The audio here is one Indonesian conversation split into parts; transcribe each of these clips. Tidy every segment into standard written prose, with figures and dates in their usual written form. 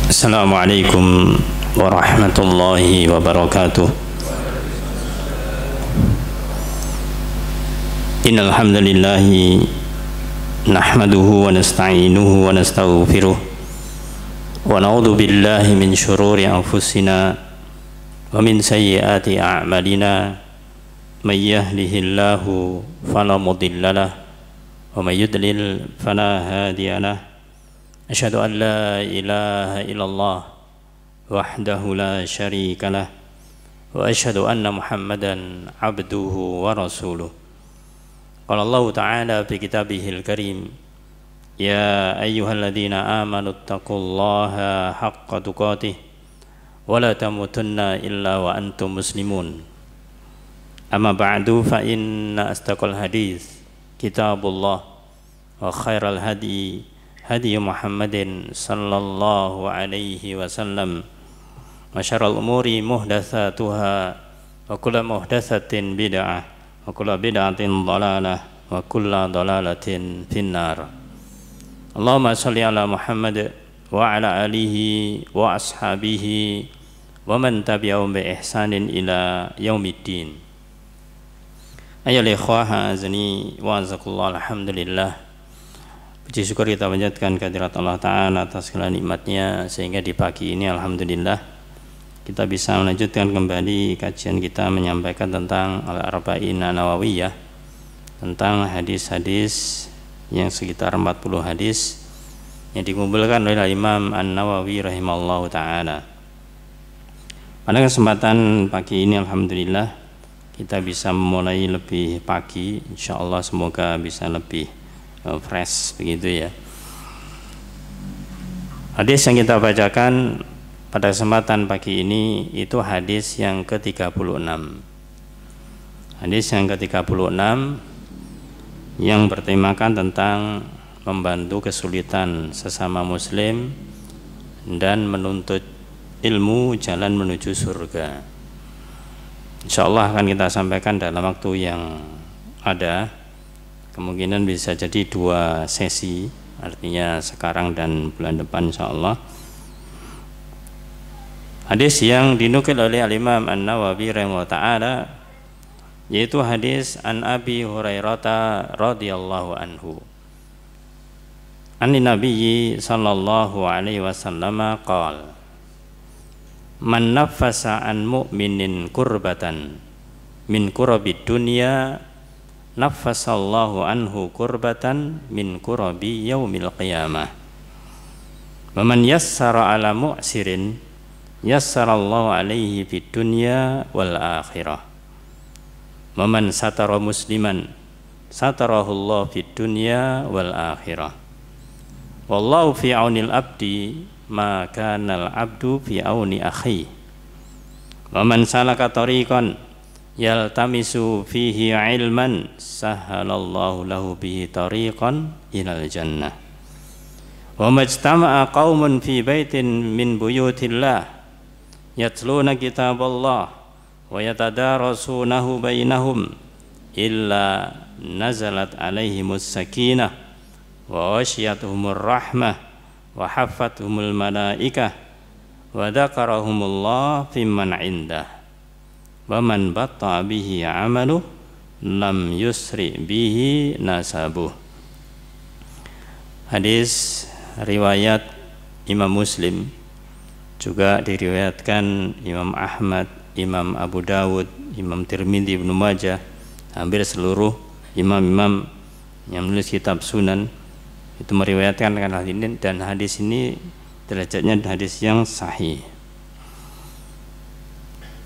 Assalamualaikum warahmatullahi wabarakatuh. Innal hamdalillah nahmaduhu wa nasta'inuhu wa nastaghfiruh wa na'udzu billahi min shururi anfusina wa min sayyiati a'malina may yahdihillahu fala mudilla lahu wa may yudlil fala hadiya lahu. Asyhadu an la ilaha illallah wahdahu la syarika lah wa asyhadu anna Muhammadan abduhu wa rasuluh. Qala Allah Ta'ala fi kitabihil karim, ya ayyuhalladzina amanu taqullaha haqqa tuqatih wa la tamutunna illa wa antum muslimun. Amma ba'du, fa inna astaqal hadis kitabullah wa khairal hadi hadi Muhammadin sallallahu alaihi wasallam wa syarrul umuri muhdatsatuha wa kullu muhdatsatin bid'ah wa kullu bid'atin dhalalah wa kullu dhalalatin finnar. Allahumma shalli ala Muhammad wa ala alihi wa ashabihi wa man tabi'ahum bi ihsanin ila yaumiddin. Ayyuhal ikhwah azani wa azakumullah, alhamdulillah. Puji syukur kita panjatkan kehadirat Allah Ta'ala atas segala nikmatnya, sehingga di pagi ini alhamdulillah kita bisa melanjutkan kembali kajian kita menyampaikan tentang Al-Arba'in An-Nawawiyah, tentang hadis-hadis yang sekitar 40 hadis yang dikumpulkan oleh Imam An-Nawawi rahimahullahu ta'ala. Pada kesempatan pagi ini alhamdulillah kita bisa memulai lebih pagi, insyaallah semoga bisa lebih fresh begitu ya. Hadis yang kita bacakan pada kesempatan pagi ini itu hadis yang ke-36. Hadis yang ke-36 yang bertemakan tentang membantu kesulitan sesama muslim dan menuntut ilmu jalan menuju surga. Insyaallah akan kita sampaikan dalam waktu yang ada. Kemungkinan bisa jadi 2 sesi, artinya sekarang dan bulan depan insyaallah. Hadis yang dinukil oleh Al-Imam An-Nawawi rahimahullah ta'ala yaitu hadis an Abi Hurairah radhiyallahu anhu. An Nabi sallallahu alaihi wasallam qala, man naffasa an mu'minin kurbatan min kurabid dunya naffasallahu anhu kurbatan min kurabi yaumil qiyamah. Wa man yassara ala mu'sirin yassarallahu alaihi fid dunya wal akhirah. Wa man satara musliman satarahullahu fid dunya wal akhirah. Wallahu fi aunil abdi ma kana al abdu fi auni akhi. Wa man salaka tariqan yaltamisu fihi ilman sahalallahu lahu bihi tariqan ilal jannah. Wa majtama'a qaumun fi baitin min buyutillah yatluna kitaballah wa yatadarasunahu bainahum illa nazalat alaihimus sakinah wa wasyiyatuhumur rahmah wa haffathumul malaikah wa dzakarahumullah fimman indah. Wa man batta bihi amaluh lam yusri bihi nasabuh. Hadis riwayat Imam Muslim, juga diriwayatkan Imam Ahmad, Imam Abu Dawud, Imam Tirmidzi, Ibnu Majah, hampir seluruh imam-imam yang menulis kitab sunan itu meriwayatkan hadis ini, dan hadis ini derajatnya hadis yang sahih.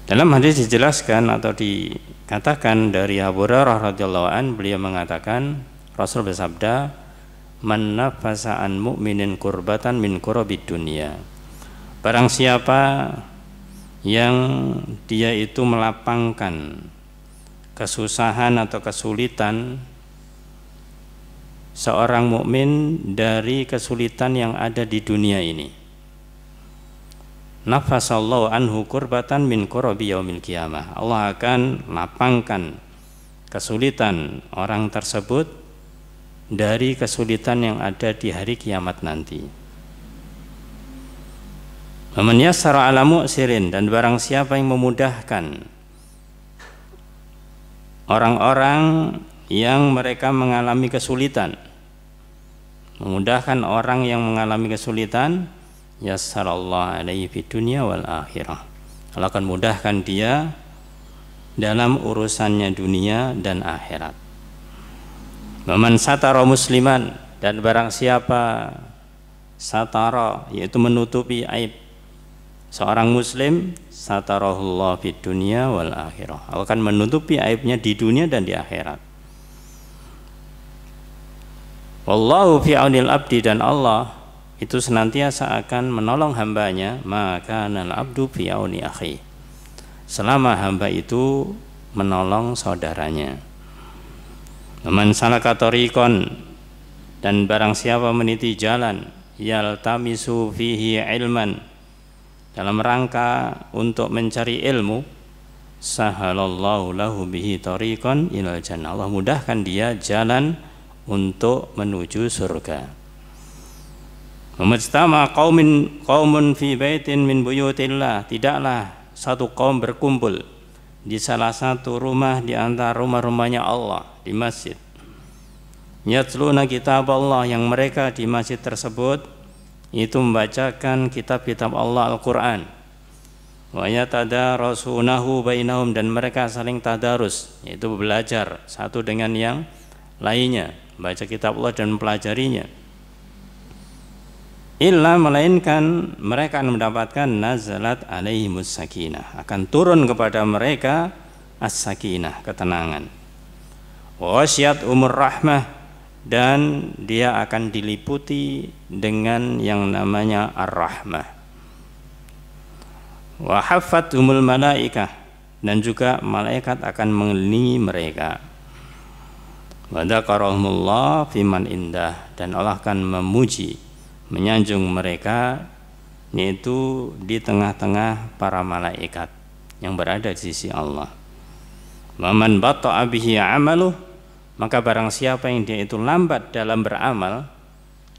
Dalam hadis dijelaskan atau dikatakan dari Abu Hurairah radhiyallahu an, beliau mengatakan Rasul bersabda, man nafasa an mu'minin kurbatan min kurabid dunya. Barang siapa yang dia itu melapangkan kesusahan atau kesulitan seorang mukmin dari kesulitan yang ada di dunia ini, nafasallahu anhu kurbatan min kurabi yaumil qiyamah. Allah akan lapangkan kesulitan orang tersebut dari kesulitan yang ada di hari kiamat nanti. Wa man yassara 'ala mu'sirin, dan barang siapa yang memudahkan orang-orang yang mereka mengalami kesulitan, memudahkan orang yang mengalami kesulitan, yassarallahu alaihi fid dunya wal akhirah, Allah akan mudahkan dia dalam urusannya dunia dan akhirat. Waman satara musliman, dan barang siapa satara, yaitu menutupi aib seorang muslim, satarahullah fid dunya wal akhirah, Allah akan menutupi aibnya di dunia dan di akhirat. Wallahu fi aunil abdi, dan Allah itu senantiasa akan menolong hambanya, maka nal abdu fi auni akhi, selama hamba itu menolong saudaranya. Man salaka tariqan, dan barang siapa meniti jalan, yaltamisu fihi ilman, dalam rangka untuk mencari ilmu, sahalallahu lahu bihi tariqan ilal jannah, Allah mudahkan dia jalan untuk menuju surga. Majtama qaumun fi baitin min buyutillah, tidaklah satu kaum berkumpul di salah satu rumah di antara rumah-rumahnya Allah, di masjid. Yatluna kitab Allah, yang mereka di masjid tersebut itu membacakan kitab-kitab Allah, Al-Quran. Wa yatadarasunahu bainahum, dan mereka saling tadarus, yaitu belajar satu dengan yang lainnya, baca kitab Allah dan mempelajarinya. Illa, melainkan mereka akan mendapatkan nazalat alaihimus sakinah, akan turun kepada mereka as-sakinah, ketenangan. Wa wasyat umur rahmah, dan dia akan diliputi dengan yang namanya ar-rahmah. Wa haffathumul malaikah, dan juga malaikat akan mengelilingi mereka. Wa dzakarahumullah fiman indah, dan Allah akan memuji, menyanjung mereka, yaitu di tengah-tengah para malaikat yang berada di sisi Allah. Wa man batta'a bihi 'amaluh, maka barang siapa yang dia itu lambat dalam beramal,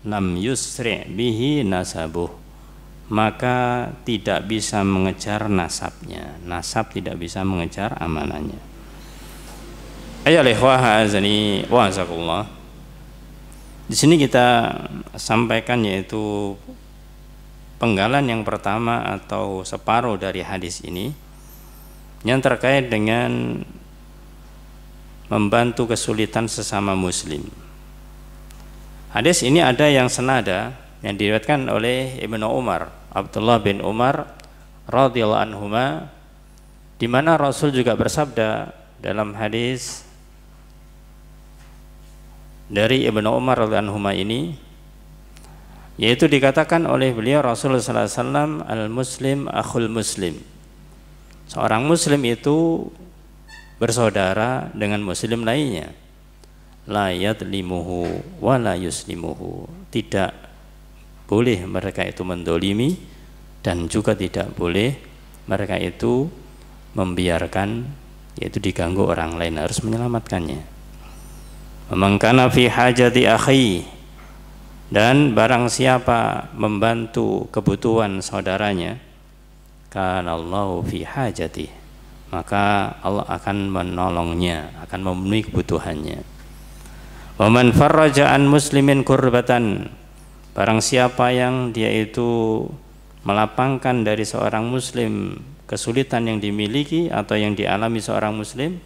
lam yusri' bihi nasabuh, maka tidak bisa mengejar nasabnya, nasab tidak bisa mengejar amalannya. Ayo ikhwah azani wa azakullah. Di sini kita sampaikan yaitu penggalan yang pertama atau separuh dari hadis ini yang terkait dengan membantu kesulitan sesama muslim. Hadis ini ada yang senada yang diriwayatkan oleh Ibnu Umar, Abdullah bin Umar radhiyallahu anhuma, di mana Rasul juga bersabda dalam hadis dari Ibnu Umar radhiyallahu anhu ini, yaitu dikatakan oleh beliau Rasulullah sallallahu alaihi wasallam, al-muslim akhul muslim, seorang muslim itu bersaudara dengan muslim lainnya, la yadlimuhu wa la yuslimuhu, tidak boleh mereka itu mendolimi dan juga tidak boleh mereka itu membiarkan yaitu diganggu orang lain, harus menyelamatkannya. Man kana fi hajati akhi, dan barang siapa membantu kebutuhan saudaranya, kana Allahu fi hajati, maka Allah akan menolongnya, akan memenuhi kebutuhannya. Wa man farraja an muslimin kurbatan, barang siapa yang dia itu melapangkan dari seorang muslim kesulitan yang dimiliki atau yang dialami seorang muslim,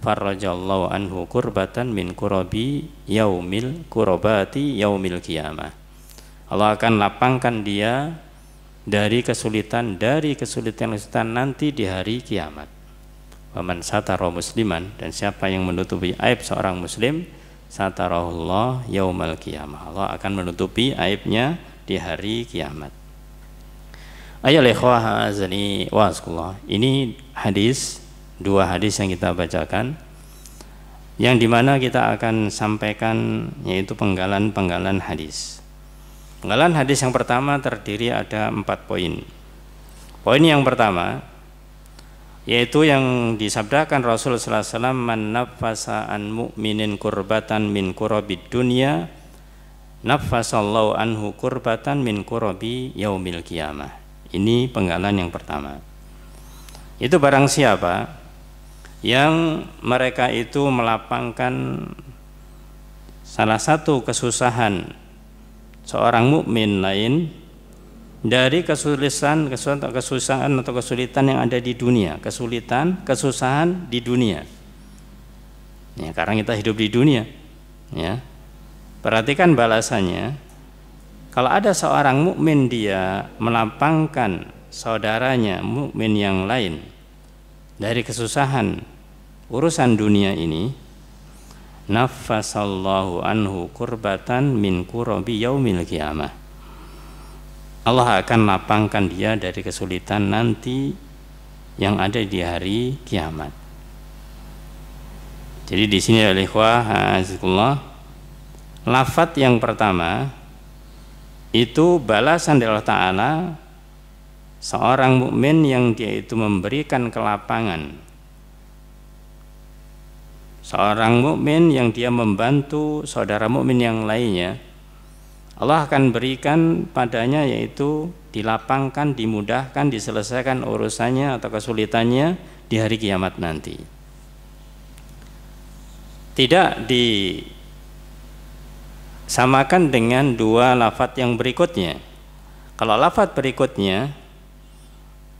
farrajallahu anhu kurbatan min kurabi yaumil kurabati yaumil qiyamah, Allah akan lapangkan dia dari kesulitan nanti di hari kiamat. Waman satara musliman, dan siapa yang menutupi aib seorang muslim, satarahullah yaumal qiyamah, Allah akan menutupi aibnya di hari kiamat. Ayo ikhwah azani wa azkullah, ini hadis, dua hadis yang kita bacakan, yang dimana kita akan sampaikan yaitu penggalan hadis. Penggalan hadis yang pertama terdiri ada 4 poin. Poin yang pertama yaitu yang disabdakan Rasulullah SAW, man nafasa an mu'minin kurbatan min kurabid dunya, nafasallahu anhu kurbatan min kurabi yaumil qiyamah. Ini penggalan yang pertama. Itu barang siapa yang mereka itu melapangkan salah satu kesusahan seorang mukmin lain dari kesusahan atau kesulitan yang ada di dunia, kesusahan di dunia. Ya, karena kita hidup di dunia, ya. Perhatikan balasannya. Kalau ada seorang mukmin dia melapangkan saudaranya mukmin yang lain dari kesusahan urusan dunia ini, naffasallahu anhu kurbatan min kurabi yaumil qiyamah. Allah akan lapangkan dia dari kesulitan nanti yang ada di hari kiamat. Jadi di sini oleh ikhwah azikullah, lafadz yang pertama itu balasan dari Allah Ta'ala seorang mukmin yang dia itu memberikan kelapangan, seorang mukmin yang dia membantu saudara mukmin yang lainnya, Allah akan berikan padanya yaitu dilapangkan, dimudahkan, diselesaikan urusannya atau kesulitannya di hari kiamat nanti. Tidak disamakan dengan dua lafadz yang berikutnya. Kalau lafadz berikutnya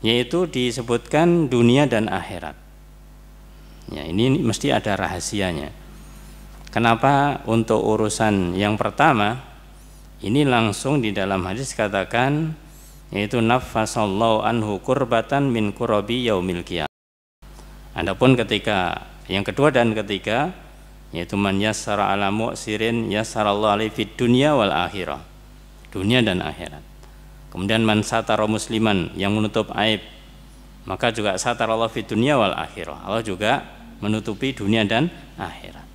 yaitu disebutkan dunia dan akhirat. Ya, ini mesti ada rahasianya. Kenapa untuk urusan yang pertama ini langsung di dalam hadis katakan yaitu naffasallahu anhu kurbatan min kurabi yaumil qiyamah. Adapun ketika yang kedua dan ketiga yaitu man yassara ala mu'sirin yassarallahu alaihi fid dunya wal akhirah, dunia dan akhirat. Kemudian man satara musliman, yang menutup aib, maka juga satarallahu fid dunya wal akhirah, Allah juga menutupi dunia dan akhirat.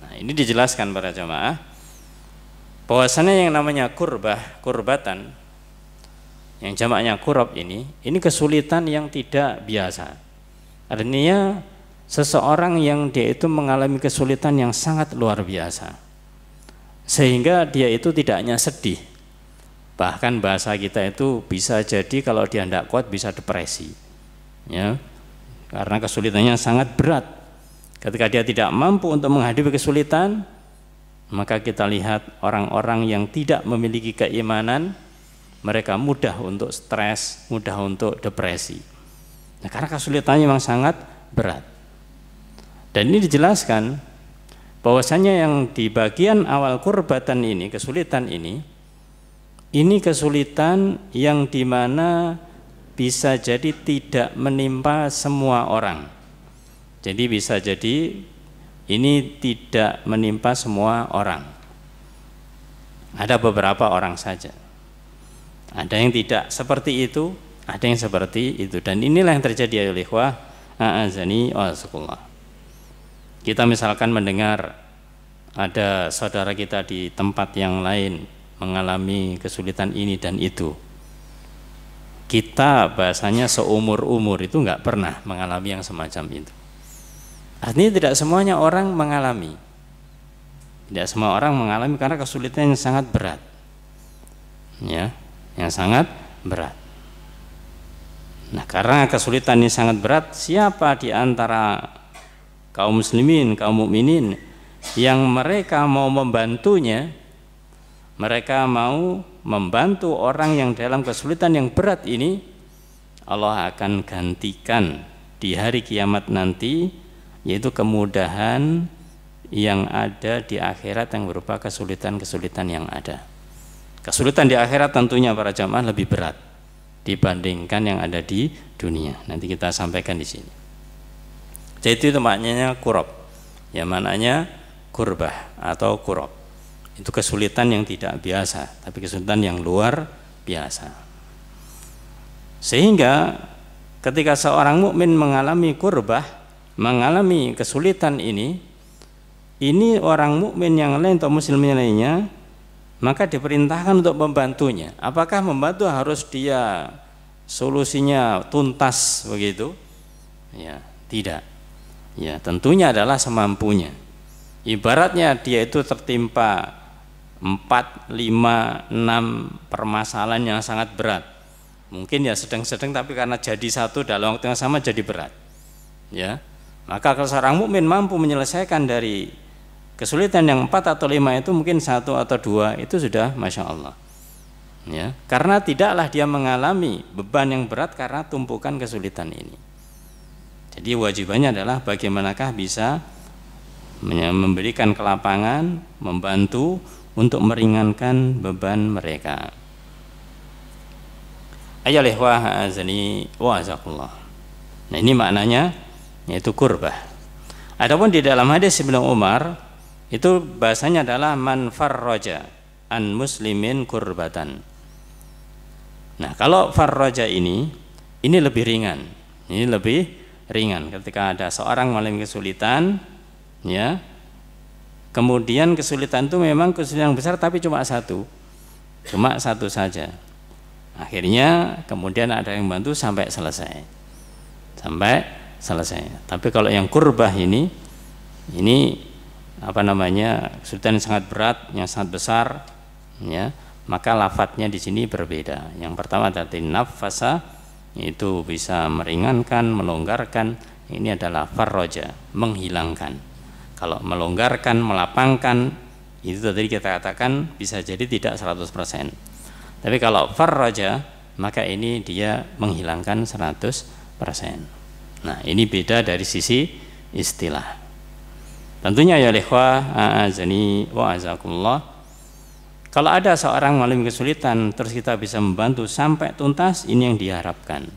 Nah, ini dijelaskan para jamaah bahwasanya yang namanya kurbatan yang jamaknya kurab ini kesulitan yang tidak biasa. Artinya seseorang yang dia itu mengalami kesulitan yang sangat luar biasa, sehingga dia itu tidak hanya sedih, bahkan bahasa kita itu bisa jadi kalau dia tidak kuat bisa depresi, ya, karena kesulitannya sangat berat. Ketika dia tidak mampu untuk menghadapi kesulitan, maka kita lihat orang-orang yang tidak memiliki keimanan, mereka mudah untuk stres, mudah untuk depresi. Nah, karena kesulitannya memang sangat berat. Dan ini dijelaskan bahwasanya yang di bagian awal kurbatan ini, kesulitan ini kesulitan yang dimana bisa jadi tidak menimpa semua orang. Jadi bisa jadi ini tidak menimpa semua orang. Ada beberapa orang saja. Ada yang tidak seperti itu, ada yang seperti itu. Dan inilah yang terjadi oleh ikhwah a'azani wa azakumullah. Kita misalkan mendengar ada saudara kita di tempat yang lain mengalami kesulitan ini dan itu. Kita bahasanya seumur-umur itu nggak pernah mengalami yang semacam itu. Artinya tidak semuanya orang mengalami. Tidak semua orang mengalami karena kesulitan yang sangat berat. Ya, yang sangat berat. Nah, karena kesulitan ini sangat berat, siapa di antara kaum muslimin, kaum mukminin yang mereka mau membantunya, mereka mau membantu orang yang dalam kesulitan yang berat ini, Allah akan gantikan di hari kiamat nanti yaitu kemudahan yang ada di akhirat yang berupa kesulitan-kesulitan yang ada. Kesulitan di akhirat tentunya para jamaah lebih berat dibandingkan yang ada di dunia. Nanti kita sampaikan di sini. Jadi itu maknanya kurab, ya, maknanya kurbah atau kurab. Itu kesulitan yang tidak biasa, tapi kesulitan yang luar biasa. Sehingga ketika seorang mukmin mengalami kurbah, mengalami kesulitan ini orang mukmin yang lain atau muslim yang lainnya, maka diperintahkan untuk membantunya. Apakah membantu harus dia solusinya tuntas begitu? Ya, tidak. Ya, tentunya adalah semampunya. Ibaratnya dia itu tertimpa 4, 5, 6 permasalahan yang sangat berat. mungkin ya sedang-sedang, tapi karena jadi satu dalam waktu yang sama jadi berat. Ya, maka kalau seorang mukmin mampu menyelesaikan dari kesulitan yang 4 atau 5 itu, mungkin 1 atau 2 itu sudah masya Allah. Ya, karena tidaklah dia mengalami beban yang berat karena tumpukan kesulitan ini. Jadi wajibannya adalah bagaimanakah bisa memberikan kelapangan, membantu untuk meringankan beban mereka. Ayyuhal ikhwah azani wa azakullah. Nah, ini maknanya yaitu kurbah. Adapun di dalam hadis Ibnu Umar itu bahasanya adalah man farraja an muslimin kurbatan. Nah, kalau farraja ini lebih ringan. Ini lebih ringan ketika ada seorang mengalami kesulitan, ya. Kemudian kesulitan itu memang kesulitan yang besar tapi cuma satu saja. Akhirnya kemudian ada yang bantu sampai selesai. Tapi kalau yang kurbah ini kesulitan yang sangat berat, yang sangat besar, ya, maka lafadznya di sini berbeda. Yang pertama tadi nafasa, itu bisa meringankan, melonggarkan. Ini adalah farroja, menghilangkan. Kalau melonggarkan, melapangkan, itu tadi kita katakan bisa jadi tidak 100%. Tapi kalau farraja, maka ini dia menghilangkan 100%. Nah, ini beda dari sisi istilah. Tentunya ya ikhwah a'azani wa azakumullah, kalau ada seorang mengalami kesulitan terus kita bisa membantu sampai tuntas, ini yang diharapkan.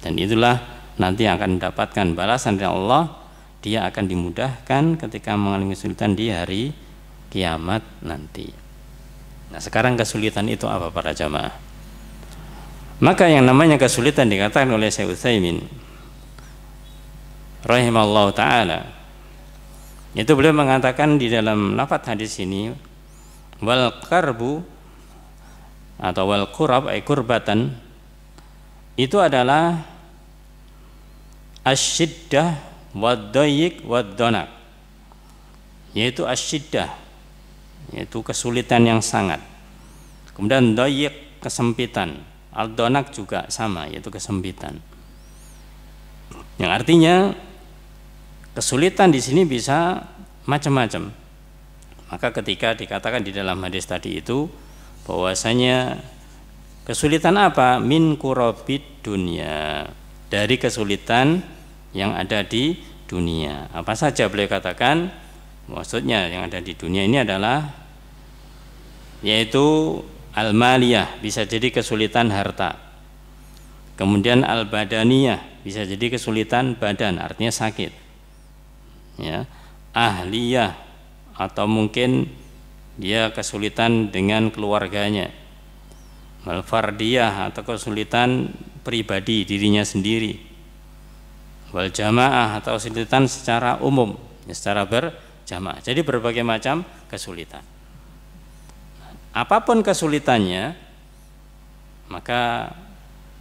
Dan itulah nanti akan mendapatkan balasan dari Allah. Dia akan dimudahkan ketika mengalami kesulitan di hari kiamat nanti. Nah, sekarang kesulitan itu apa para jamaah? Maka yang namanya kesulitan dikatakan oleh Syekh Utsaimin rahimallahu taala, itu beliau mengatakan di dalam lafaz hadis ini, wal karbu atau wal kurab ay kurbatan, itu adalah asyiddah wad dayiq wad donak, yaitu asyiddah yaitu kesulitan yang sangat, kemudian dayiq kesempitan, al-donak juga sama yaitu kesempitan, yang artinya kesulitan di sini bisa macam-macam. Maka ketika dikatakan di dalam hadis tadi itu bahwasanya kesulitan apa? Min kurabid dunia, dari kesulitan yang ada di dunia. Apa saja beliau katakan? Maksudnya yang ada di dunia ini adalah yaitu al-maliyah, bisa jadi kesulitan harta. Kemudian al-badaniyah, bisa jadi kesulitan badan, artinya sakit. Ya, ahliyah, atau mungkin dia kesulitan dengan keluarganya. Al-fardiyah, atau kesulitan pribadi dirinya sendiri. Wal jamaah, atau kesulitan secara umum, secara berjamaah. Jadi berbagai macam kesulitan. Apapun kesulitannya, maka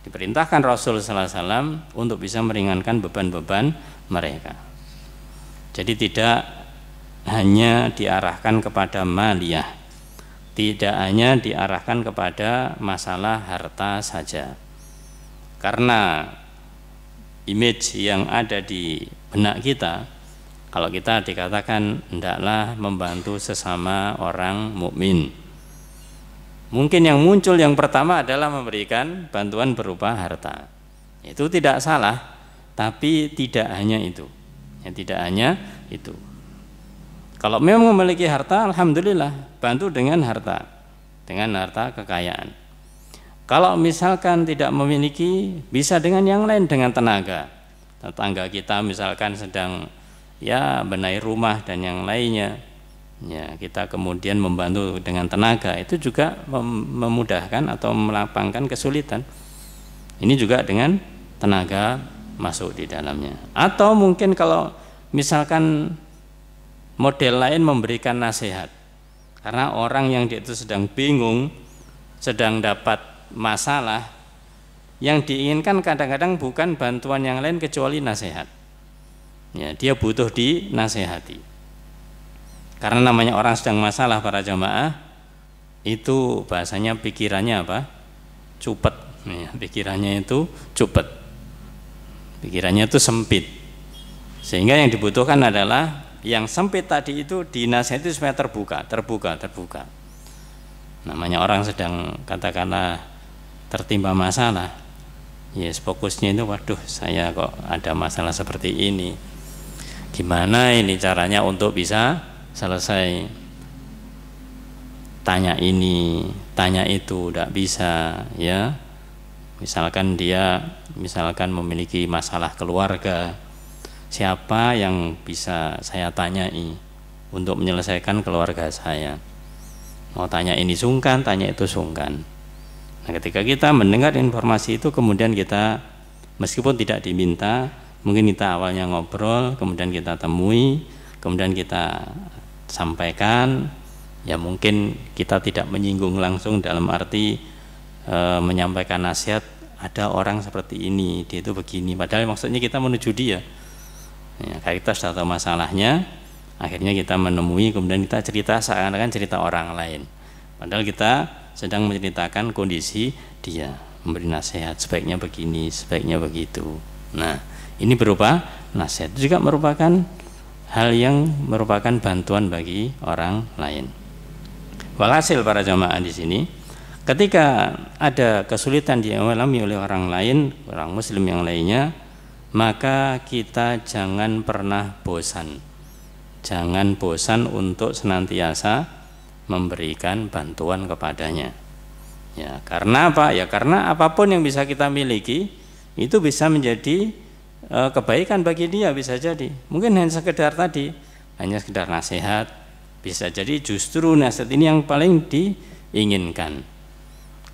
diperintahkan Rasul sallallahu alaihi wasallam untuk bisa meringankan beban-beban mereka. Jadi tidak hanya diarahkan kepada maliyah, tidak hanya diarahkan kepada masalah harta saja. Karena image yang ada di benak kita, kalau kita dikatakan hendaklah membantu sesama orang mukmin, mungkin yang muncul yang pertama adalah memberikan bantuan berupa harta. Itu tidak salah, tapi tidak hanya itu. Tidak hanya itu. Kalau memang memiliki harta, alhamdulillah, bantu dengan harta kekayaan. Kalau misalkan tidak memiliki, bisa dengan yang lain, dengan tenaga. Tetangga kita misalkan sedang benahi rumah dan yang lainnya, kita kemudian membantu dengan tenaga, itu juga memudahkan atau melapangkan kesulitan. Ini juga dengan tenaga masuk di dalamnya. Atau mungkin kalau misalkan model lain memberikan nasihat, karena orang yang dia itu sedang bingung, sedang dapat masalah, yang diinginkan kadang-kadang bukan bantuan yang lain kecuali nasihat. Dia butuh dinasehati. Karena namanya orang sedang masalah para jamaah, itu bahasanya pikirannya apa? Cupet. Ya, pikirannya itu cupet. Pikirannya itu sempit. Sehingga yang dibutuhkan adalah yang sempit tadi itu dinasihati supaya terbuka. Namanya orang sedang katakanlah tertimpa masalah, yes, fokusnya itu waduh saya kok ada masalah seperti ini, gimana ini caranya untuk bisa selesai. Tanya ini, tanya itu, tidak bisa, ya. Misalkan dia memiliki masalah keluarga, siapa yang bisa saya tanyai untuk menyelesaikan keluarga saya? Mau tanya ini sungkan, tanya itu sungkan. Nah, ketika kita mendengar informasi itu, kemudian kita meskipun tidak diminta, mungkin kita awalnya ngobrol, kemudian kita temui, kemudian kita sampaikan. Ya mungkin kita tidak menyinggung langsung dalam arti menyampaikan nasihat, ada orang seperti ini, dia itu begini, padahal maksudnya kita menuju dia. Ya, kita sudah tahu masalahnya, akhirnya kita menemui, kemudian kita cerita seakan-akan cerita orang lain, padahal kita sedang menceritakan kondisi dia, memberi nasihat sebaiknya begini, sebaiknya begitu. Nah, ini berupa nasihat, itu juga merupakan hal yang merupakan bantuan bagi orang lain. Walhasil para jamaah di sini, ketika ada kesulitan yang dialami oleh orang lain, orang muslim yang lainnya, maka kita jangan pernah bosan. Jangan bosan untuk senantiasa memberikan bantuan kepadanya. Ya, karena apa? Ya karena apapun yang bisa kita miliki itu bisa menjadi kebaikan bagi dia, bisa jadi. Mungkin hanya sekedar tadi, hanya sekedar nasihat, bisa jadi justru nasihat ini yang paling diinginkan.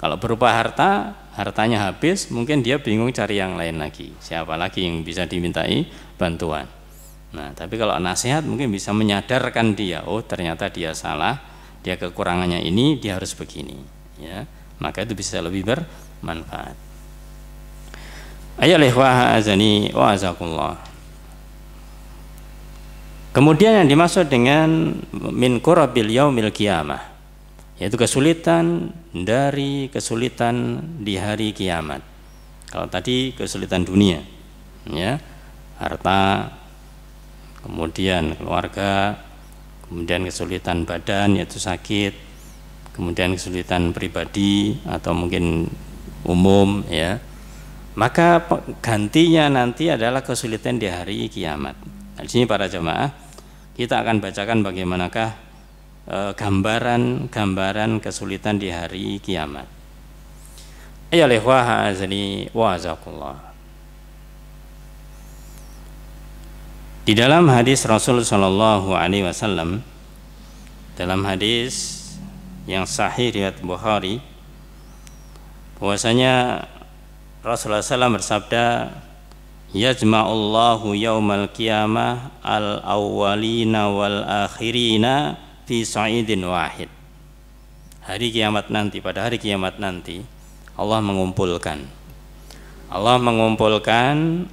Kalau berupa harta, hartanya habis, mungkin dia bingung cari yang lain lagi. Siapa lagi yang bisa dimintai bantuan? Nah, tapi kalau nasihat mungkin bisa menyadarkan dia, oh ternyata dia salah, dia kekurangannya ini, dia harus begini. Ya, maka itu bisa lebih bermanfaat. Ayo lehwah azani wa azakullah. Kemudian yang dimaksud dengan min kurabil yaumil qiyamah, yaitu kesulitan dari kesulitan di hari kiamat. Kalau tadi kesulitan dunia, ya, harta, kemudian keluarga, kemudian kesulitan badan yaitu sakit, kemudian kesulitan pribadi atau mungkin umum, ya. Maka gantinya nanti adalah kesulitan di hari kiamat. Nah, di sini para jemaah kita akan bacakan bagaimanakah gambaran kesulitan di hari kiamat. Ya lehwah azani wa azakullah. Di dalam hadis Rasul sallallahu alaihi wasallam, dalam hadis yang sahih riwayat Bukhari, bahwasanya Rasulullah SAW bersabda, yajma'ullahu yaumal qiyamah al-awwalina wal akhirina fi sa'idin wahid. Hari kiamat nanti, pada hari kiamat nanti Allah mengumpulkan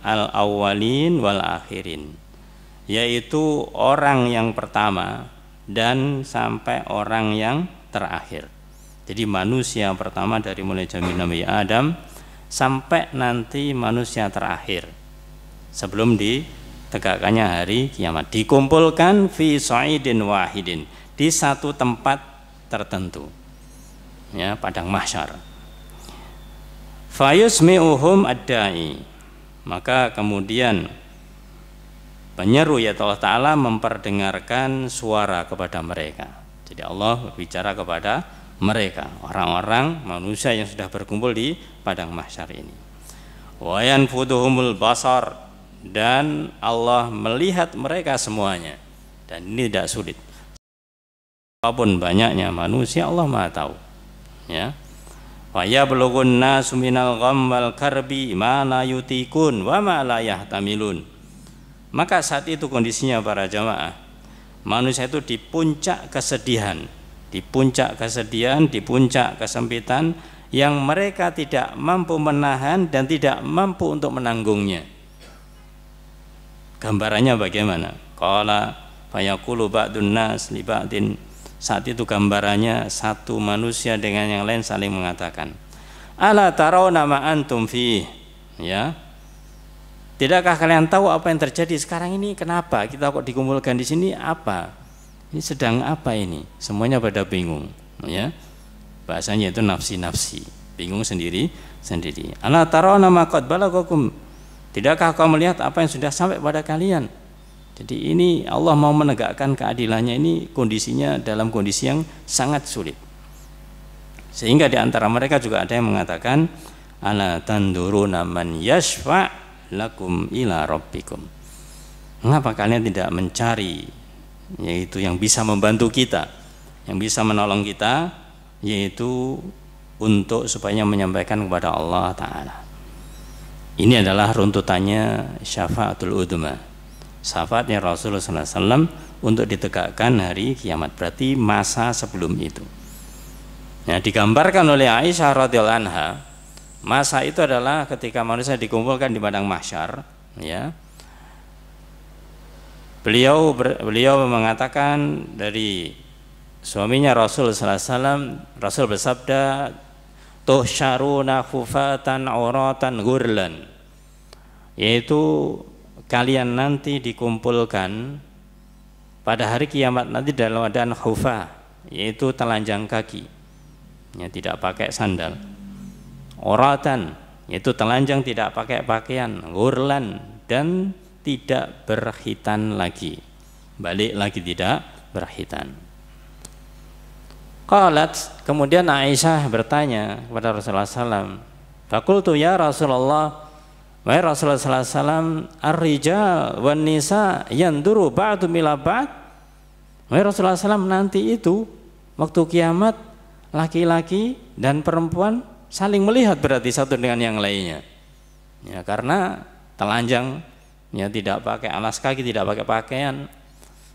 al-awwalin wal akhirin, yaitu orang yang pertama dan sampai orang yang terakhir. Jadi manusia pertama dari mulai zaman Nabi Adam sampai nanti manusia terakhir sebelum ditegakkannya hari kiamat, dikumpulkan fi sa'idin wahidin, di satu tempat tertentu, ya, padang mahsyar. Fayusmi'uhum ad-da'i, maka kemudian penyeru ya Allah Ta'ala memperdengarkan suara kepada mereka. Jadi Allah berbicara kepada mereka, orang-orang manusia yang sudah berkumpul di padang mahsyar ini. Wa yanfuduhumul basar, dan Allah melihat mereka semuanya, dan ini tidak sulit. Apapun banyaknya manusia, Allah Maha tahu, ya. Wa yablugun nasu minal gham wal karbi ma la yutikun wa ma la yahtamilun. Maka saat itu kondisinya para jamaah, manusia itu di puncak kesedihan, di puncak kesempitan yang mereka tidak mampu menahan dan tidak mampu untuk menanggungnya. Gambarannya bagaimana? Qala fayaqulu ba'dun nas li ba'din, Saat itu gambarannya satu manusia dengan yang lain saling mengatakan, ala tarawna ma antum fi, ya. Tidakkah kalian tahu apa yang terjadi sekarang ini? Kenapa kita kok dikumpulkan di sini? Apa? Ini sedang apa ini? Semuanya pada bingung, ya. Bahasanya itu nafsi-nafsi, bingung sendiri. Ala tarawna ma qad balagakum. Tidakkah kau melihat apa yang sudah sampai pada kalian? Jadi ini Allah mau menegakkan keadilannya, ini kondisinya dalam kondisi yang sangat sulit. Sehingga di antara mereka juga ada yang mengatakan, ala tanduruna man yashfa' lakum ila rabbikum. Mengapa kalian tidak mencari yaitu yang bisa membantu kita, yang bisa menolong kita, yaitu untuk supaya menyampaikan kepada Allah Ta'ala. Ini adalah runtutannya syafaatul udhma, syafaatnya Rasulullah SAW untuk ditegakkan hari kiamat, berarti masa sebelum itu. Ya, digambarkan oleh Aisyah radhiyallahu anha, masa itu adalah ketika manusia dikumpulkan di padang mahsyar, ya. Beliau mengatakan dari suaminya Rasul sallallahu alaihi wasallam, Rasul bersabda, tuhsyaruna khufatan auratan ghurlan, yaitu kalian nanti dikumpulkan pada hari kiamat nanti dalam keadaan khufa, yaitu telanjang kaki, ya, tidak pakai sandal. Oratan, yaitu telanjang tidak pakai pakaian. Ghurlan, dan tidak berkhitan lagi, balik lagi tidak berkhitan. Qalat, kemudian Aisyah bertanya kepada Rasulullah SAW, faqultu ya Rasulullah, wahai Rasulullah SAW, ar-rijal wan nisa yanduru ba'du ila ba'd. Wahai Rasulullah SAW, nanti itu waktu kiamat laki-laki dan perempuan saling melihat berarti satu dengan yang lainnya, ya, karena telanjang, ya, tidak pakai alas kaki, tidak pakai pakaian.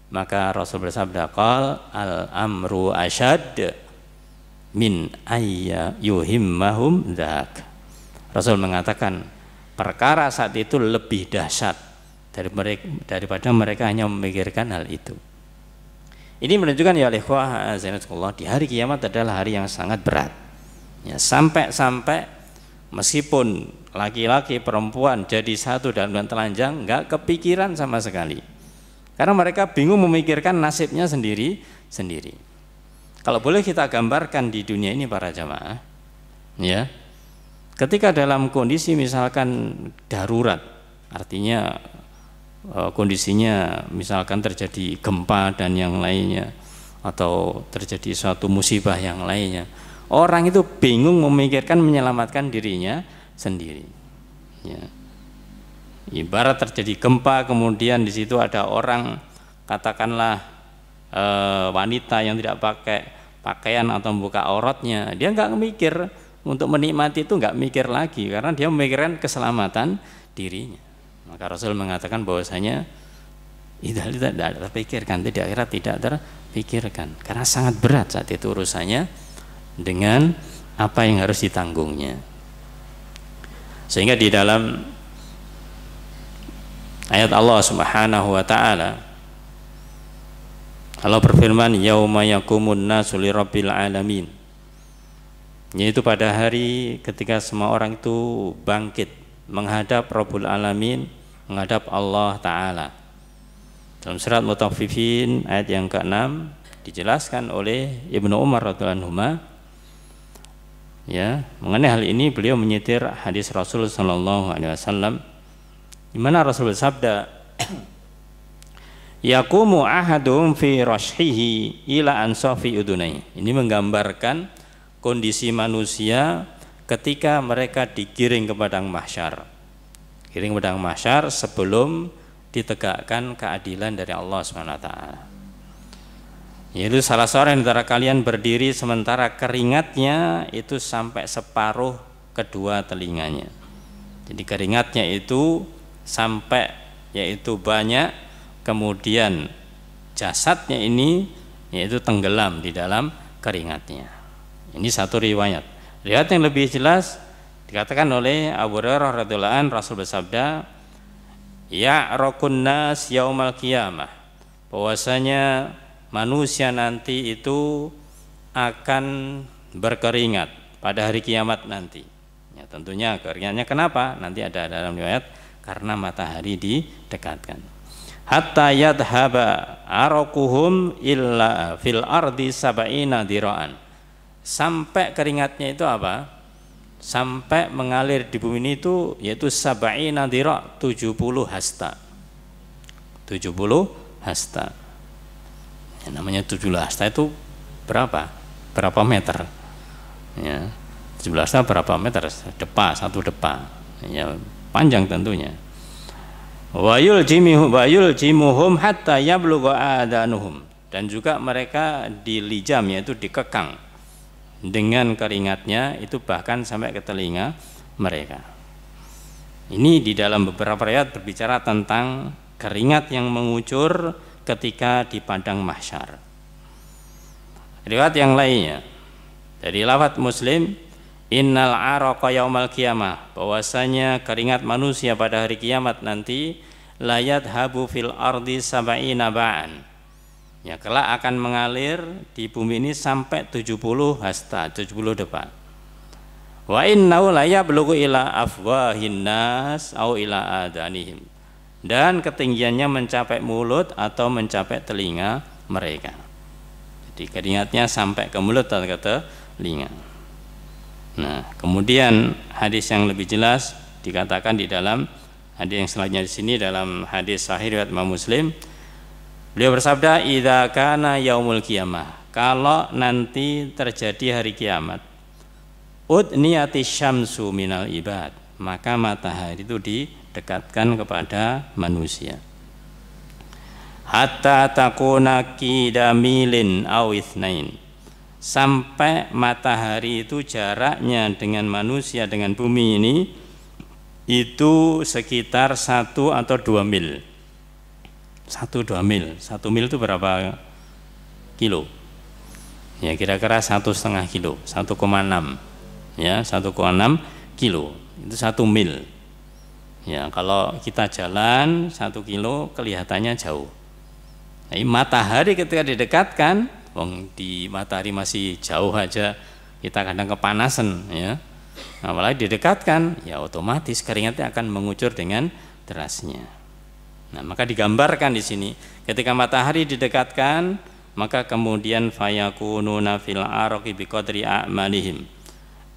Maka Rasul bersabda, qal al-amru asyad min ayya yuhimmahum dzak. Rasul mengatakan perkara saat itu lebih dahsyat daripada mereka hanya memikirkan hal itu. Ini menunjukkan, ya ikhwah azanatullah, di hari kiamat adalah hari yang sangat berat, ya, sampai meskipun laki-laki perempuan jadi satu dalam telanjang nggak kepikiran sama sekali, karena mereka bingung memikirkan nasibnya sendiri. Kalau boleh kita gambarkan di dunia ini para jamaah, ya, ketika dalam kondisi misalkan darurat, artinya kondisinya misalkan terjadi gempa dan yang lainnya, atau terjadi suatu musibah yang lainnya, orang itu bingung memikirkan menyelamatkan dirinya sendiri, ya. Ibarat terjadi gempa, kemudian di situ ada orang, katakanlah wanita yang tidak pakai pakaian atau membuka auratnya, dia nggak mikir untuk menikmati itu, nggak mikir lagi, karena dia memikirkan keselamatan dirinya. Maka Rasul mengatakan bahwasanya itu tidak terpikirkan, tidak terpikirkan, karena sangat berat saat itu urusannya dengan apa yang harus ditanggungnya. Sehingga di dalam ayat Allah Subhanahu wa taala, Allah berfirman, yauma yaqumun nasu lirabbil alamin, yaitu pada hari ketika semua orang itu bangkit menghadap Rabbul Alamin, menghadap Allah Ta'ala. Dalam surat Mutaffifin ayat yang ke-6 dijelaskan oleh Ibnu Umar radhiyallahu anhu, ya, mengenai hal ini beliau menyetir hadis Rasul sallallahu alaihi wasallam, di mana Rasul bersabda, yaqumu ahadum fi rashihi ila ansafi udunai. Ini menggambarkan kondisi manusia ketika mereka digiring ke padang mahsyar. Giring ke padang mahsyar sebelum ditegakkan keadilan dari Allah SWT. Yaitu salah seorang antara kalian berdiri sementara keringatnya itu sampai separuh kedua telinganya. Jadi keringatnya itu sampai yaitu banyak, kemudian jasadnya ini yaitu tenggelam di dalam keringatnya. Ini satu riwayat. Riwayat yang lebih jelas dikatakan oleh Abu Hurairah radhiyallahu anhu, Rasul bersabda, ya'raqun nas yaumal qiyamah, bahwasanya manusia nanti itu akan berkeringat pada hari kiamat nanti. Ya, tentunya keringatnya kenapa? Nanti ada dalam riwayat karena matahari didekatkan. Hatta yadhaba araquhum illa fil ardi sab'ina dira'an. Sampai keringatnya itu apa? Sampai mengalir di bumi ini itu yaitu sab'ina dira', 70 hasta. 70 hasta. Ya, namanya 70 hasta itu berapa? Berapa meter? Ya. 17 hasta berapa meter? Depa, satu depa. Ya, panjang tentunya. Wa yuljimuhum hatta yablugha adanuhum. Dan juga mereka dilijam, yaitu dikekang dengan keringatnya itu bahkan sampai ke telinga mereka. Ini di dalam beberapa ayat berbicara tentang keringat yang mengucur ketika di padang mahsyar. Riwayat yang lainnya dari lafaz Muslim, innal araqa yaumal qiyamah, bahwasanya keringat manusia pada hari kiamat nanti layat habu fil ardi sab'ina ba'an. Ya, kelak akan mengalir di bumi ini sampai 70 hasta, 70 depa. Wa innahu la yablughu ila afwahin nas au ila adanihim. Dan ketinggiannya mencapai mulut atau mencapai telinga mereka. Jadi keringatnya sampai ke mulut atau ke telinga. Nah, kemudian hadis yang lebih jelas dikatakan di dalam hadis yang selanjutnya di sini dalam hadis sahih riwayat Imam Muslim. Beliau bersabda, "Idza kana yaumul qiyamah." Kalau nanti terjadi hari kiamat, udniyati syamsu minal ibad, maka matahari itu didekatkan kepada manusia. Hatta takuna qidamilin aw itsnain. Sampai matahari itu jaraknya dengan manusia dengan bumi ini itu sekitar 1 atau 2 mil. 1-2 mil. 1 mil itu berapa kilo? Ya, kira-kira 1,5 kilo, 1,6. Ya, 1,6 kilo. Itu 1 mil. Ya, kalau kita jalan 1 kilo kelihatannya jauh. Nah, matahari ketika didekatkan, di matahari masih jauh aja kita kadang kepanasan, ya. Apalagi didekatkan, ya otomatis keringatnya akan mengucur dengan derasnya. Nah, maka digambarkan di sini ketika matahari didekatkan, maka kemudian fayakununa fil araqi biqadri a'malihim.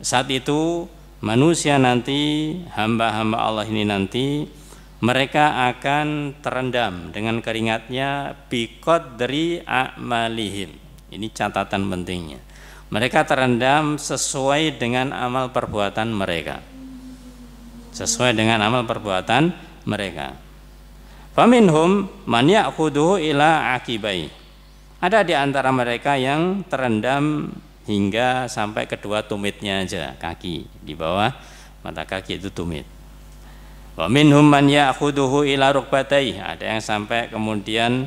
Saat itu manusia nanti, hamba-hamba Allah ini nanti, mereka akan terendam dengan keringatnya biqadri a'malihim. Ini catatan pentingnya. Mereka terendam sesuai dengan amal perbuatan mereka. Sesuai dengan amal perbuatan mereka. Faminhum man ya'khudhu ila aqibai. Ada di antara mereka yang terendam hingga sampai kedua tumitnya aja, kaki di bawah mata kaki itu tumit. Wa minhum man ya'khudhu ila rukbatayhi. Ada yang sampai kemudian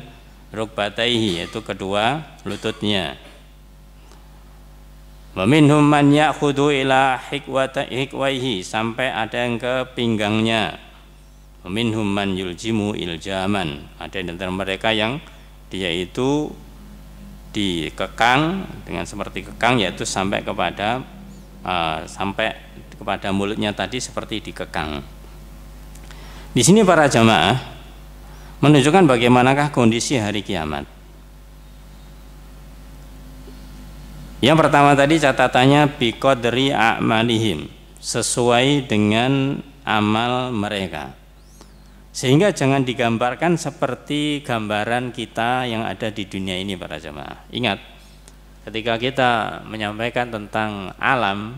rukbatayhi, yaitu kedua lututnya. Wa minhum man ya'khudhu ila hikwaihi, sampai ada yang ke pinggangnya. Wa minhum man yuljimu iljaman. Ada di antara mereka yang dia itu dikekang dengan seperti kekang, yaitu sampai kepada mulutnya tadi seperti dikekang. Di sini para jamaah menunjukkan bagaimanakah kondisi hari kiamat. Yang pertama tadi catatannya biqadri a'malihim, sesuai dengan amal mereka. Sehingga jangan digambarkan seperti gambaran kita yang ada di dunia ini para jamaah. Ingat, ketika kita menyampaikan tentang alam,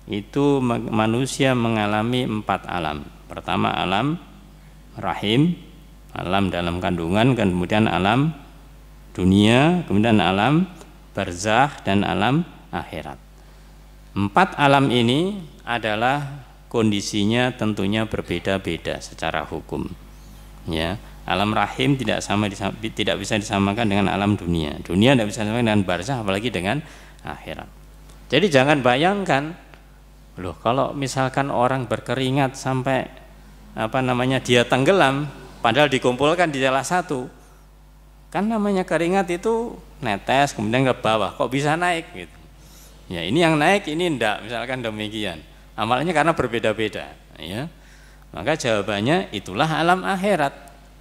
itu manusia mengalami 4 alam. Pertama alam rahim, alam dalam kandungan, kemudian alam dunia, kemudian alam barzakh, dan alam akhirat. 4 alam ini adalah kondisinya tentunya berbeda-beda secara hukum. Ya, alam rahim tidak bisa disamakan dengan alam dunia. Dunia tidak bisa disamakan dengan barzakh, apalagi dengan akhirat. Jadi jangan bayangkan, loh kalau misalkan orang berkeringat sampai dia tenggelam, padahal dikumpulkan di salah satu. Kan namanya keringat itu netes kemudian ke bawah, kok bisa naik gitu. Ya ini yang naik, ini enggak, misalkan demikian. Amalnya karena berbeda-beda, ya. Maka jawabannya itulah alam akhirat.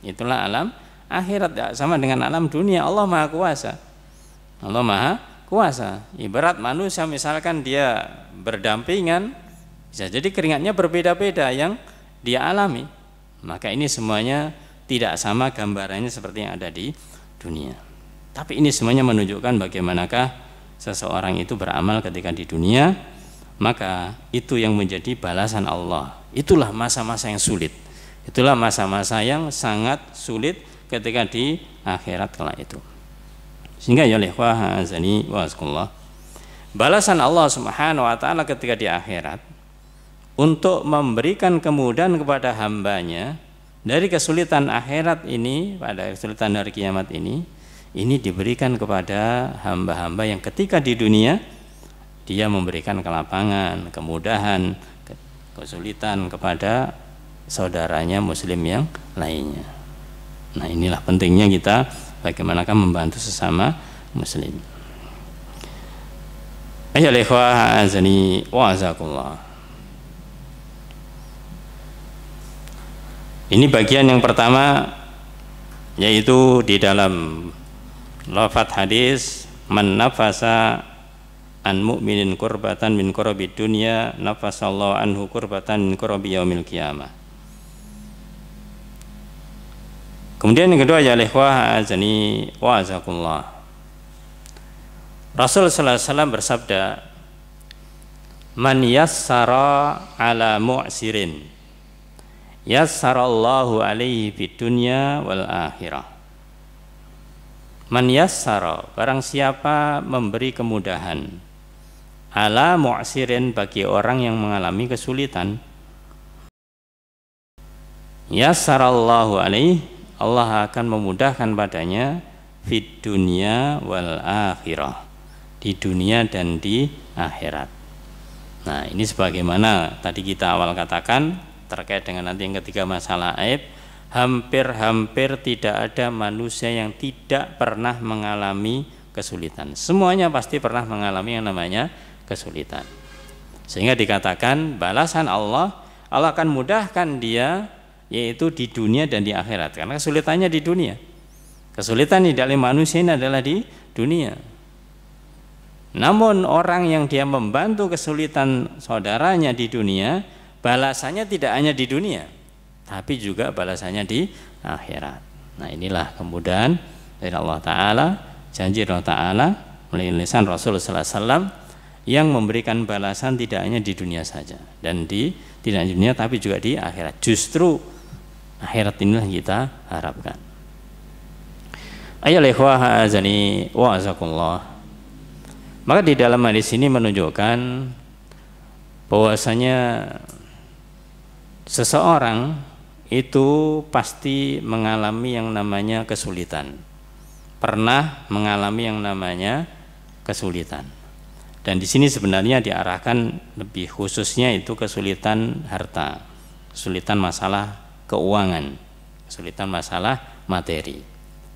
Itulah alam akhirat, sama dengan alam dunia. Allah Maha Kuasa. Allah Maha Kuasa. Ibarat manusia misalkan dia berdampingan, bisa jadi keringatnya berbeda-beda yang dia alami. Maka ini semuanya tidak sama gambarannya seperti yang ada di dunia. Tapi ini semuanya menunjukkan bagaimanakah seseorang itu beramal ketika di dunia, maka itu yang menjadi balasan Allah. Itulah masa-masa yang sulit. Itulah masa-masa yang sangat sulit ketika di akhirat kala itu. Sehingga ya ikhwah azani wa azkullah, balasan Allah Subhanahu wa taala ketika di akhirat untuk memberikan kemudahan kepada hambanya dari kesulitan akhirat ini, pada kesulitan hari kiamat ini diberikan kepada hamba-hamba yang ketika di dunia dia memberikan kelapangan, kemudahan, kesulitan kepada saudaranya muslim yang lainnya. Nah inilah pentingnya kita bagaimanakah membantu sesama muslim. Ayo ikhwah azani wa azakullah. Ini bagian yang pertama, yaitu di dalam lafaz hadis, man nafasa an mu'minin kurbatan min kurabi dunya nafasallahu anhu kurbatan min kurabi yaumil qiyamah. Kemudian yang kedua ya ikhwah azani wa azakullah, Rasul sallallahu alaihi wasallam bersabda, man yassara ala mu'sirin yassarallahu alaihi fid dunya wal akhirah. Man yassara, barang siapa memberi kemudahan, ala mu'sirin, bagi orang yang mengalami kesulitan, yassarallahu alaihi, Allah akan memudahkan padanya fid dunya wal akhirah, di dunia dan di akhirat. Nah ini sebagaimana tadi kita awal katakan terkait dengan nanti yang ketiga masalah aib, hampir-hampir tidak ada manusia yang tidak pernah mengalami kesulitan. Semuanya pasti pernah mengalami yang namanya kesulitan. Sehingga dikatakan balasan Allah akan mudahkan dia, yaitu di dunia dan di akhirat. Karena kesulitannya di dunia. Kesulitan di dalam manusia ini adalah di dunia. Namun orang yang dia membantu kesulitan saudaranya di dunia, balasannya tidak hanya di dunia, tapi juga balasannya di akhirat. Nah inilah kemudahan dari Allah Ta'ala, janji Allah Ta'ala melalui lisan Rasul sallallahu alaihi wasallam yang memberikan balasan tidak hanya di dunia saja, dan tidak hanya di dunia tapi juga di akhirat. Justru akhirat inilah kita harapkan. Ayolah ikhwah azani wa azakullah. Maka di dalam hadis ini menunjukkan bahwasanya seseorang itu pasti mengalami yang namanya kesulitan, pernah mengalami yang namanya kesulitan. Dan di sini sebenarnya diarahkan lebih khususnya itu kesulitan harta, kesulitan masalah keuangan, kesulitan masalah materi.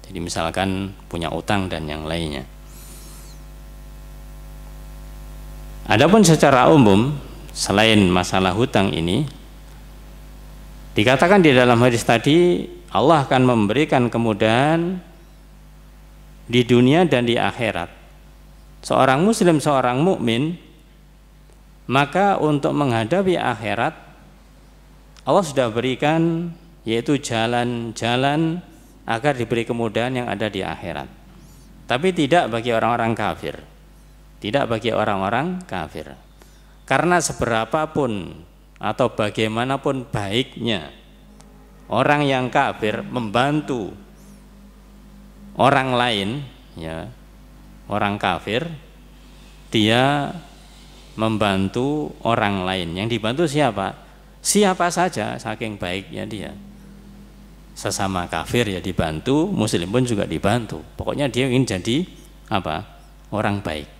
Jadi misalkan punya utang dan yang lainnya. Adapun secara umum selain masalah hutang ini, dikatakan di dalam hadis tadi Allah akan memberikan kemudahan di dunia dan di akhirat. Seorang muslim, seorang mukmin, maka untuk menghadapi akhirat Allah sudah berikan yaitu jalan-jalan agar diberi kemudahan yang ada di akhirat. Tapi tidak bagi orang-orang kafir. Tidak bagi orang-orang kafir. Karena seberapapun atau bagaimanapun baiknya orang yang kafir membantu orang lain, ya, orang kafir dia membantu orang lain. Yang dibantu siapa? Siapa saja, saking baiknya dia. Sesama kafir ya dibantu, muslim pun juga dibantu. Pokoknya dia ingin jadi apa? Orang baik.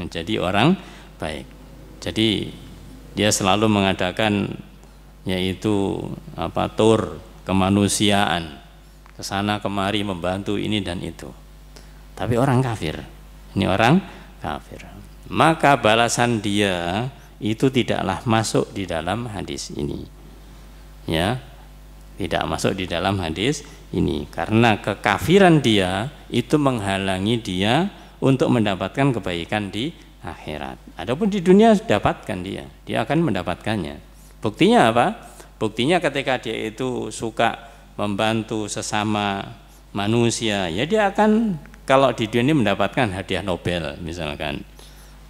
Jadi orang baik. Jadi dia selalu mengadakan yaitu tur kemanusiaan kesana kemari membantu ini dan itu. Tapi orang kafir, ini orang kafir, maka balasan dia itu tidaklah masuk di dalam hadis ini, ya, tidak masuk di dalam hadis ini, karena kekafiran dia itu menghalangi dia untuk mendapatkan kebaikan di akhirat. Adapun di dunia dapatkan dia akan mendapatkannya. Buktinya apa? Buktinya ketika dia itu suka membantu sesama manusia, ya dia akan, kalau di dunia mendapatkan hadiah Nobel misalkan,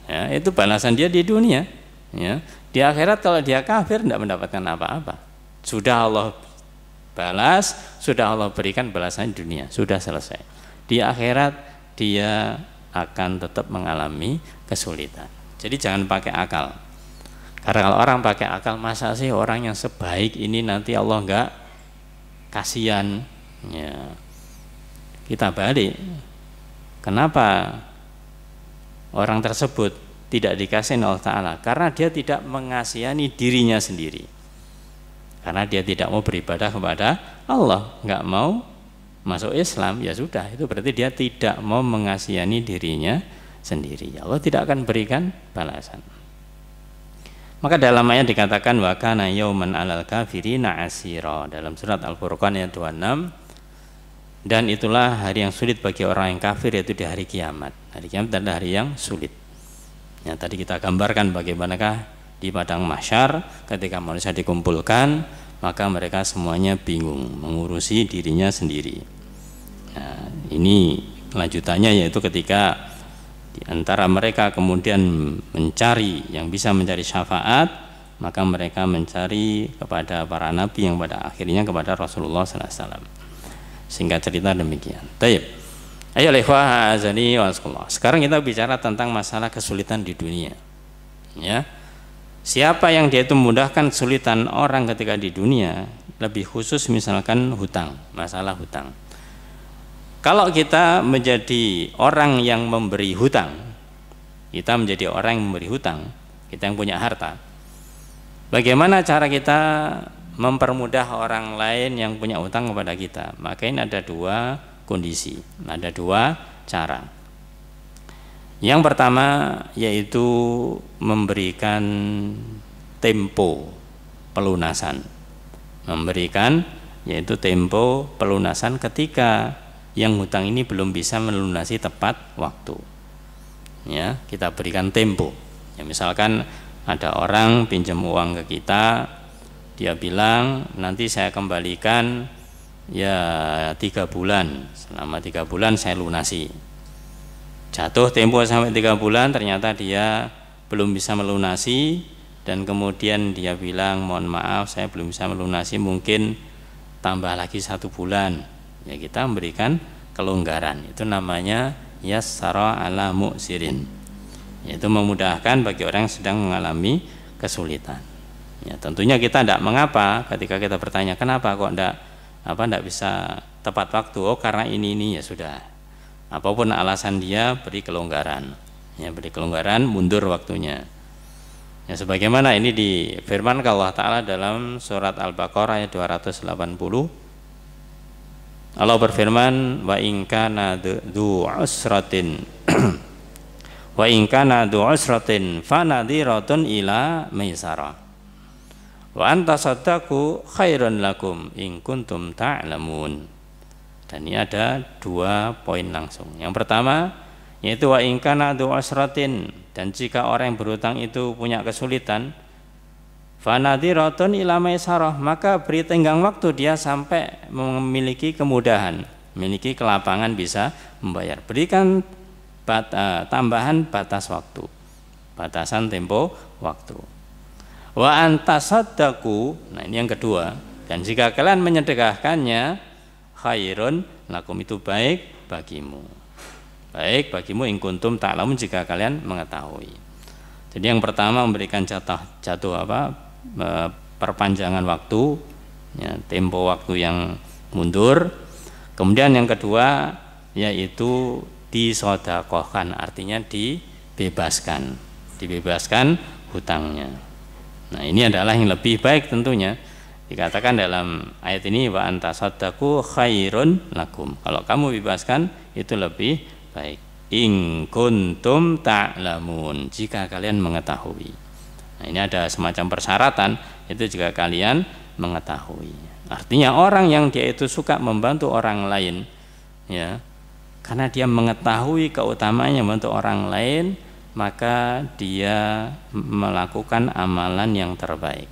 ya, itu balasan dia di dunia, ya. Di akhirat kalau dia kafir tidak mendapatkan apa-apa, sudah Allah balas, sudah Allah berikan balasan di dunia, sudah selesai. Di akhirat dia akan tetap mengalami kesulitan. Jadi jangan pakai akal, karena kalau orang pakai akal, masa sih orang yang sebaik ini nanti Allah enggak kasihan, ya. Kita balik, kenapa orang tersebut tidak dikasihi Allah Ta'ala? Karena dia tidak mengasihani dirinya sendiri, karena dia tidak mau beribadah kepada Allah, nggak mau masuk Islam, ya sudah, itu berarti dia tidak mau mengasihani dirinya sendiri. Allah tidak akan berikan balasan. Maka dalam ayat dikatakan wa kana yauman 'alal kafirina 'asira, dalam surat Al-Furqan ayat 26, dan itulah hari yang sulit bagi orang yang kafir, yaitu di hari kiamat. Hari kiamat adalah hari yang sulit. Ya, tadi kita gambarkan bagaimanakah di padang mahsyar ketika manusia dikumpulkan, maka mereka semuanya bingung mengurusi dirinya sendiri. Nah, ini lanjutannya, yaitu ketika di antara mereka kemudian mencari yang bisa mencari syafaat, maka mereka mencari kepada para nabi, yang pada akhirnya kepada Rasulullah SAW. Singkat cerita demikian. Baik. Ayo ikhwah azani wa azakumullah. Sekarang kita bicara tentang masalah kesulitan di dunia. Ya. Siapa yang dia itu memudahkan kesulitan orang ketika di dunia, lebih khusus misalkan hutang, masalah hutang. Kalau kita menjadi orang yang memberi hutang, kita menjadi orang yang memberi hutang, kita yang punya harta, bagaimana cara kita mempermudah orang lain yang punya hutang kepada kita? Maka ini ada dua kondisi, ada dua cara. Yang pertama yaitu memberikan tempo pelunasan, memberikan yaitu tempo pelunasan ketika yang hutang ini belum bisa melunasi tepat waktu. Ya, kita berikan tempo. Ya, misalkan ada orang pinjam uang ke kita, dia bilang nanti saya kembalikan ya 3 bulan, selama 3 bulan saya lunasi. Jatuh tempo sampai 3 bulan, ternyata dia belum bisa melunasi, dan kemudian dia bilang mohon maaf saya belum bisa melunasi, mungkin tambah lagi 1 bulan. Ya, kita memberikan kelonggaran, itu namanya yassara ala mu'sirin, yaitu memudahkan bagi orang yang sedang mengalami kesulitan. Ya, tentunya kita tidak mengapa ketika kita bertanya kenapa kok tidak bisa tepat waktu. Oh karena ini ya sudah, apapun alasan dia beri kelonggaran, ya beri kelonggaran, mundur waktunya. Ya, sebagaimana ini difirmankan Allah Ta'ala dalam surat Al-Baqarah ayat 280. Allah berfirman, wa in kana dzu usratin wa in kana dzu usratin fanadhiratun ila maisarah wa anta saddaqu khairun lakum in kuntum ta'lamun. Dan ini ada 2 poin langsung. Yang pertama yaitu wa in kana dzu usratin, dan jika orang yang berhutang itu punya kesulitan, fanadhiratun ila maisarah, maka beri tenggang waktu dia sampai memiliki kemudahan, memiliki kelapangan bisa membayar. Berikan tambahan batas waktu, batasan tempo waktu. Wa antasaddaqu, nah ini yang kedua, dan jika kalian menyedekahkannya, khairun lakum, itu baik bagimu, baik bagimu in kuntum ta'lamun, jika kalian mengetahui. Jadi yang pertama memberikan jatuh perpanjangan waktu, ya, tempo waktu yang mundur. Kemudian yang kedua yaitu disodakohkan, artinya dibebaskan hutangnya. Nah ini adalah yang lebih baik tentunya. Dikatakan dalam ayat ini wa antasaddaqu khairun lakum. Kalau kamu bebaskan itu lebih baik. In kuntum ta'lamun, jika kalian mengetahui. Nah, ini ada semacam persyaratan, itu jika kalian mengetahui. Artinya orang yang dia itu suka membantu orang lain, ya, karena dia mengetahui keutamaannya membantu orang lain, maka dia melakukan amalan yang terbaik.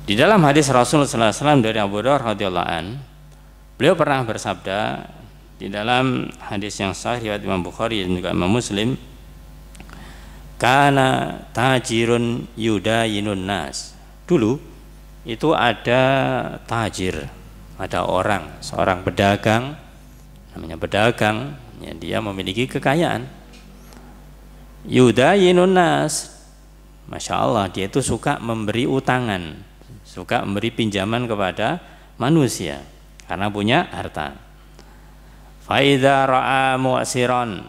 Di dalam hadis Rasulullah SAW dari Abu Hurairah radhiyallahu an, beliau pernah bersabda di dalam hadis yang sahih riwayat Imam Bukhari dan juga Imam Muslim, kana tajirun yudayinun nas. Dulu itu ada tajir, ada orang, seorang pedagang, namanya pedagang, ya, dia memiliki kekayaan. Yudayinun nas, Masya Allah, dia itu suka memberi utangan, suka memberi pinjaman kepada manusia karena punya harta. Faidza ra'a mu'siran,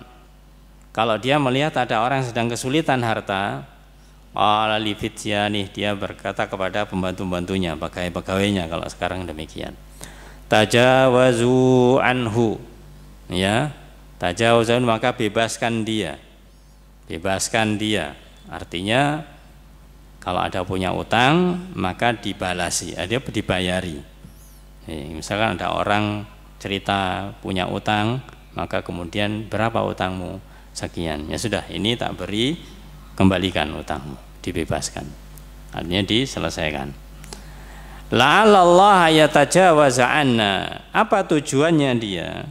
kalau dia melihat ada orang sedang kesulitan harta, qala li fityani, dia berkata kepada pembantu-pembantunya, pegawai-pegawainya kalau sekarang demikian, tajawazu anhu, ya, tajawazun, maka bebaskan dia, bebaskan dia. Artinya kalau ada punya utang maka dibalasi, dia dibayari. Misalkan ada orang cerita punya utang, maka kemudian berapa utangmu? Sekian. Ya sudah, ini tak beri, kembalikan utangmu, dibebaskan. Artinya diselesaikan. La'allallah yatajawaza anna. Apa tujuannya dia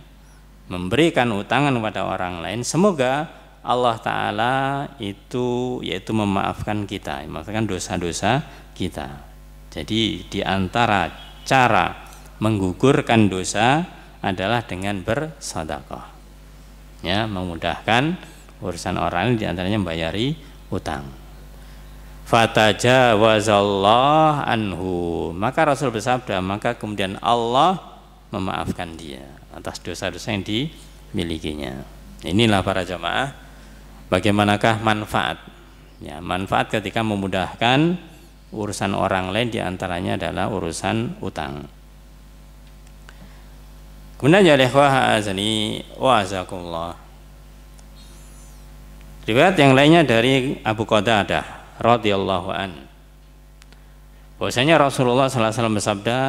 memberikan utangan kepada orang lain? Semoga Allah Ta'ala itu yaitu memaafkan kita, memaafkan dosa-dosa kita. Jadi di antara cara menggugurkan dosa adalah dengan bersedekah, ya, memudahkan urusan orang lain, di antaranya membayari utang. Fatajawazallah anhu, maka Rasul bersabda, maka kemudian Allah memaafkan dia atas dosa-dosa yang dimilikinya. Inilah para jamaah, bagaimanakah manfaat? Ya, manfaat ketika memudahkan urusan orang lain, diantaranya adalah urusan utang. Kemudian ya ikhwah azani wa azakumullah, riwayat yang lainnya dari Abu Qatadah radhiyallahu an, bahwasanya Rasulullah sallallahu alaihi wasallam bersabda,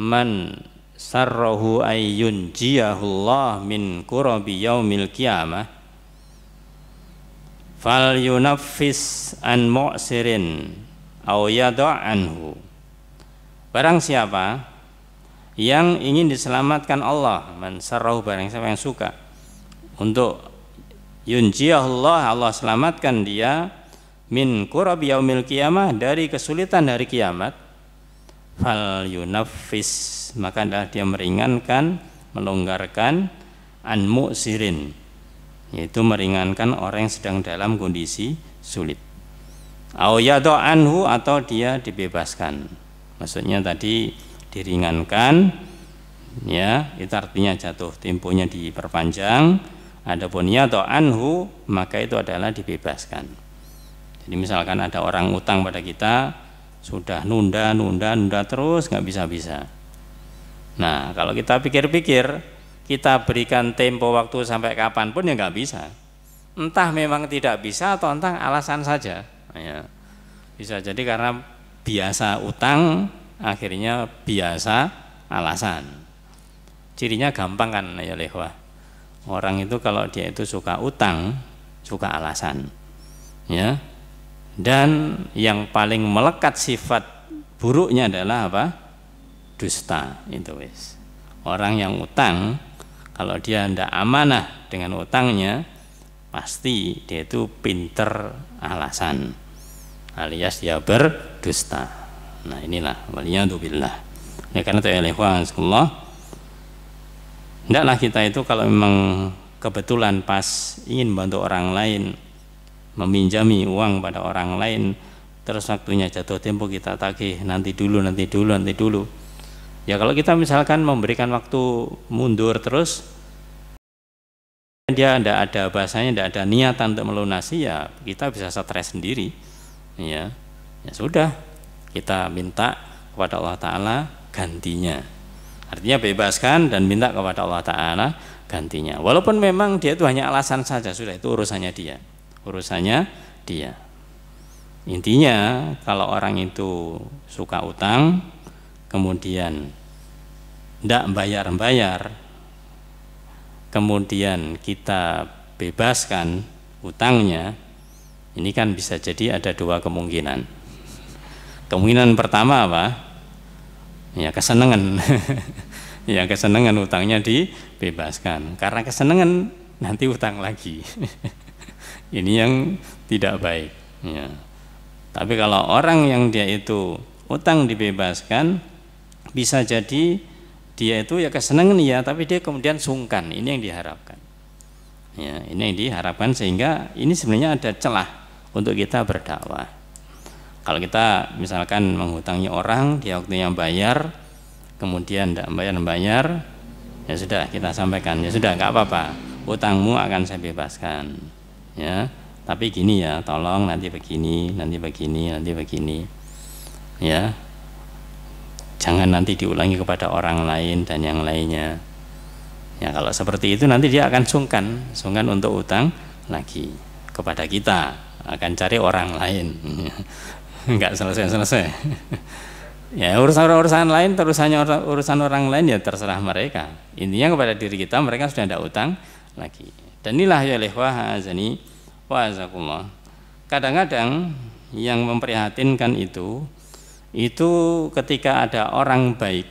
man sarrahu ayyun jiyahullah min kurabi yaumil qiyamah fal yunaffis an mu'sirin aw yada'anhu. Barang siapa yang ingin diselamatkan Allah, man sarrahu, barang siapa yang suka untuk yunjiyahullah, Allah selamatkan dia, min kurabi yaumil qiyamah, dari kesulitan hari kiamat, fal yunaffis, maka adalah dia meringankan, melonggarkan, an mu'sirin, yaitu meringankan orang yang sedang dalam kondisi sulit, au yada'anhu, atau dia dibebaskan. Maksudnya tadi diringankan, ya, itu artinya jatuh temponya diperpanjang. Adapun yada'anhu, maka itu adalah dibebaskan. Jadi misalkan ada orang utang pada kita, sudah nunda terus, nggak bisa-bisa. Nah, kalau kita pikir-pikir, kita berikan tempo waktu sampai kapan pun ya nggak bisa. Entah memang tidak bisa atau entah alasan saja. Ya, bisa jadi karena biasa utang, akhirnya biasa alasan. Cirinya gampang kan ya lehwah. Orang itu kalau dia itu suka utang, suka alasan, ya. Dan yang paling melekat sifat buruknya adalah apa? Dusta. Itu wis. Orang yang utang, kalau dia tidak amanah dengan utangnya, pasti dia itu pinter alasan, alias dia berdusta. Nah, inilah waliyadzubillah. Ya, karena itu ya Allah, hendaklah kita itu kalau memang kebetulan pas ingin bantu orang lain, meminjami uang pada orang lain, terus waktunya jatuh tempo kita tagih, nanti dulu. Ya, kalau kita misalkan memberikan waktu mundur terus, dia tidak ada bahasanya, tidak ada niatan untuk melunasi, ya kita bisa stres sendiri. Ya sudah, kita minta kepada Allah Ta'ala gantinya. Artinya bebaskan dan minta kepada Allah Ta'ala gantinya. Walaupun memang dia itu hanya alasan saja, sudah itu urusannya dia. Urusannya dia. Intinya kalau orang itu suka utang, kemudian tidak bayar-bayar, kemudian kita bebaskan utangnya, ini kan bisa jadi ada dua kemungkinan. Kemungkinan pertama apa? Ya kesenangan. Ya kesenangan utangnya dibebaskan. Karena kesenangan nanti utang lagi. Ini yang tidak baik. Ya. Tapi kalau orang yang dia itu utang dibebaskan, bisa jadi dia itu ya kesenangan ya, tapi dia kemudian sungkan. Ini yang diharapkan. Ya, ini yang diharapkan, sehingga ini sebenarnya ada celah untuk kita berdakwah. Kalau kita misalkan menghutangi orang, dia waktunya bayar, kemudian tidak bayar, ya sudah kita sampaikan, ya sudah nggak apa-apa, utangmu akan saya bebaskan, ya. Tapi gini ya, tolong nanti begini, ya. Jangan nanti diulangi kepada orang lain dan yang lainnya. Ya kalau seperti itu nanti dia akan sungkan untuk utang lagi kepada kita, akan cari orang lain. Enggak selesai. Ya urusan lain, urusan orang lain ya terserah mereka. Intinya kepada diri kita, mereka sudah tidak utang lagi. Dan inilah ya ikhwah azani wa azakumullah. Kadang-kadang yang memprihatinkan itu ketika ada orang baik,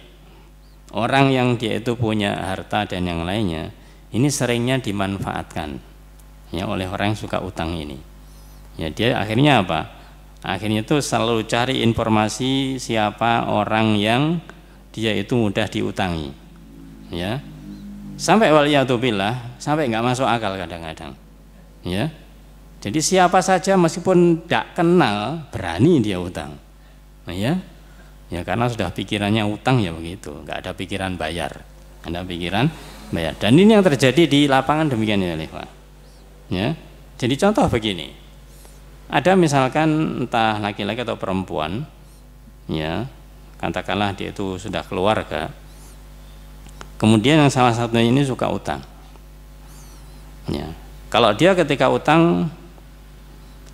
orang yang dia itu punya harta dan yang lainnya, ini seringnya dimanfaatkan ya oleh orang yang suka utang ini. Ya dia akhirnya apa? Akhirnya itu selalu cari informasi siapa orang yang dia itu mudah diutangi, ya. Sampai waliyatubillah, sampai nggak masuk akal kadang-kadang, ya. Jadi siapa saja meskipun tidak kenal berani dia utang, ya. Ya karena sudah pikirannya utang ya begitu, nggak ada pikiran bayar, ada pikiran bayar. Dan ini yang terjadi di lapangan demikian ya. Jadi contoh begini. Ada misalkan entah laki-laki atau perempuan, ya katakanlah dia itu sudah keluarga, kemudian yang salah satunya ini suka utang. Ya, kalau dia ketika utang,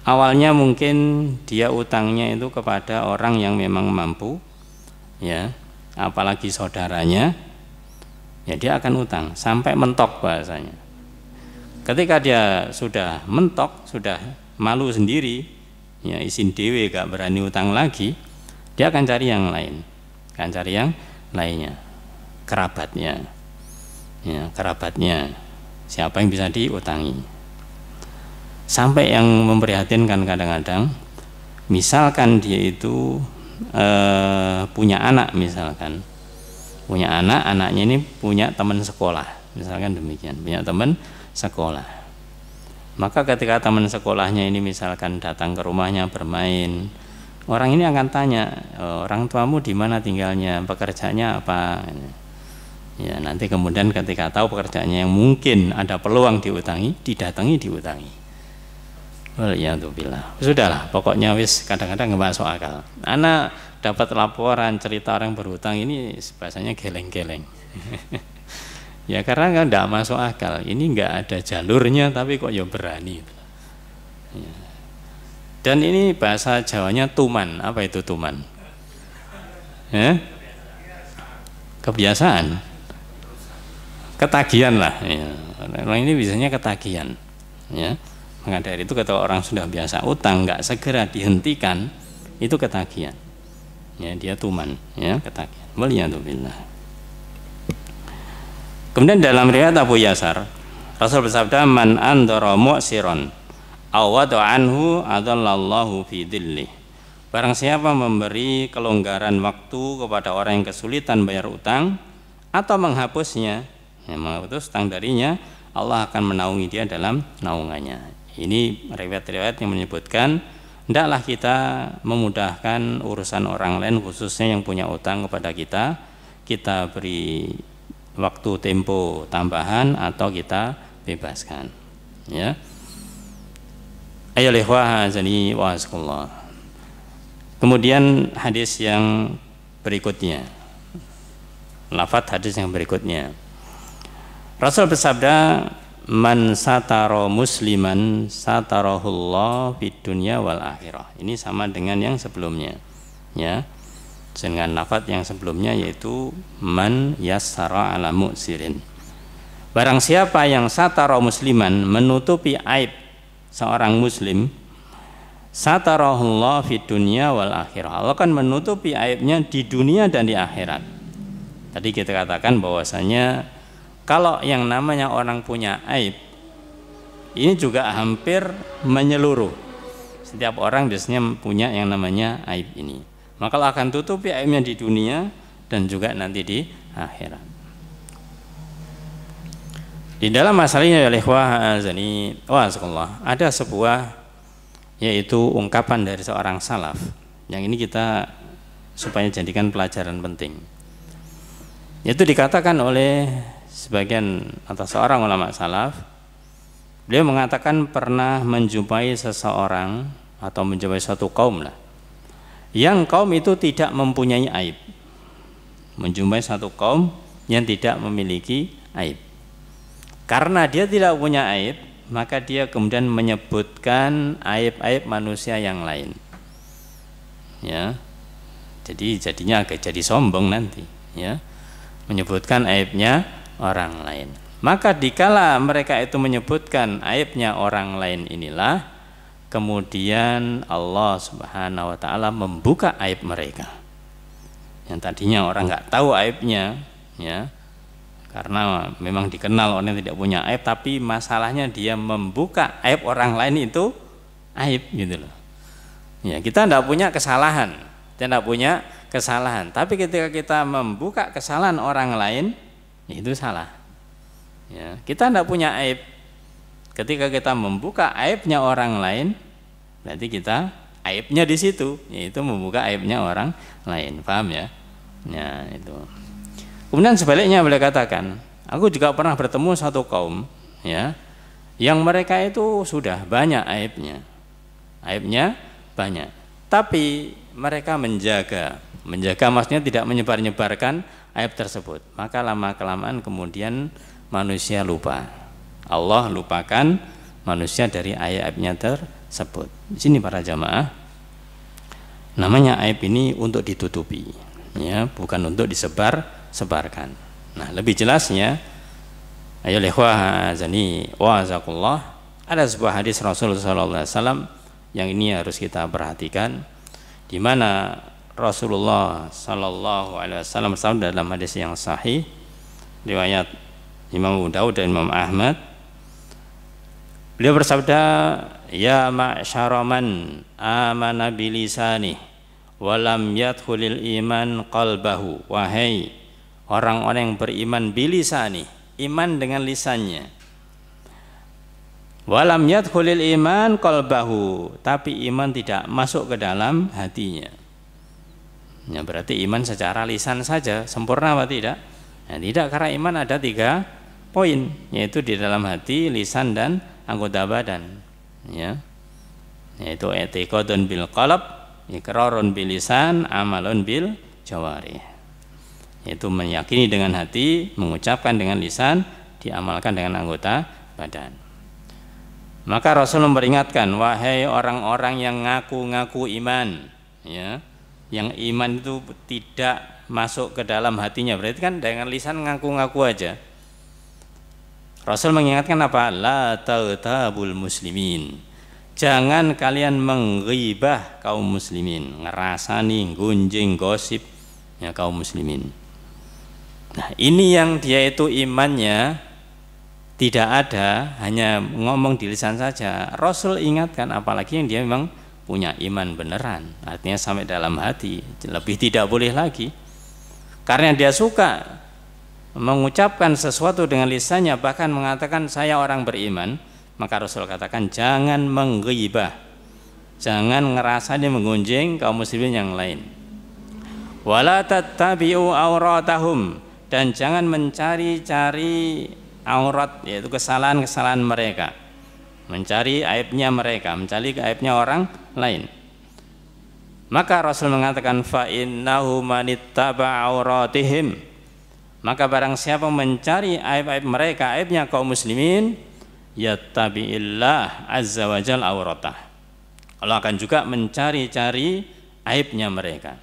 awalnya mungkin dia utangnya itu kepada orang yang memang mampu, ya, apalagi saudaranya, ya dia akan utang sampai mentok bahasanya. Ketika dia sudah mentok, sudah malu sendiri, ya isin dewe gak berani utang lagi, dia akan cari yang lain, lainnya, kerabatnya, ya kerabatnya, siapa yang bisa diutangi. Sampai yang memprihatinkan kadang-kadang, misalkan dia itu punya anak, misalkan punya anak, anaknya ini punya teman sekolah, misalkan demikian, punya teman sekolah. Maka ketika teman sekolahnya ini misalkan datang ke rumahnya bermain, orang ini akan tanya, orang tuamu di mana tinggalnya, pekerjaannya apa? Ya nanti kemudian ketika tahu pekerjaannya yang mungkin ada peluang diutangi, diutangi. Waliyadzubillah. Sudahlah, pokoknya wis kadang-kadang nggak masuk akal. Anak dapat laporan cerita orang berhutang ini bahasanya geleng-geleng. Ya karena kan tidak masuk akal, ini nggak ada jalurnya tapi kok ya berani. Ya. Dan ini bahasa Jawanya tuman. Apa itu tuman? Ya? Kebiasaan, ketagihan lah. Ya. Orang ini biasanya ketagihan. Ya. Maka dari itu ketika orang sudah biasa utang nggak segera dihentikan, itu ketagihan. Ya dia tuman, ya ketagihan. Waliyadzubillah. Kemudian dalam riwayat Abu Yasar, Rasul bersabda, man andara mu'siron awadu anhu adallallahu fi dhillih. Barang siapa memberi kelonggaran waktu kepada orang yang kesulitan bayar utang atau menghapusnya, ya, menghapus utang darinya, Allah akan menaungi dia dalam naungannya. Ini riwayat-riwayat yang menyebutkan hendaklah kita memudahkan urusan orang lain, khususnya yang punya utang kepada kita. Kita beri waktu tempo tambahan atau kita bebaskan, ya. Ayo ikhwah azani wa azakumullah. Kemudian hadis yang berikutnya, lafadz hadis yang berikutnya, Rasul bersabda, man satara musliman satarahullah fid dunya wal akhirah. Ini sama dengan yang sebelumnya, ya, dengan lafadz yang sebelumnya, yaitu man yassara ala mu'sirin. Barang siapa yang satara musliman, menutupi aib seorang muslim, satarahullah fid dunya wal akhirah. Allah akan menutupi aibnya di dunia dan di akhirat. Tadi kita katakan bahwasanya kalau yang namanya orang punya aib, ini juga hampir menyeluruh. Setiap orang biasanya punya yang namanya aib ini. Maka Allah akan tutupi aibnya di dunia dan juga nanti di akhirat. Di dalam masalah ini ada sebuah, yaitu ungkapan dari seorang salaf. Yang ini kita supaya jadikan pelajaran penting. Yaitu dikatakan oleh sebagian atau seorang ulama salaf, beliau mengatakan pernah menjumpai seseorang atau menjumpai suatu kaum lah, yang kaum itu tidak mempunyai aib. Menjumpai satu kaum yang tidak memiliki aib. Karena dia tidak punya aib, maka dia kemudian menyebutkan aib-aib manusia yang lain. Ya. Jadinya agak jadi sombong nanti, ya. Menyebutkan aibnya orang lain. Maka dikala mereka itu menyebutkan aibnya orang lain inilah, kemudian Allah Subhanahu wa taala membuka aib mereka. Yang tadinya orang nggak tahu aibnya, ya. Karena memang dikenal orang yang tidak punya aib, tapi masalahnya dia membuka aib orang lain itu aib, gitu loh. Ya, kita tidak punya kesalahan, tapi ketika kita membuka kesalahan orang lain, itu salah. Ya, kita tidak punya aib. Ketika kita membuka aibnya orang lain, berarti kita aibnya di situ, yaitu membuka aibnya orang lain. Paham ya? Ya, itu. Kemudian sebaliknya boleh katakan, aku juga pernah bertemu satu kaum, ya, yang mereka itu sudah banyak aibnya banyak, tapi mereka menjaga maksudnya tidak menyebar-nyebarkan aib tersebut. Maka lama kelamaan kemudian manusia lupa, Allah lupakan manusia dari aib-aibnya tersebut. Di sini para jamaah, namanya aib ini untuk ditutupi, ya, bukan untuk disebarkan. Nah, lebih jelasnya, ayo ikhwah azani wa azakullah, ada sebuah hadis Rasulullah SAW yang ini harus kita perhatikan, di mana Rasulullah SAW dalam hadis yang sahih riwayat Imam Abu Daud dan Imam Ahmad, beliau bersabda, ya ma'syara man amana bilisani walam yadkhulil iman qalbahu, wahai orang-orang yang beriman bilisani, iman dengan lisannya, walam yadkhulil iman qalbahu, tapi iman tidak masuk ke dalam hatinya. Ya, berarti iman secara lisan saja sempurna apa tidak? Ya, tidak, karena iman ada 3 poin, yaitu di dalam hati, lisan dan anggota badan, ya. Yaitu i'tiqadun bil qalb, iqrarun bil lisan, amalun bil jawarih. Yaitu meyakini dengan hati, mengucapkan dengan lisan, diamalkan dengan anggota badan. Maka Rasul memperingatkan, wahai orang-orang yang ngaku-ngaku iman, ya, yang iman itu tidak masuk ke dalam hatinya, berarti kan dengan lisan ngaku-ngaku aja. Rasul mengingatkan apa? La taghtabul muslimin, jangan kalian menghibah kaum muslimin, ngerasani, gunjing, gosip, ya, kaum muslimin. Nah, ini yang dia itu imannya tidak ada, hanya ngomong di lisan saja. Rasul ingatkan, apalagi yang dia memang punya iman beneran, artinya sampai dalam hati, lebih tidak boleh lagi. Karena dia suka mengucapkan sesuatu dengan lisannya, bahkan mengatakan saya orang beriman, maka Rasul katakan jangan menghibah, jangan ngerasani, menggunjing kaum muslimin yang lain. Wala tattabi'u auratahum, dan jangan mencari-cari aurat, yaitu kesalahan-kesalahan mereka, mencari aibnya mereka, mencari aibnya orang lain. Maka Rasul mengatakan fa innahu manittaba auratihim, maka barang siapa mencari aib-aib mereka, aibnya kaum muslimin, yattabi'illah azza wajal auratah, Allah akan juga mencari-cari aibnya mereka.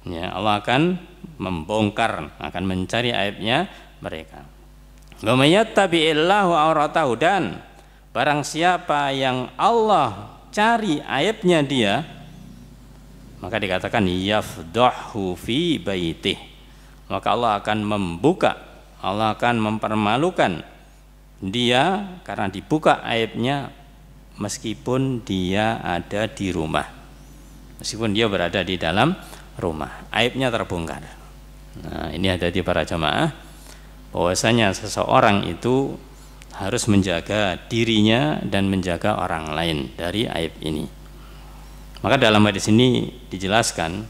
Ya, Allah akan membongkar, akan mencari aibnya mereka. Wa may yattabi'illahu auratahu, dan barang siapa yang Allah cari aibnya dia, maka dikatakan yafdahu fi baitih, maka Allah akan membuka, Allah akan mempermalukan dia karena dibuka aibnya, meskipun dia ada di rumah, meskipun dia berada di dalam rumah, aibnya terbongkar. Nah, ini ada di para jamaah bahwasanya seseorang itu harus menjaga dirinya dan menjaga orang lain dari aib ini. Maka dalam hadis ini dijelaskan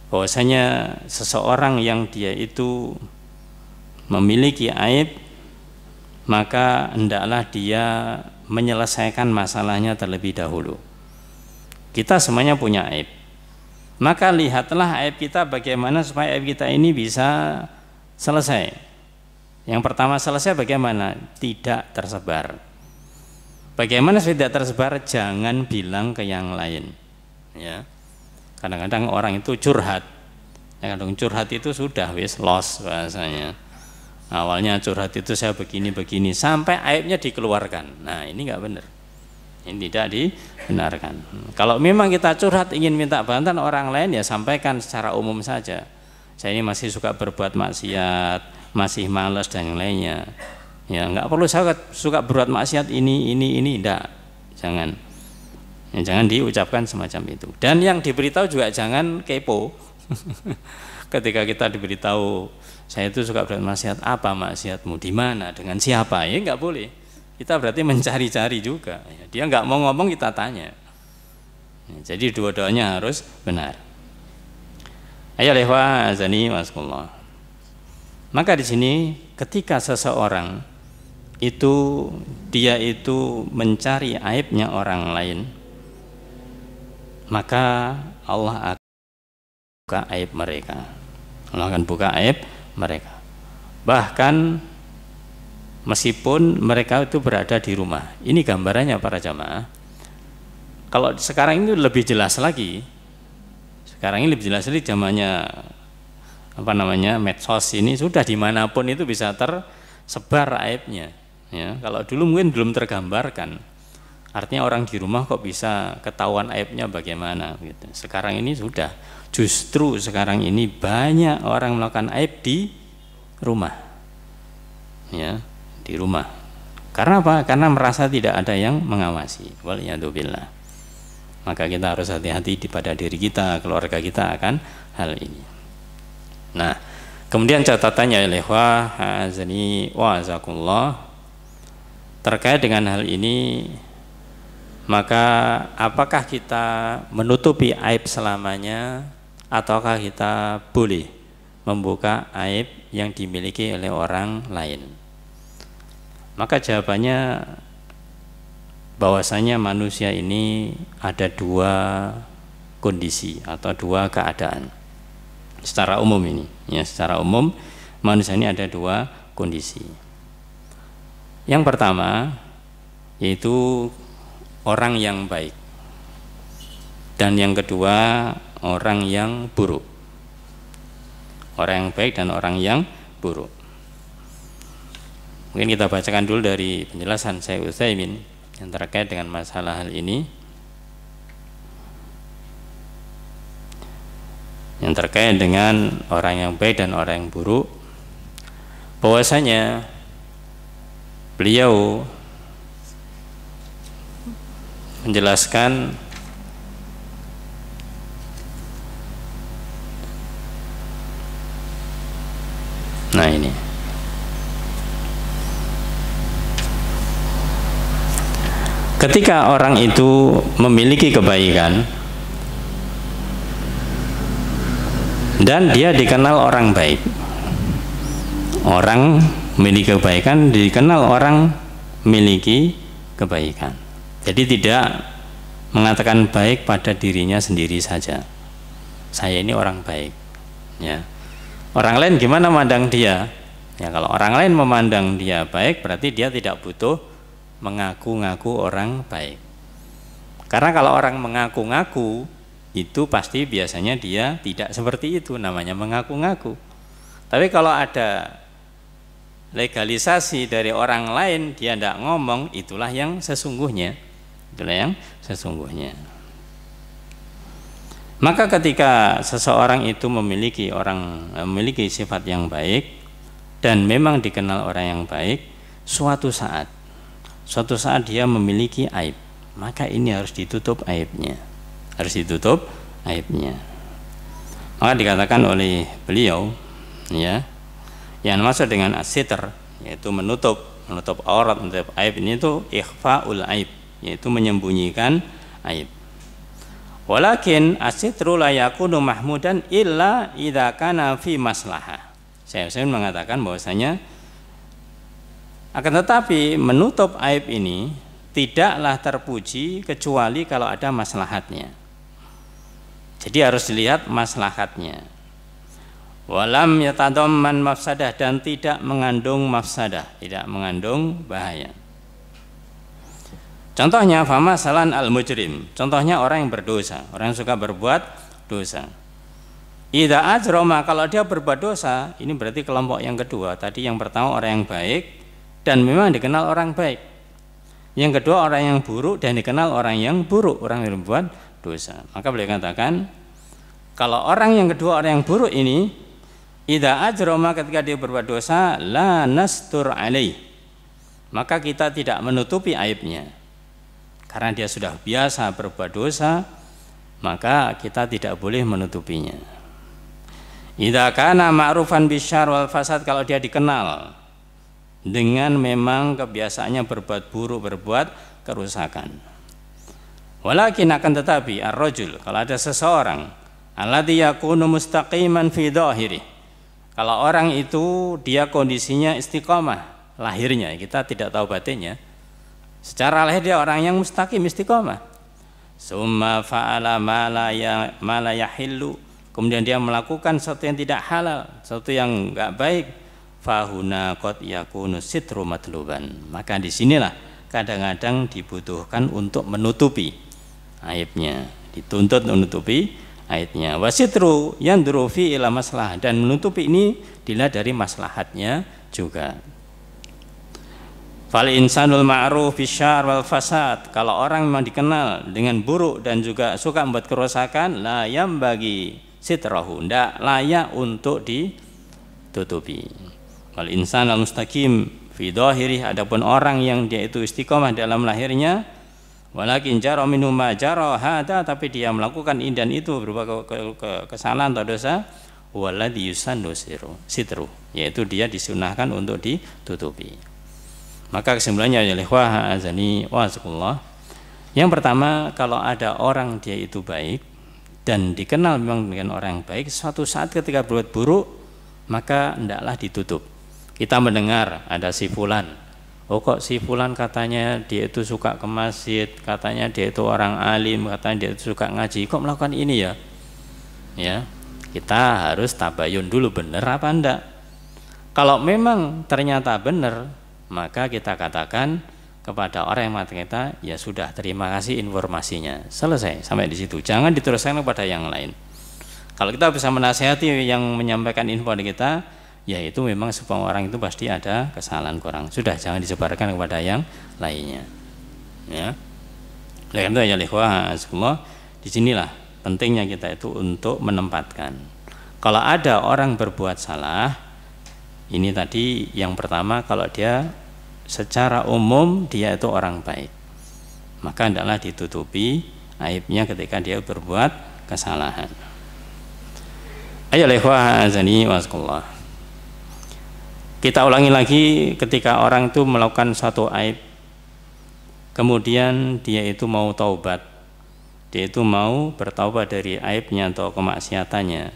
bahwasanya seseorang yang dia itu memiliki aib, maka hendaklah dia menyelesaikan masalahnya terlebih dahulu. Kita semuanya punya aib, maka lihatlah aib kita bagaimana supaya aib kita ini bisa selesai. Yang pertama selesai bagaimana? Tidak tersebar. Bagaimana supaya tidak tersebar? Jangan bilang ke yang lain. Ya, kadang-kadang orang itu curhat, ya, kadang curhat itu sudah wis loss bahasanya. Awalnya curhat itu saya begini sampai aibnya dikeluarkan. Nah, ini nggak benar, ini tidak dibenarkan. Kalau memang kita curhat ingin minta bantuan orang lain, ya sampaikan secara umum saja. Saya ini masih suka berbuat maksiat, masih malas dan yang lainnya. Ya, nggak perlu saya suka berbuat maksiat ini, enggak, jangan. Ya, jangan diucapkan semacam itu. Dan yang diberitahu juga jangan kepo. Ketika kita diberitahu saya itu suka berbuat maksiat, apa maksiatmu, di mana, dengan siapa, ya nggak boleh. Kita berarti mencari-cari juga. Ya, dia nggak mau ngomong, kita tanya. Ya, jadi dua-duanya harus benar. Ayo lehwa azani waskullah. Maka di sini ketika seseorang itu dia itu mencari aibnya orang lain, maka Allah akan buka aib mereka. Allah akan buka aib mereka. Bahkan meskipun mereka itu berada di rumah. Ini gambarannya para jamaah. Kalau sekarang ini lebih jelas lagi. Sekarang ini lebih jelas lagi, zamannya medsos ini sudah dimanapun itu bisa tersebar aibnya. Ya, kalau dulu mungkin belum tergambarkan. Artinya orang di rumah kok bisa ketahuan aibnya bagaimana gitu. Sekarang ini sudah, justru sekarang ini banyak orang melakukan aib di rumah. Ya, di rumah. Karena apa? Karena merasa tidak ada yang mengawasi. Waliyadzubillah. Maka kita harus hati-hati pada diri kita, keluarga kita akan hal ini. Nah, kemudian catatannya ikhwah azani wa azakumullah, terkait dengan hal ini, maka apakah kita menutupi aib selamanya ataukah kita boleh membuka aib yang dimiliki oleh orang lain? Maka jawabannya bahwasanya manusia ini ada dua kondisi atau dua keadaan. Secara umum ini, ya, secara umum manusia ini ada dua kondisi. Yang pertama yaitu orang yang baik, dan yang kedua orang yang buruk. Orang yang baik dan orang yang buruk. Mungkin kita bacakan dulu dari penjelasan Syekh Utsaimin yang terkait dengan masalah hal ini, yang terkait dengan orang yang baik dan orang yang buruk. Bahwasanya beliau menjelaskan ini ketika orang itu memiliki kebaikan dan dia dikenal orang baik, orang memiliki kebaikan dikenal orang memiliki kebaikan. Jadi tidak mengatakan baik pada dirinya sendiri saja. Saya ini orang baik, ya. Orang lain gimana memandang dia? Ya, kalau orang lain memandang dia baik, berarti dia tidak butuh mengaku-ngaku orang baik. Karena kalau orang mengaku-ngaku, itu pasti biasanya dia tidak seperti itu, namanya mengaku-ngaku. Tapi kalau ada legalisasi dari orang lain, dia tidak ngomong, itulah yang sesungguhnya. Itulah yang sesungguhnya. Maka ketika seseorang itu memiliki sifat yang baik dan memang dikenal orang yang baik, suatu saat dia memiliki aib, maka ini harus ditutup aibnya. Harus ditutup aibnya. Maka dikatakan oleh beliau, ya, yang maksud dengan as-sitr, yaitu menutup aurat, menutup aib, ini itu ikhfaul aib, yaitu menyembunyikan aib. Walakin as-sitru la yakunu mahmudan illa idza kana fi maslahah. Saya mengatakan bahwasanya akan tetapi menutup aib ini tidaklah terpuji kecuali kalau ada maslahatnya. Jadi harus dilihat maslahatnya. Walam yatadamman mafsadah, dan tidak mengandung mafsadah, tidak mengandung bahaya. Contohnya famasalan al-mujrim, contohnya orang yang berdosa, orang yang suka berbuat dosa. Idza ajrama, kalau dia berbuat dosa, ini berarti kelompok yang kedua. Tadi yang pertama orang yang baik dan memang dikenal orang baik. Yang kedua orang yang buruk dan dikenal orang yang buruk, orang yang berbuat dosa. Maka beliau katakan, kalau orang yang kedua orang yang buruk ini, idza ajrama, ketika dia berbuat dosa, la nastur alaih, maka kita tidak menutupi aibnya. Karena dia sudah biasa berbuat dosa, maka kita tidak boleh menutupinya. Idza kana ma'rufan bisyarr wal fasad, kalau dia dikenal dengan memang kebiasaannya berbuat buruk, berbuat kerusakan. Walakin, akan tetapi, ar-rajul, kalau ada seseorang alladzi yakunu mustaqiman fi dhahiri, kalau orang itu dia kondisinya istiqomah lahirnya, kita tidak tahu batinnya. Secara lahir dia orang yang mustaqim, istiqomah. Summa fa'ala ma la yahillu, kemudian dia melakukan sesuatu yang tidak halal, sesuatu yang enggak baik, fahuna qad yakunu sitru matluban, maka disinilah kadang-kadang dibutuhkan untuk menutupi aibnya, dituntut menutupi aibnya. Wasitru yanduru fi ila maslahah, dan menutupi ini dilihat dari maslahatnya juga. Fal insanul ma'ruf bisyarr wal fasad, kalau orang memang dikenal dengan buruk dan juga suka membuat kerusakan, la yambagi sitrahu, ndak layak untuk ditutupi. Wal insanul mustaqim fi dhahiri, adapun orang yang dia itu istiqomah dalam lahirnya, walakin jara minhu ma jara hada, tapi dia melakukan ini dan itu berupa kesalahan atau dosa, waladhi yusannu sitru, yaitu dia disunahkan untuk ditutupi. Maka kesimpulannya adalah wa azani wa azakullah. Yang pertama, kalau ada orang dia itu baik dan dikenal memang dengan orang yang baik, suatu saat ketika berbuat buruk, maka hendaklah ditutup. Kita mendengar ada si fulan, oh kok si fulan katanya dia itu suka ke masjid, katanya dia itu orang alim, katanya dia itu suka ngaji, kok melakukan ini ya? Ya, kita harus tabayun dulu, benar apa enggak. Kalau memang ternyata benar, maka kita katakan kepada orang yang mengatakan kita, ya sudah, terima kasih informasinya, selesai sampai di situ, jangan diteruskan kepada yang lain. Kalau kita bisa menasihati yang menyampaikan info kepada kita, ya itu memang semua orang itu pasti ada kesalahan kurang, sudah, jangan disebarkan kepada yang lainnya. Ya, karena itu ya ikhwah, disinilah pentingnya kita itu untuk menempatkan. Kalau ada orang berbuat salah, ini tadi yang pertama, kalau dia secara umum dia itu orang baik, maka hendaklah ditutupi aibnya ketika dia berbuat kesalahan. Ayo ikhwah azani wasakullah. Kita ulangi lagi, ketika orang itu melakukan satu aib, kemudian dia itu mau taubat, dia itu mau bertaubat dari aibnya atau kemaksiatannya,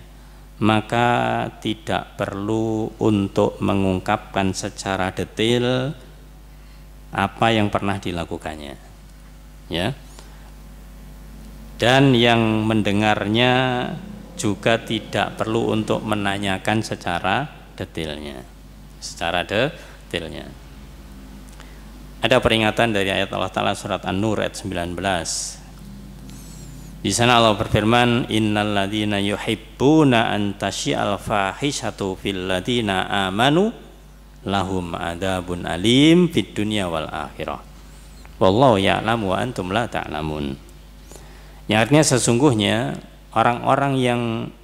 maka tidak perlu untuk mengungkapkan secara detail apa yang pernah dilakukannya. Ya, dan yang mendengarnya juga tidak perlu untuk menanyakan secara detailnya. Ada peringatan dari ayat Allah Ta'ala surat An-Nur ayat 19. Di sana Allah berfirman, innal ladzina yuhibbuna an tasyi'al fahishatu fil ladzina amanu lahum adzabun alim fid dunya wal akhirah. Wallahu ya'lamu wa antum la ta'lamun. Yang artinya sesungguhnya orang-orang yang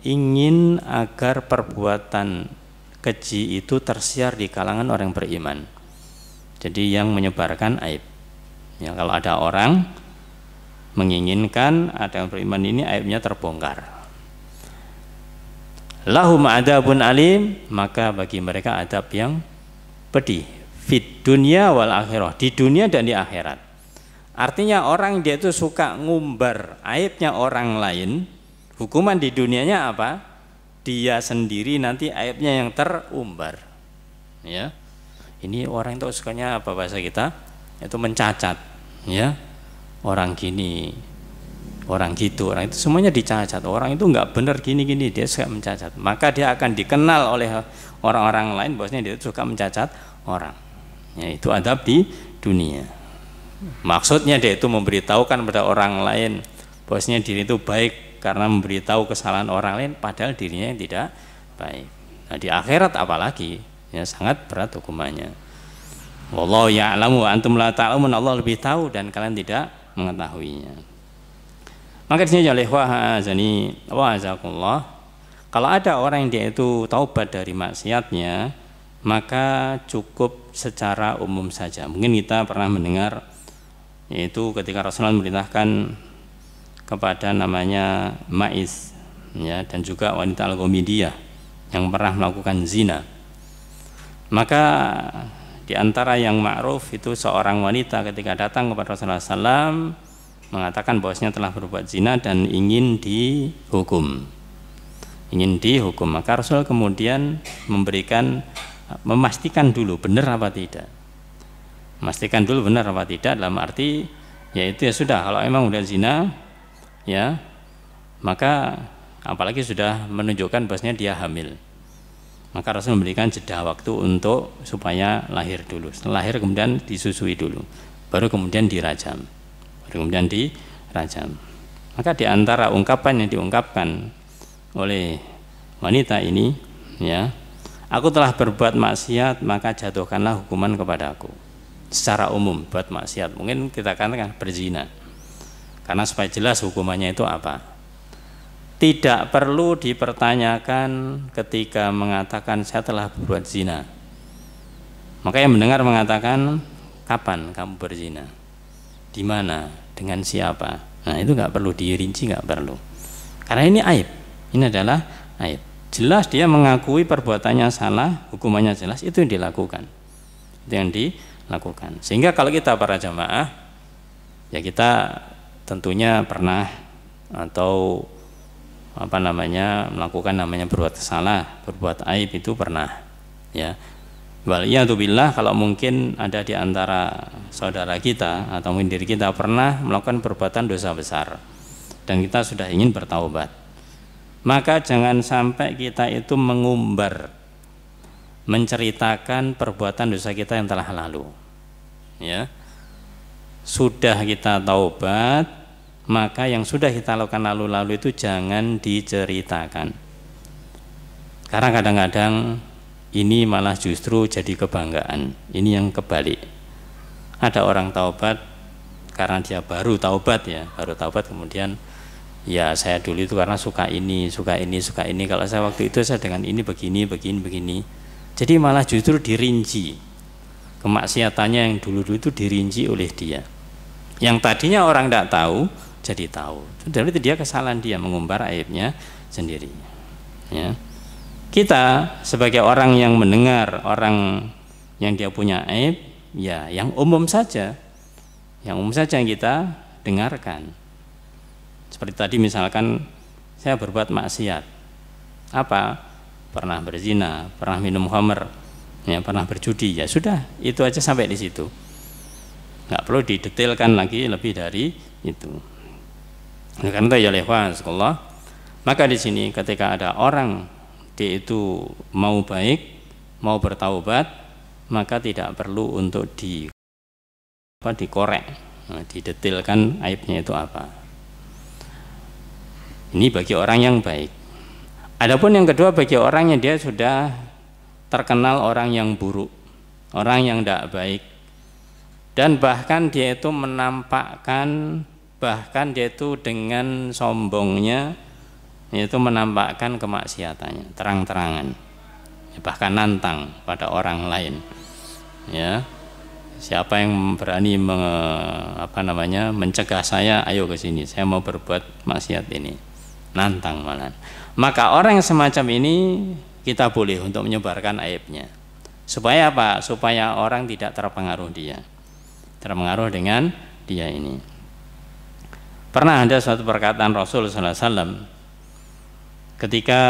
ingin agar perbuatan keji itu tersiar di kalangan orang beriman. Jadi yang menyebarkan aib. Ya, kalau ada orang menginginkan ada yang beriman ini aibnya terbongkar. Lahum adzabun alim, maka bagi mereka adab yang pedih. Fid dunya wal akhirah, di dunia dan di akhirat. Artinya orang dia itu suka ngumbar aibnya orang lain, hukuman di dunianya apa? Dia sendiri nanti aibnya yang terumbar. Ya. Ini orang itu sukanya apa bahasa kita? Itu mencacat, ya. Orang gini, orang gitu, orang itu semuanya dicacat. Orang itu enggak benar gini-gini, dia suka mencacat. Maka dia akan dikenal oleh orang-orang lain bahwasanya dia suka mencacat orang. Ya, itu adab di dunia. Maksudnya dia itu memberitahukan kepada orang lain bahwasanya diri itu baik karena memberitahu kesalahan orang lain padahal dirinya yang tidak baik. Nah, di akhirat apalagi, ya sangat berat hukumannya. Wallahu ya'lamu wa antum la ta'lamun, Allah lebih tahu dan kalian tidak mengetahuinya. Maka di sini oleh wa'azani wa'azakullah, kalau ada orang yang dia itu taubat dari maksiatnya, maka cukup secara umum saja. Mungkin kita pernah mendengar yaitu ketika Rasulullah memerintahkan kepada namanya Ma'iz, ya, dan juga wanita Al-Ghamidiyah yang pernah melakukan zina. Maka di antara yang ma'ruf itu seorang wanita ketika datang kepada Rasulullah SAW mengatakan bahwasanya telah berbuat zina dan ingin dihukum. Maka Rasul kemudian memastikan dulu benar apa tidak. Memastikan dulu benar apa tidak dalam arti yaitu ya sudah, kalau emang udah zina ya maka apalagi sudah menunjukkan bahwasanya dia hamil, maka Rasul memberikan jeda waktu untuk supaya lahir dulu. Setelah lahir kemudian disusui dulu, baru kemudian dirajam. Maka di antara ungkapan yang diungkapkan oleh wanita ini, ya, aku telah berbuat maksiat, maka jatuhkanlah hukuman kepada aku. Secara umum buat maksiat, mungkin kita katakan berzina. Karena supaya jelas hukumannya itu apa. Tidak perlu dipertanyakan ketika mengatakan saya telah berbuat zina. Maka yang mendengar mengatakan, kapan kamu berzina? Di mana? Dengan siapa? Nah itu nggak perlu dirinci, nggak perlu. Karena ini aib. Ini adalah aib. Jelas dia mengakui perbuatannya salah, hukumannya jelas, itu yang dilakukan. Itu yang dilakukan. Sehingga kalau kita para jamaah, ya kita tentunya pernah atau melakukan berbuat salah, berbuat aib itu pernah, ya. Waliyadzubillah, kalau mungkin ada di antara saudara kita atau mungkin diri kita pernah melakukan perbuatan dosa besar dan kita sudah ingin bertaubat, maka jangan sampai kita itu mengumbar, menceritakan perbuatan dosa kita yang telah lalu, ya. Sudah kita taubat, maka yang sudah kita lakukan lalu-lalu itu jangan diceritakan. Karena kadang-kadang ini malah justru jadi kebanggaan. Ini yang kebalik. Ada orang taubat karena dia baru taubat, ya, baru taubat kemudian ya saya dulu itu karena suka ini. Kalau saya waktu itu saya dengan ini begini. Jadi malah justru dirinci. Kemaksiatannya yang dulu-dulu itu dirinci oleh dia. Yang tadinya orang tidak tahu jadi tahu. Dan itu dia kesalahan dia mengumbar aibnya sendiri. Ya. Kita sebagai orang yang mendengar orang yang dia punya aib, ya yang umum saja yang kita dengarkan. Seperti tadi misalkan saya berbuat maksiat, apa? Pernah berzina, pernah minum khamr, ya pernah berjudi, ya sudah itu aja sampai di situ. Nggak perlu didetailkan lagi lebih dari itu. Karena itu ya Allah, maka di sini ketika ada orang dia itu mau baik, mau bertaubat, maka tidak perlu untuk dikorek, didetilkan aibnya itu apa. Ini bagi orang yang baik. Adapun yang kedua bagi orang yang dia sudah terkenal orang yang buruk, orang yang tidak baik, dan bahkan dia itu menampakkan, bahkan dia itu dengan sombongnya itu menampakkan kemaksiatannya terang-terangan, bahkan nantang pada orang lain. Ya, siapa yang berani mencegah saya, ayo ke sini, saya mau berbuat maksiat ini, nantang malah. Maka orang yang semacam ini kita boleh untuk menyebarkan aibnya. Supaya apa? Supaya orang tidak terpengaruh dengan dia ini. Pernah ada suatu perkataan Rasul sallallahu alaihi wasallam ketika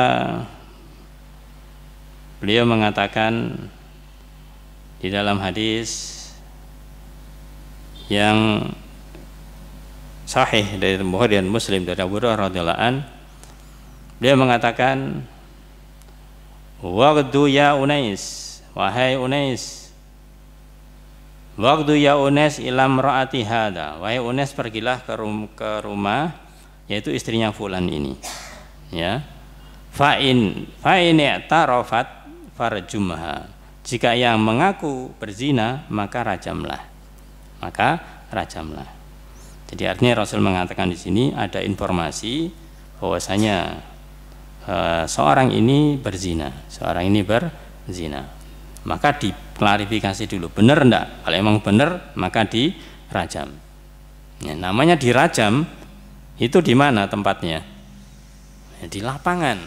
beliau mengatakan di dalam hadis yang sahih dari Bukhari dan Muslim dari Abu Hurairah radhiyallahu an, beliau mengatakan, "Waqdu ya Unais, wahai Unais, waqdu ya Unais ilam ra'ati hada, wahai Unais pergilah ke rumah yaitu istrinya fulan ini, ya, fa'in i'tarafat farjumha, jika yang mengaku berzina maka rajamlah." Jadi artinya Rasul mengatakan di sini ada informasi bahwasanya seorang ini berzina, maka diklarifikasi dulu, benar enggak? Kalau emang benar maka dirajam. Ya, namanya dirajam itu di mana tempatnya? Ya, di lapangan.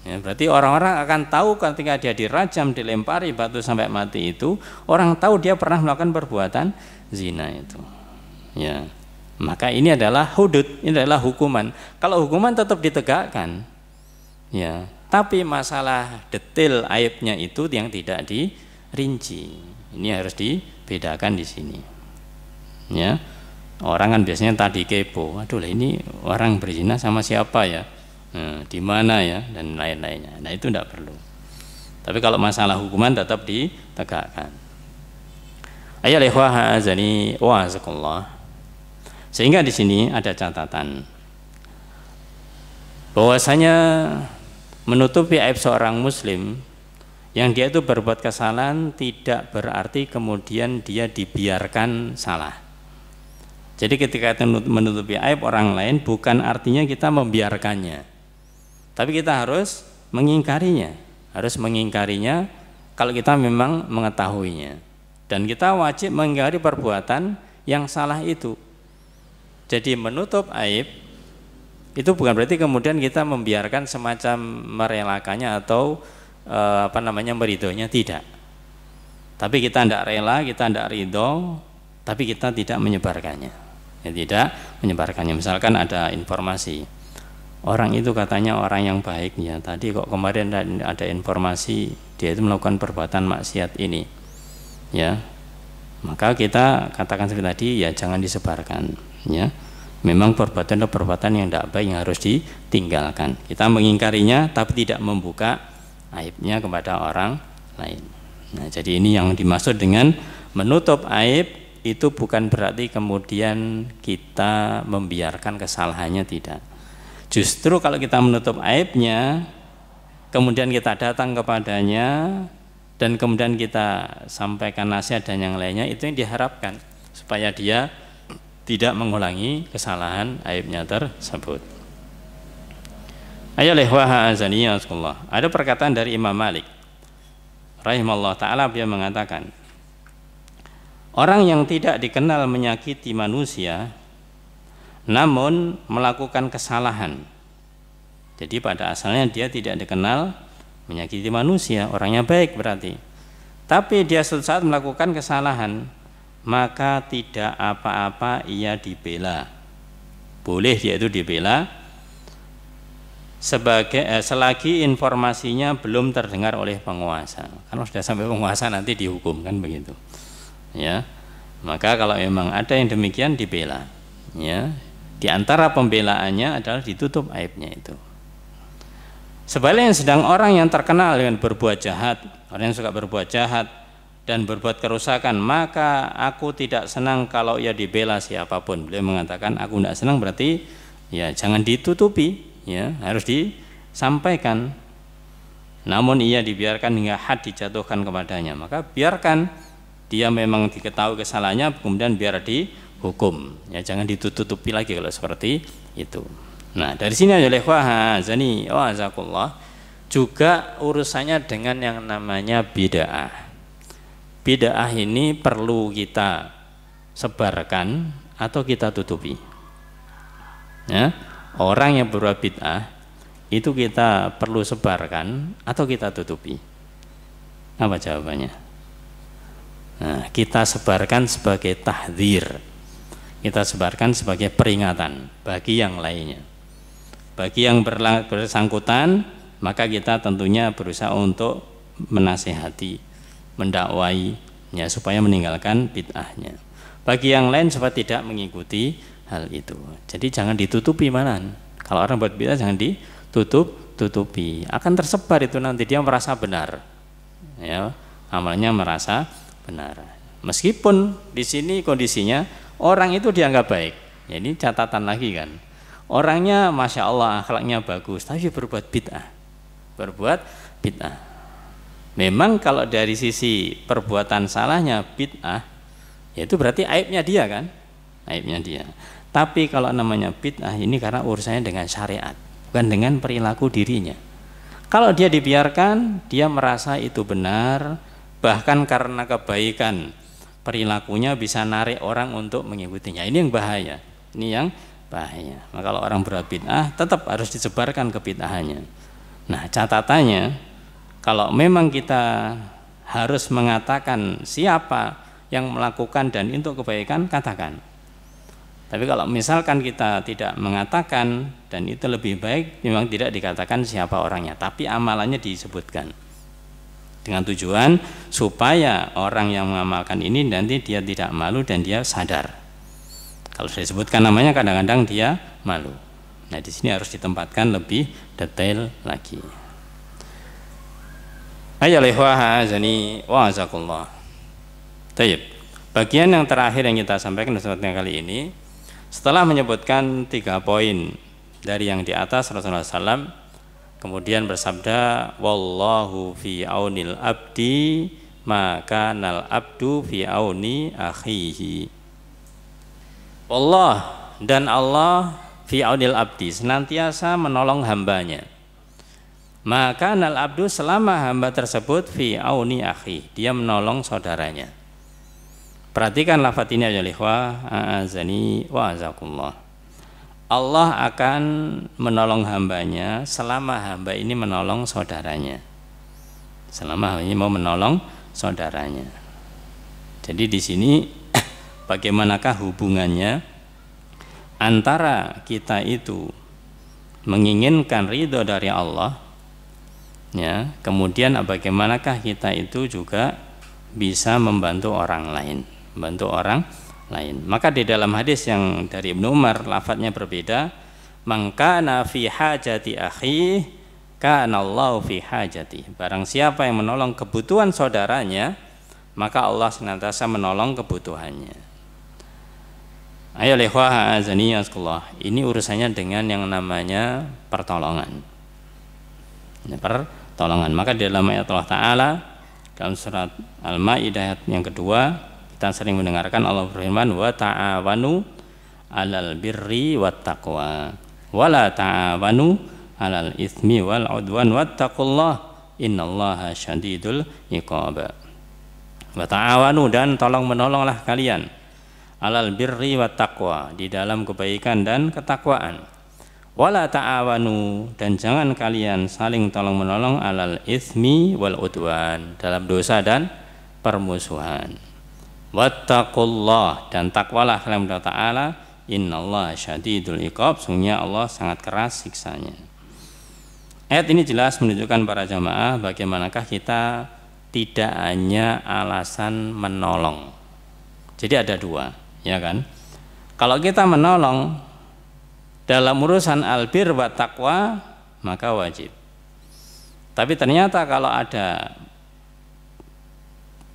Ya, berarti orang-orang akan tahu ketika dia dirajam, dilempari batu sampai mati itu, orang tahu dia pernah melakukan perbuatan zina itu. Ya, maka ini adalah hudud, ini adalah hukuman. Kalau hukuman tetap ditegakkan, ya, tapi masalah detail aibnya itu yang tidak dirinci. Ini harus dibedakan di sini. Ya, orang kan biasanya tadi kepo, aduh lah ini orang berzina sama siapa ya, di mana ya, dan lain-lainnya. Nah itu tidak perlu. Tapi kalau masalah hukuman tetap ditegakkan. Ayo lehwah azani wa azakallah. Sehingga di sini ada catatan bahwasanya menutupi aib seorang muslim yang dia itu berbuat kesalahan tidak berarti kemudian dia dibiarkan salah. Jadi ketika kita menutupi aib orang lain bukan artinya kita membiarkannya, tapi kita harus mengingkarinya, kalau kita memang mengetahuinya, dan kita wajib mengingkari perbuatan yang salah itu. Jadi menutup aib itu bukan berarti kemudian kita membiarkan semacam merelakannya atau meridhonya, tidak. Tapi kita tidak rela, kita tidak ridho, tapi kita tidak menyebarkannya. Ya, tidak menyebarkannya. Misalkan ada informasi orang itu katanya orang yang baik, ya tadi kok kemarin ada informasi dia itu melakukan perbuatan maksiat ini, ya, maka kita katakan seperti tadi, ya jangan disebarkan, ya. Memang perbuatan yang tidak baik yang harus ditinggalkan. Kita mengingkarinya tapi tidak membuka aibnya kepada orang lain. Nah, jadi ini yang dimaksud dengan menutup aib, itu bukan berarti kemudian kita membiarkan kesalahannya, tidak. Justru kalau kita menutup aibnya, kemudian kita datang kepadanya dan kemudian kita sampaikan nasihat dan yang lainnya, itu yang diharapkan supaya dia tidak mengulangi kesalahan aibnya tersebut. Ada perkataan dari Imam Malik rahimahullah ta'ala, dia mengatakan, orang yang tidak dikenal menyakiti manusia namun melakukan kesalahan, jadi pada asalnya dia tidak dikenal menyakiti manusia, orangnya baik berarti, tapi dia suatu saat melakukan kesalahan, maka tidak apa-apa ia dibela, boleh dia itu dibela selagi informasinya belum terdengar oleh penguasa. Kalau sudah sampai penguasa nanti dihukum, kan begitu, ya. Maka kalau memang ada yang demikian dibela, ya, Di antara pembelaannya adalah ditutup aibnya itu. Sebaliknya sedang orang yang terkenal dengan berbuat jahat, orang yang suka berbuat jahat dan berbuat kerusakan, maka aku tidak senang kalau ia dibela siapapun. Beliau mengatakan aku tidak senang, berarti ya jangan ditutupi, ya harus disampaikan. Namun ia dibiarkan hingga had dijatuhkan kepadanya, maka biarkan dia memang diketahui kesalahannya, kemudian biar dihukum, ya jangan ditutupi lagi kalau seperti itu. Nah dari sini adalah wahazani wazakullah juga urusannya dengan yang namanya bid'ah. Bid'ah ini perlu kita sebarkan atau kita tutupi. Ya, orang yang berbuat bid'ah itu kita perlu sebarkan atau kita tutupi. Apa jawabannya? Nah, kita sebarkan sebagai tahdzir. Kita sebarkan sebagai peringatan bagi yang lainnya. Bagi yang bersangkutan, maka kita tentunya berusaha untuk menasihati, mendakwai, ya supaya meninggalkan bid'ahnya. Bagi yang lain supaya tidak mengikuti hal itu. Jadi jangan ditutupi manan. Kalau orang buat bid'ah jangan ditutupi. Akan tersebar itu nanti dia merasa benar. Ya, amalnya merasa benar. Meskipun di sini kondisinya orang itu dianggap baik. Ya, ini catatan lagi kan. Orangnya masya Allah akhlaknya bagus, tapi berbuat bid'ah. Memang kalau dari sisi perbuatan salahnya bid'ah, ya itu berarti aibnya dia kan, aibnya dia. Tapi kalau namanya bid'ah ini karena urusannya dengan syariat, bukan dengan perilaku dirinya. Kalau dia dibiarkan, dia merasa itu benar, bahkan karena kebaikan perilakunya bisa narik orang untuk mengikutinya. Ini yang bahaya. Ini yang bahaya. Maka kalau orang berbuat bid'ah tetap harus disebarkan kebid'ahannya. Nah, catatannya kalau memang kita harus mengatakan siapa yang melakukan dan untuk kebaikan, katakan. Tapi kalau misalkan kita tidak mengatakan dan itu lebih baik, memang tidak dikatakan siapa orangnya, tapi amalannya disebutkan. Dengan tujuan supaya orang yang mengamalkan ini nanti dia tidak malu dan dia sadar. Kalau saya sebutkan namanya kadang-kadang dia malu. Nah di sini harus ditempatkan lebih detail lagi. Ayalihwahazani wa'azakullah. Tayyib. Bagian yang terakhir yang kita sampaikan kesempatan kali ini, setelah menyebutkan 3 poin dari yang di atas, Rasulullah SAW kemudian bersabda, wallahu fi aunil abdi maka nal abdu fi auni akhihi. Allah dan Allah fi aunil abdi senantiasa menolong hambanya. Maka nal abdu selama hamba tersebut fi auni akhi, dia menolong saudaranya. Perhatikan lafaz ini ya ikhwah, a'azani wa azakumullah. Allah akan menolong hambanya selama hamba ini menolong saudaranya. Selama hamba ini mau menolong saudaranya. Jadi di sini bagaimanakah hubungannya antara kita itu menginginkan ridho dari Allah, ya, kemudian bagaimanakah kita itu juga bisa membantu orang lain, membantu orang lain. Maka di dalam hadis yang dari Ibnu Umar lafadznya berbeda, man kana fi hajati akhi kana Allahu fi hajati. Barang siapa yang menolong kebutuhan saudaranya, maka Allah senantiasa menolong kebutuhannya. Ayo lehwah azaniyatullah. Ini urusannya dengan yang namanya pertolongan. Pertolongan. Maka di dalam ayat Allah Ta'ala dalam surat Al-Maidah yang kedua, kita sering mendengarkan Allah berfirman, wa ta'awanu 'alal birri wat taqwa wa la ta'awanu 'alal itsmi wal 'udwan wattaqullah innallaha syadidul iqab. Wa ta'awanu, dan tolong menolonglah kalian, alal birri wat taqwa, di dalam kebaikan dan ketakwaan. Wala ta'awanu, dan jangan kalian saling tolong menolong, alal itsmi wal udwan, dalam dosa dan permusuhan. Wattaqullah, dan takwalah kalian kepada Ta'ala, innallaha syadidul iqab, sungguhnya Allah sangat keras siksanya. Ayat ini jelas menunjukkan para jamaah bagaimanakah kita tidak hanya alasan menolong. Jadi ada 2, ya kan? Kalau kita menolong dalam urusan albir wa taqwa maka wajib. Tapi ternyata kalau ada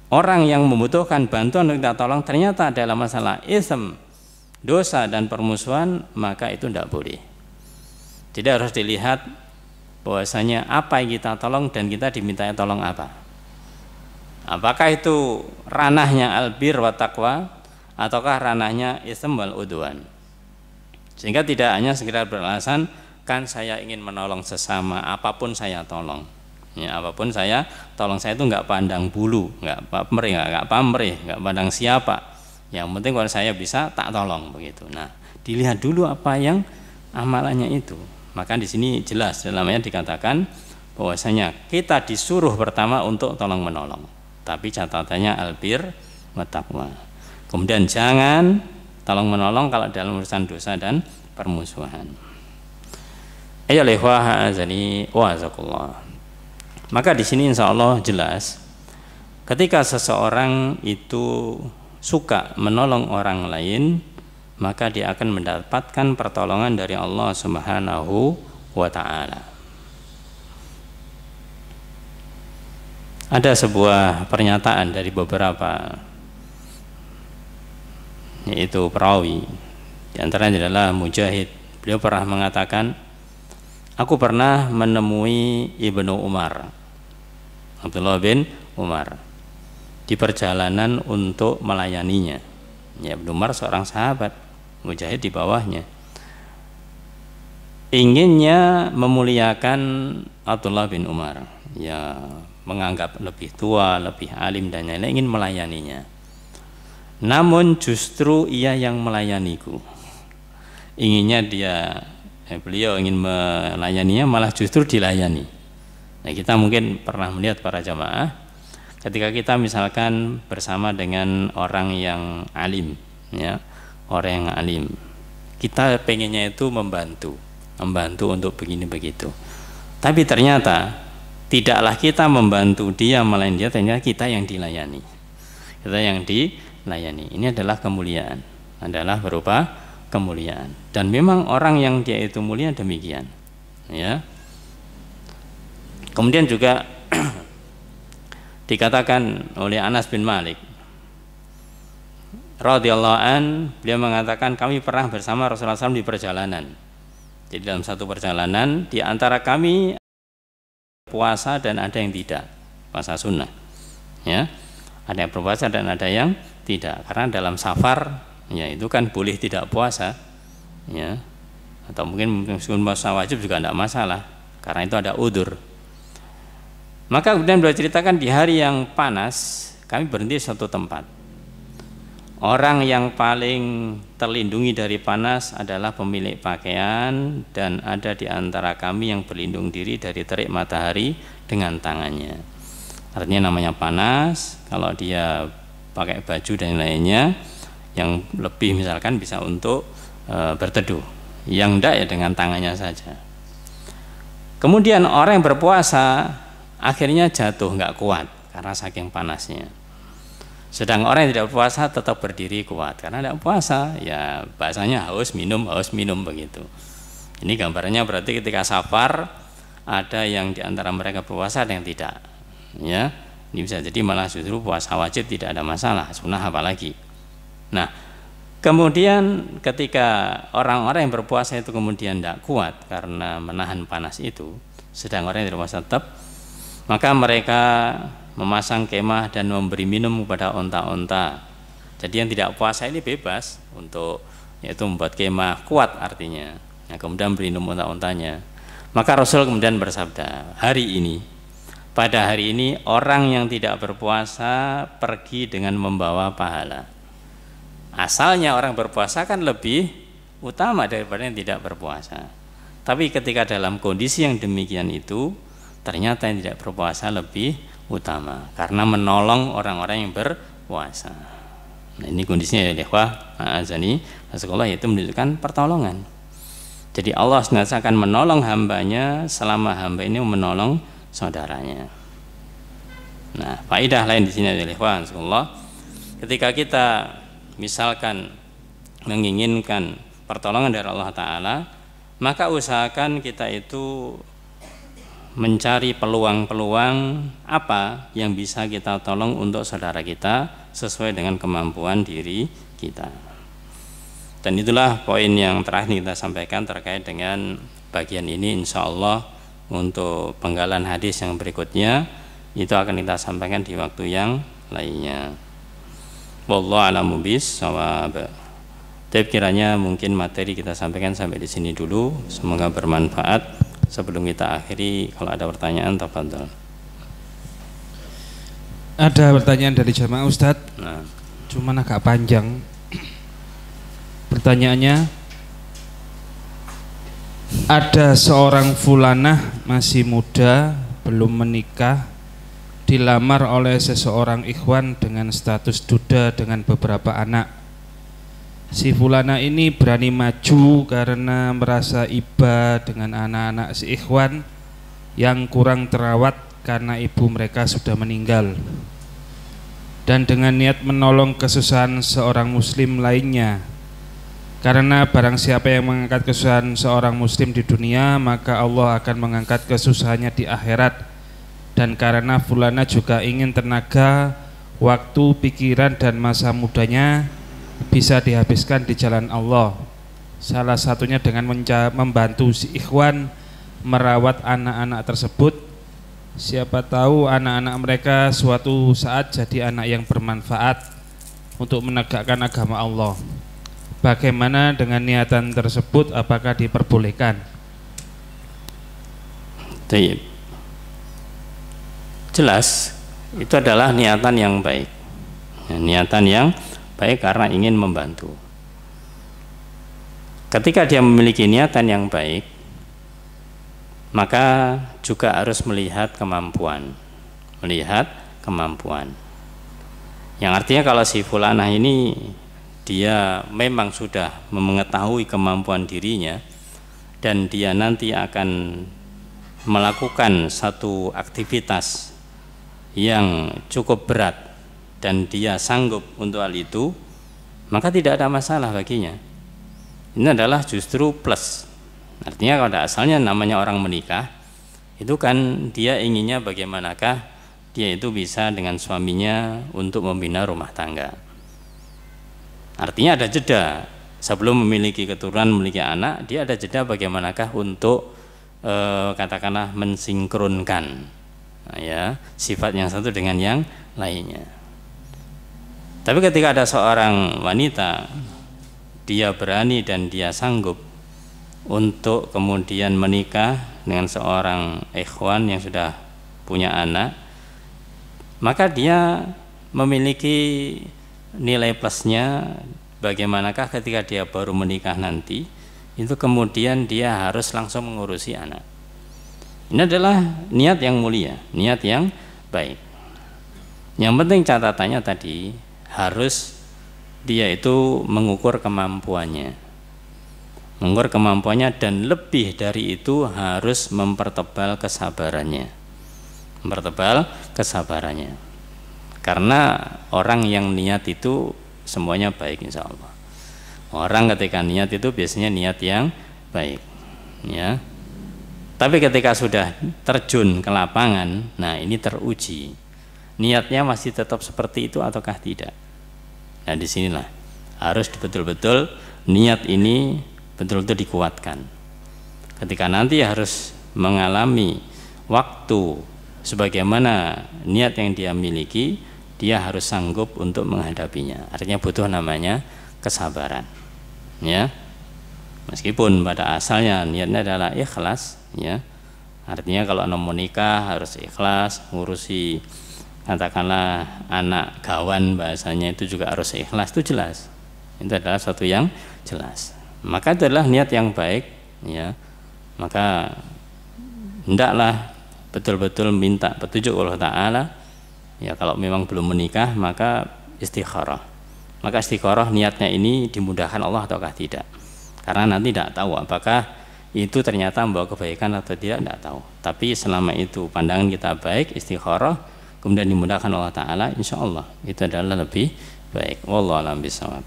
orang yang membutuhkan bantuan untuk kita tolong, ternyata dalam masalah ism, dosa dan permusuhan, maka itu tidak boleh. Jadi harus dilihat bahwasanya apa yang kita tolong dan kita dimintai tolong apa. Apakah itu ranahnya albir wa taqwa ataukah ranahnya ism wal udwan. Sehingga tidak hanya sekedar beralasan kan saya ingin menolong sesama, apapun saya tolong. Ya, apapun saya tolong, saya itu nggak pandang bulu, nggak pamrih, nggak pandang siapa. Yang penting kalau saya bisa tak tolong begitu. Nah, dilihat dulu apa yang amalannya itu. Maka di sini jelas dalam ayat dikatakan bahwasanya kita disuruh pertama untuk tolong menolong. Tapi catatannya albir wa taqwa. Kemudian jangan tolong menolong kalau dalam urusan dosa dan permusuhan. Maka di sini insya Allah jelas ketika seseorang itu suka menolong orang lain, maka dia akan mendapatkan pertolongan dari Allah Subhanahu wa ta'ala. Ada sebuah pernyataan dari beberapa, yaitu perawi, di antaranya adalah Mujahid. Beliau pernah mengatakan, aku pernah menemui Ibnu Umar, Abdullah bin Umar, di perjalanan untuk melayaninya. Ya, Ibnu Umar seorang sahabat, Mujahid di bawahnya. Inginnya memuliakan Abdullah bin Umar, ya menganggap lebih tua, lebih alim dan lain-lain, ingin melayaninya. Namun justru ia yang melayaniku. Inginnya beliau ingin melayaninya, malah justru dilayani. Nah, kita mungkin pernah melihat para jamaah ketika kita misalkan bersama dengan orang yang alim, ya, orang yang alim, kita pengennya itu membantu untuk begini begitu. Tapi ternyata tidaklah kita membantu dia, melainkan dia ternyata kita yang dilayani. Kita yang dilayani. Ini adalah kemuliaan, adalah berupa kemuliaan. Dan memang orang yang dia itu mulia demikian. Ya. Kemudian juga dikatakan oleh Anas bin Malik radhiyallahu an, beliau mengatakan kami pernah bersama Rasulullah SAW di perjalanan. Jadi dalam satu perjalanan di antara kami puasa dan ada yang tidak, puasa sunnah, ya, ada yang berpuasa dan ada yang tidak, karena dalam safar, ya itu kan boleh tidak puasa, ya, atau mungkin puasa wajib juga tidak masalah, karena itu ada udzur. Maka kemudian beliau ceritakan di hari yang panas kami berhenti di suatu tempat. Orang yang paling terlindungi dari panas adalah pemilik pakaian, dan ada di antara kami yang berlindung diri dari terik matahari dengan tangannya. Artinya namanya panas, kalau dia pakai baju dan lainnya yang lebih misalkan bisa untuk berteduh, yang enggak ya dengan tangannya saja. Kemudian orang yang berpuasa akhirnya jatuh nggak kuat karena saking panasnya. Sedang orang yang tidak puasa tetap berdiri kuat karena tidak puasa, ya bahasanya haus minum begitu. Ini gambarnya berarti ketika safar ada yang diantara mereka berpuasa, ada yang tidak. Ya, ini bisa jadi malah justru puasa wajib tidak ada masalah, sunnah apalagi. Nah, kemudian ketika orang-orang yang berpuasa itu kemudian tidak kuat karena menahan panas itu, sedang orang yang tidak puasa tetap, maka mereka memasang kemah dan memberi minum kepada onta-onta. Jadi yang tidak puasa ini bebas untuk yaitu membuat kemah, kuat artinya. Nah, kemudian beri minum onta-ontanya. Maka Rasul kemudian bersabda, pada hari ini orang yang tidak berpuasa pergi dengan membawa pahala. Asalnya orang berpuasa kan lebih utama daripada yang tidak berpuasa. Tapi ketika dalam kondisi yang demikian itu, ternyata yang tidak berpuasa lebih utama karena menolong orang-orang yang berpuasa. Nah, ini kondisinya ya ikhwah azani sekolah, yaitu menunjukkan pertolongan. Jadi Allah senantiasa akan menolong hambanya selama hamba ini menolong saudaranya. Nah, faedah lain di sini ya ikhwah sekolah, ketika kita misalkan menginginkan pertolongan dari Allah Ta'ala, maka usahakan kita itu mencari peluang-peluang apa yang bisa kita tolong untuk saudara kita sesuai dengan kemampuan diri kita. Dan itulah poin yang terakhir kita sampaikan terkait dengan bagian ini. Insya Allah untuk penggalan hadis yang berikutnya itu akan kita sampaikan di waktu yang lainnya. Wallahu a'lam bishawab. Tapi kiranya mungkin materi kita sampaikan sampai di sini dulu. Semoga bermanfaat. Sebelum kita akhiri, kalau ada pertanyaan, tafadhol. Ada pertanyaan dari jamaah Ustadz. Nah, cuman agak panjang. Pertanyaannya, ada seorang fulanah masih muda, belum menikah, dilamar oleh seseorang ikhwan dengan status duda dengan beberapa anak. Si fulana ini berani maju karena merasa iba dengan anak-anak si ikhwan yang kurang terawat karena ibu mereka sudah meninggal, dan dengan niat menolong kesusahan seorang muslim lainnya. Karena barang siapa yang mengangkat kesusahan seorang muslim di dunia, maka Allah akan mengangkat kesusahannya di akhirat. Dan karena fulana juga ingin tenaga, waktu, pikiran dan masa mudanya bisa dihabiskan di jalan Allah, salah satunya dengan membantu si ikhwan merawat anak-anak tersebut. Siapa tahu anak-anak mereka suatu saat jadi anak yang bermanfaat untuk menegakkan agama Allah. Bagaimana dengan niatan tersebut, apakah diperbolehkan? Jelas itu adalah niatan yang baik, niatan yang baik karena ingin membantu. Ketika dia memiliki niatan yang baik, maka juga harus melihat kemampuan. Yang artinya kalau si fulanah ini dia memang sudah mengetahui kemampuan dirinya dan dia nanti akan melakukan satu aktivitas yang cukup berat dan dia sanggup untuk hal itu, maka tidak ada masalah baginya. Ini adalah justru plus. Artinya pada asalnya namanya orang menikah itu kan dia inginnya bagaimanakah dia itu bisa dengan suaminya untuk membina rumah tangga. Artinya ada jeda sebelum memiliki keturunan, memiliki anak, dia ada jeda bagaimanakah untuk katakanlah mensinkronkan sifat yang satu dengan yang lainnya. Tapi ketika ada seorang wanita, dia berani dan dia sanggup untuk kemudian menikah dengan seorang ikhwan yang sudah punya anak, maka dia memiliki nilai plusnya. Bagaimanakah ketika dia baru menikah nanti, itu kemudian dia harus langsung mengurusi anak. Ini adalah niat yang mulia, niat yang baik. Yang penting catatannya tadi, harus dia itu mengukur kemampuannya, dan lebih dari itu harus mempertebal kesabarannya, karena orang yang niat itu semuanya baik insya Allah. Orang ketika niat itu biasanya niat yang baik, ya. Tapi ketika sudah terjun ke lapangan, nah ini teruji niatnya masih tetap seperti itu ataukah tidak. Nah disinilah harus betul-betul niat ini betul-betul dikuatkan. Ketika nanti harus mengalami waktu sebagaimana niat yang dia miliki, dia harus sanggup untuk menghadapinya. Artinya butuh namanya kesabaran, ya. Meskipun pada asalnya niatnya adalah ikhlas, ya. Artinya kalau mau nikah harus ikhlas, ngurusi katakanlah anak gawan bahasanya itu juga harus ikhlas, itu jelas. Itu adalah satu yang jelas. Maka itu adalah niat yang baik, ya. Maka hendaklah betul-betul minta petunjuk Allah Ta'ala. Ya kalau memang belum menikah maka istikharah. Maka istikharah niatnya ini dimudahkan Allah ataukah tidak. Karena nanti tidak tahu apakah itu ternyata membawa kebaikan atau tidak tahu. Tapi selama itu pandangan kita baik, istikharah, kemudian dimudahkan Allah Ta'ala, insya Allah itu adalah lebih baik. Wallahu a'lam bishawab.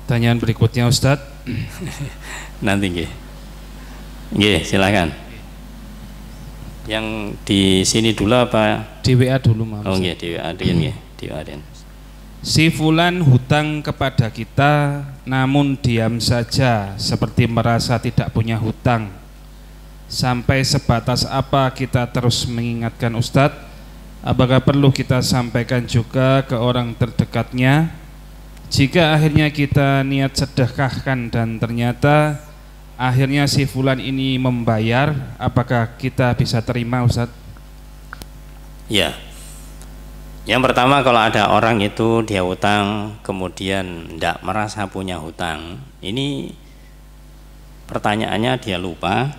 Pertanyaan berikutnya Ustadz, Nanti nggih. Nggih, silakan. Yang di sini dulu apa? Di WA dulu, Mas. Oh nggih, di WA nggih, di WA. Si fulan hutang kepada kita namun diam saja seperti merasa tidak punya hutang. Sampai sebatas apa kita terus mengingatkan Ustadz? Apakah perlu kita sampaikan juga ke orang terdekatnya? Jika akhirnya kita niat sedekahkan dan ternyata akhirnya si fulan ini membayar, apakah kita bisa terima, Ustadz? Ya. Yang pertama, kalau ada orang itu dia hutang kemudian tidak merasa punya hutang, ini pertanyaannya dia lupa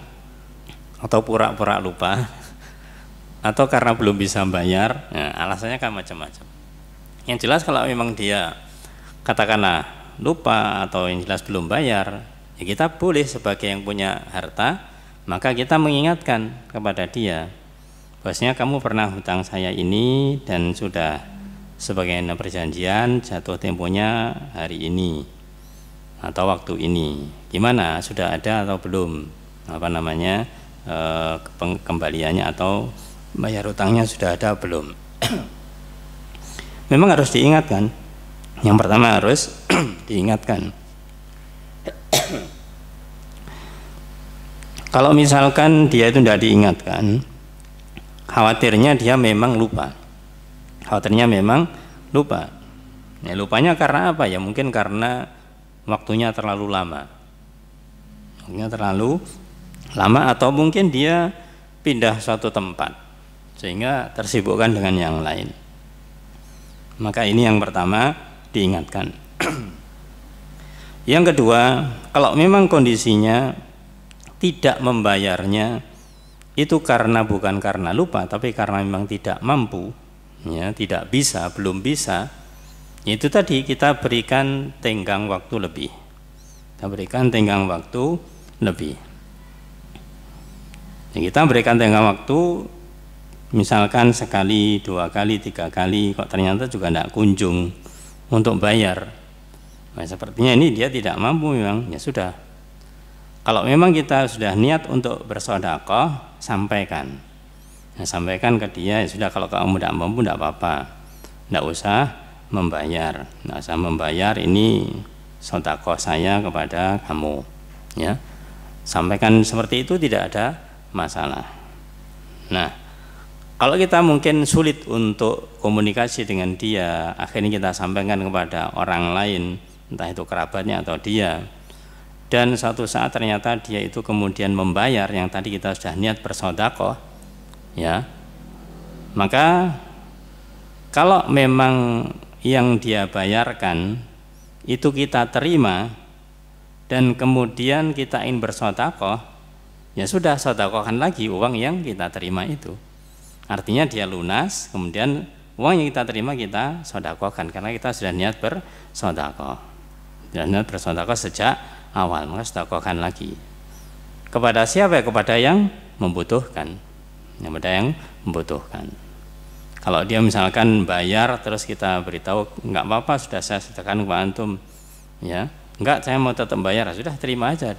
atau pura-pura lupa atau karena belum bisa bayar. Nah, alasannya kan macam-macam. Yang jelas kalau memang dia katakanlah lupa atau yang jelas belum bayar, ya kita boleh sebagai yang punya harta, maka kita mengingatkan kepada dia, bahwasanya kamu pernah hutang saya ini dan sudah sebagaimana perjanjian jatuh temponya hari ini atau waktu ini. Gimana? Sudah ada atau belum? Kembaliannya atau bayar hutangnya sudah ada belum? Memang harus diingatkan. Yang pertama harus diingatkan. Kalau misalkan dia itu tidak diingatkan, khawatirnya dia memang lupa. Ya, lupanya karena apa? Ya mungkin karena waktunya terlalu lama. Atau mungkin dia pindah suatu tempat sehingga tersibukkan dengan yang lain. Maka ini yang pertama, diingatkan. Yang kedua, kalau memang kondisinya tidak membayarnya itu bukan karena lupa, tapi karena memang tidak mampu, ya, tidak bisa, belum bisa, itu tadi kita berikan tenggang waktu lebih. Ya, kita berikan tenggang waktu, misalkan sekali, 2 kali, 3 kali, kok ternyata juga tidak kunjung untuk bayar. Nah, sepertinya ini dia tidak mampu memang, ya sudah. Kalau memang kita sudah niat untuk bersedekah, sampaikan. Ya, sampaikan ke dia, ya sudah, kalau kamu tidak mampu tidak apa-apa, tidak usah membayar. Ini sedekah saya kepada kamu. Ya, sampaikan seperti itu, tidak ada masalah. Nah, kalau kita mungkin sulit untuk komunikasi dengan dia, akhirnya kita sampaikan kepada orang lain, entah itu kerabatnya atau dia, dan suatu saat ternyata dia itu kemudian membayar yang tadi kita sudah niat bersedekah, ya, maka kalau memang yang dia bayarkan itu kita terima dan kemudian kita ingin bersedekah, ya sudah, sedekahkan lagi uang yang kita terima itu. Artinya dia lunas, kemudian uang yang kita terima kita sedekahkan karena kita sudah niat bersedekah. Sudah niat bersedekah sejak awal, maka sedekahkan lagi. Kepada siapa? Kepada yang membutuhkan. Kalau dia misalkan bayar terus kita beritahu, enggak apa-apa, sudah saya sedekahkan kepada antum, ya. Enggak, saya mau tetap bayar, sudah terima aja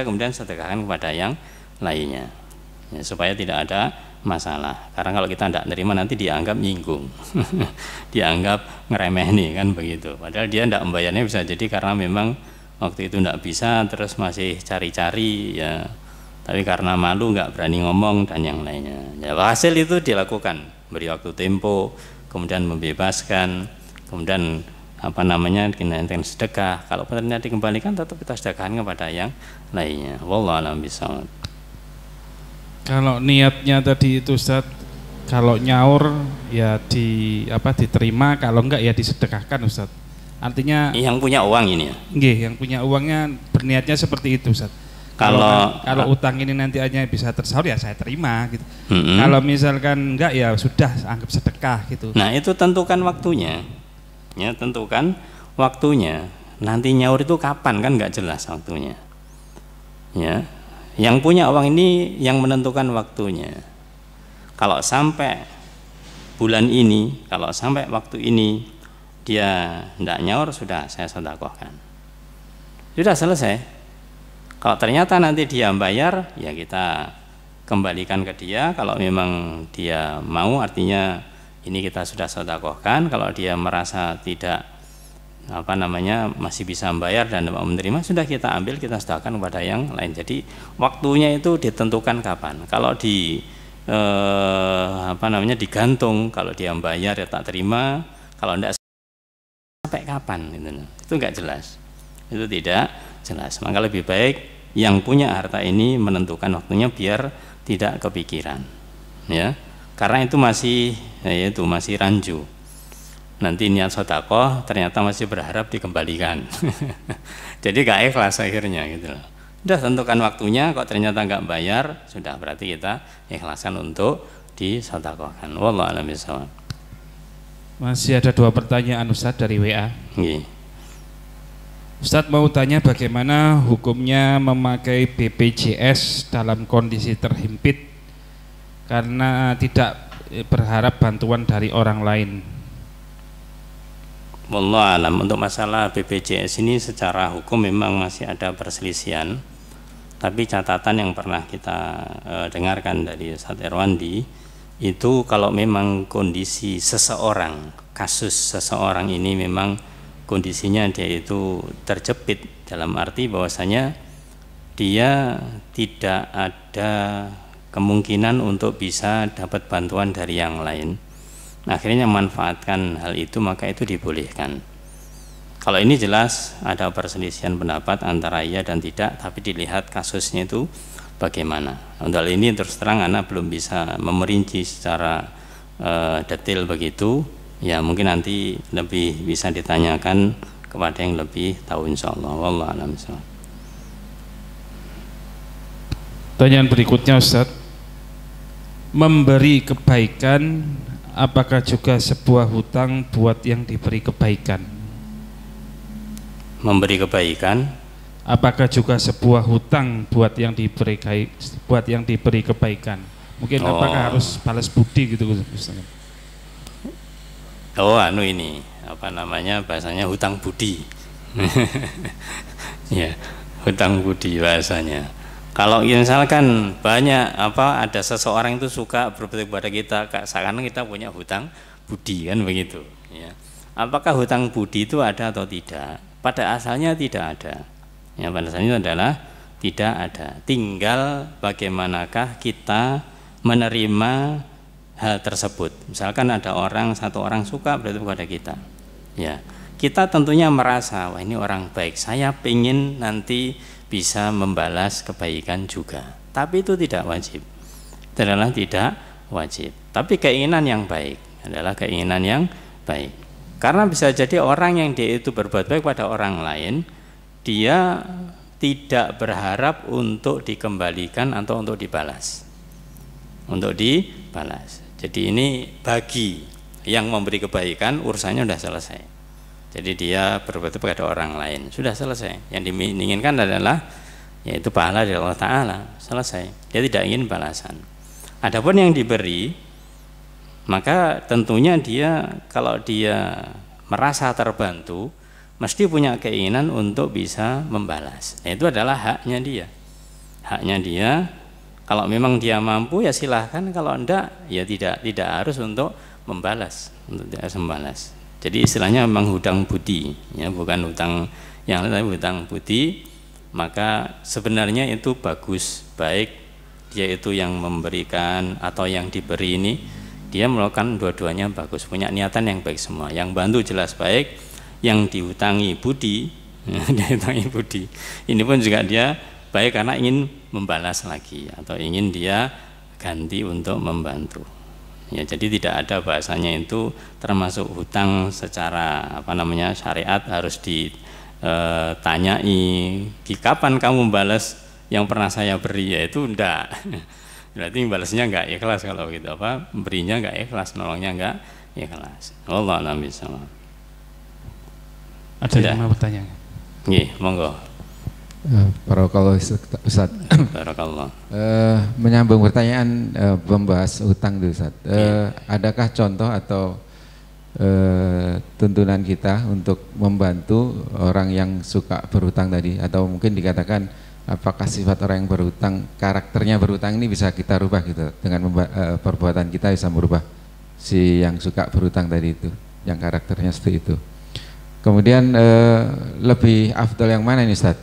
kemudian sedekahkan kepada yang lainnya, ya, supaya tidak ada masalah. Karena kalau kita tidak terima nanti dianggap nyinggung dianggap ngeremehni, kan begitu. Padahal dia tidak membayarnya bisa jadi karena memang waktu itu tidak bisa, terus masih cari-cari, ya, tapi karena malu nggak berani ngomong dan yang lainnya. Ya, hasil itu dilakukan, beri waktu tempo, kemudian membebaskan, kemudian dinaikkan sedekah. Kalau ternyata dikembalikan, tetap kita sedekahkan kepada yang lainnya. Wallahu a'lam bishawab. Kalau niatnya tadi itu, Ustaz, kalau nyaur ya diterima, kalau enggak ya disedekahkan, Ustaz. Artinya yang punya uang ini ya. Nggih, yang punya uangnya berniatnya seperti itu, Ustaz. Kalau utang ini nanti hanya bisa tersaur, ya saya terima gitu. Kalau misalkan enggak, ya sudah anggap sedekah gitu. Nah, itu tentukan waktunya. Ya, tentukan waktunya. Nanti nyaur itu kapan, kan nggak jelas waktunya. Ya, yang punya uang ini yang menentukan waktunya. Kalau sampai bulan ini, kalau sampai waktu ini dia tidak nyaur, sudah saya sedekahkan. Sudah selesai. Kalau ternyata nanti dia bayar, ya kita kembalikan ke dia. Kalau memang dia mau, artinya ini kita sudah sedekahkan. Kalau dia merasa tidak masih bisa membayar dan mau menerima, sudah kita ambil, kita sedekahkan kepada yang lain. Jadi waktunya itu ditentukan kapan. Kalau digantung, kalau dia membayar ya tak terima, kalau tidak sampai kapan itu enggak jelas. Itu tidak jelas. Maka lebih baik yang punya harta ini menentukan waktunya biar tidak kepikiran, ya. Karena itu masih rancu. Nanti niat sedekah ternyata masih berharap dikembalikan. Jadi gak ikhlas akhirnya gitu loh. Sudah tentukan waktunya, kok ternyata nggak bayar, sudah berarti kita ikhlaskan untuk disedekahkan. Wallahu a'lam bishawab. Masih ada 2 pertanyaan Ustadz dari WA. Ustadz mau tanya bagaimana hukumnya memakai BPJS dalam kondisi terhimpit karena tidak berharap bantuan dari orang lain. Wallahu a'lam. Untuk masalah BPJS ini secara hukum memang masih ada perselisihan. Tapi catatan yang pernah kita dengarkan dari Ustadz Erwandi itu kalau memang kondisi seseorang, kasus seseorang ini memang kondisinya dia itu terjepit, dalam arti bahwasanya dia tidak ada kemungkinan untuk bisa dapat bantuan dari yang lain, akhirnya memanfaatkan hal itu, maka itu dibolehkan. Kalau ini jelas ada perselisihan pendapat antara iya dan tidak, tapi dilihat kasusnya itu bagaimana. Untuk hal ini terus terang anak belum bisa memerinci secara detail begitu. Ya mungkin nanti lebih bisa ditanyakan kepada yang lebih tahu, insyaallah. Wallahu a'lam bishawab. Pertanyaan berikutnya Ustaz, memberi kebaikan apakah juga sebuah hutang buat yang diberi kebaikan? Memberi kebaikan apakah juga sebuah hutang buat yang diberi kebaikan? Mungkin apakah harus balas budi gitu Ustaz? Ini bahasanya hutang budi. Ya, hutang budi bahasanya. Kalau misalkan ada seseorang itu suka berbuat kepada kita, seakan kita punya hutang budi kan begitu, ya. Apakah hutang budi itu ada atau tidak? Pada asalnya tidak ada. Ya, pada asalnya adalah tidak ada. Tinggal bagaimanakah kita menerima hal tersebut. Misalkan ada satu orang suka berarti kepada kita, ya kita tentunya merasa wah ini orang baik, saya ingin nanti bisa membalas kebaikan juga. Tapi itu tidak wajib. Itu adalah tidak wajib. Tapi keinginan yang baik adalah keinginan yang baik. Karena bisa jadi orang yang dia itu berbuat baik pada orang lain, dia tidak berharap untuk dikembalikan atau untuk dibalas. Jadi ini bagi yang memberi kebaikan urusannya sudah selesai. Jadi dia berbuat pada orang lain, sudah selesai. Yang diinginkan adalah yaitu pahala dari Allah Ta'ala, selesai. Dia tidak ingin balasan. Adapun yang diberi, maka tentunya dia kalau dia merasa terbantu mesti punya keinginan untuk bisa membalas. Itu adalah haknya dia. Haknya dia. Kalau memang dia mampu ya silahkan, kalau enggak ya tidak harus untuk membalas, Jadi istilahnya memang hutang budi, ya bukan hutang yang lain, tapi hutang budi. Maka sebenarnya itu bagus, baik dia itu yang memberikan atau yang diberi ini, dia melakukan dua-duanya bagus, punya niatan yang baik semua. Yang bantu jelas baik, yang dihutangi budi, dihutangi budi. Ini pun juga dia baik karena ingin membalas lagi atau ingin dia ganti untuk membantu. Ya, jadi tidak ada bahasanya itu termasuk hutang secara syariat harus ditanyai kapan kamu membalas yang pernah saya beri, ya itu enggak. Berarti balasnya enggak ikhlas kalau gitu, berinya enggak ikhlas, nolongnya enggak ikhlas. Wallahu a'lam bishawab. Ada yang mau bertanya? Nggih, monggo. Barakallah Ustaz. Barakallah. Menyambung pertanyaan membahas utang itu Ustaz. Adakah contoh atau tuntunan kita untuk membantu orang yang suka berhutang tadi, atau mungkin dikatakan apakah sifat orang yang berhutang, karakternya berhutang ini bisa kita rubah gitu dengan perbuatan kita bisa merubah si yang suka berhutang tadi itu, yang karakternya seperti itu. Kemudian lebih afdal yang mana ini Ustaz?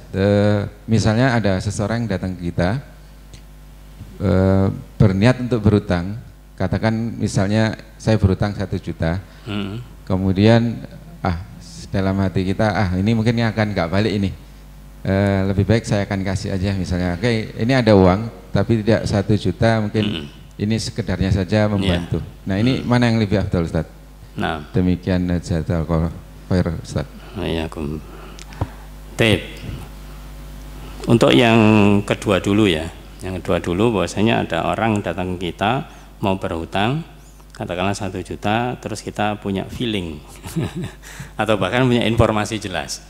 Misalnya ada seseorang yang datang ke kita berniat untuk berhutang, katakan misalnya saya berhutang 1 juta, kemudian dalam hati kita ini mungkin akan nggak balik ini, lebih baik saya akan kasih aja misalnya, oke ini ada uang tapi tidak 1 juta, mungkin ini sekedarnya saja membantu. Nah ini mana yang lebih afdal Ustaz? Nah, demikian jazakallahu khair Ustaz. Untuk yang kedua dulu ya. Yang kedua dulu, bahwasanya ada orang datang ke kita mau berhutang, katakanlah 1 juta, terus kita punya feeling atau bahkan punya informasi jelas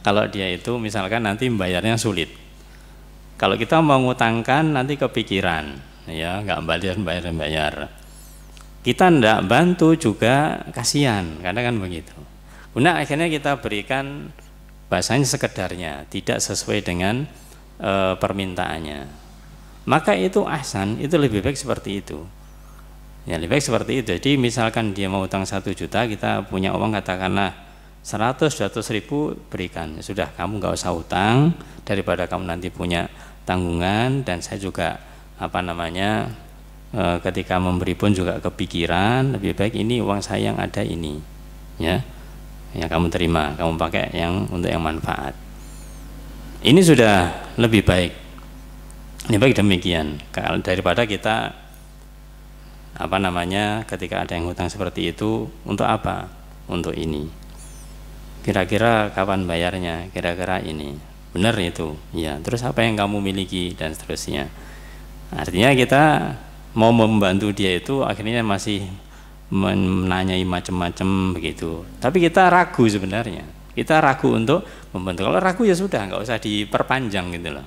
kalau dia itu misalkan nanti membayarnya sulit. Kalau kita mau ngutangkan nanti kepikiran, ya nggak bayar. Kita ndak bantu juga kasihan, kadang kan begitu. Nah akhirnya kita berikan bahasanya sekedarnya, tidak sesuai dengan permintaannya. Maka itu ahsan, itu lebih baik seperti itu. Ya lebih baik seperti itu. Jadi misalkan dia mau utang 1 juta, kita punya uang katakanlah 100-200 ribu berikan. Sudah, kamu nggak usah utang, daripada kamu nanti punya tanggungan, dan saya juga ketika memberi pun juga kepikiran, lebih baik ini uang saya yang ada ini, ya kamu terima, kamu pakai untuk yang manfaat. Ini sudah lebih baik, demikian daripada kita ketika ada yang hutang seperti itu, untuk apa? Untuk ini, kira-kira kapan bayarnya, kira-kira ini benar itu, ya terus apa yang kamu miliki dan seterusnya. Artinya kita mau membantu dia itu akhirnya masih menanyai macam-macam begitu, tapi kita ragu sebenarnya, kita ragu untuk membantu. Kalau ragu ya sudah, nggak usah diperpanjang gitu loh.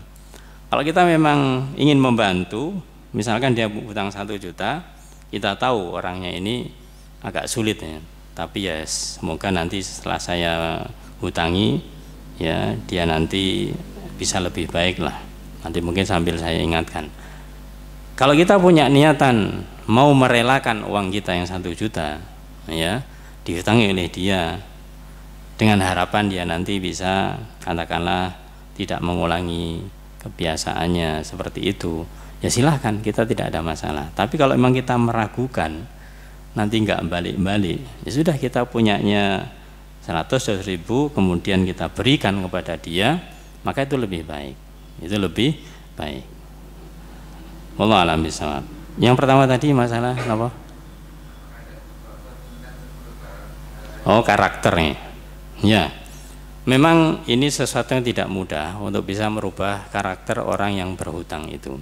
Kalau kita memang ingin membantu, misalkan dia hutang 1 juta, kita tahu orangnya ini agak sulit ya, tapi ya semoga nanti setelah saya hutangi ya dia nanti bisa lebih baik lah, nanti mungkin sambil saya ingatkan. Kalau kita punya niatan mau merelakan uang kita yang 1 juta, ya dihutangi oleh dia, dengan harapan dia nanti bisa katakanlah tidak mengulangi kebiasaannya seperti itu, ya silahkan, kita tidak ada masalah. Tapi kalau memang kita meragukan, nanti nggak balik-balik, ya sudah, kita punyanya 100 ribu, kemudian kita berikan kepada dia, maka itu lebih baik, Wallahu a'lam bishawab. Yang pertama tadi masalah apa? Oh, karakternya. Ya, memang ini sesuatu yang tidak mudah untuk bisa merubah karakter orang yang berhutang itu.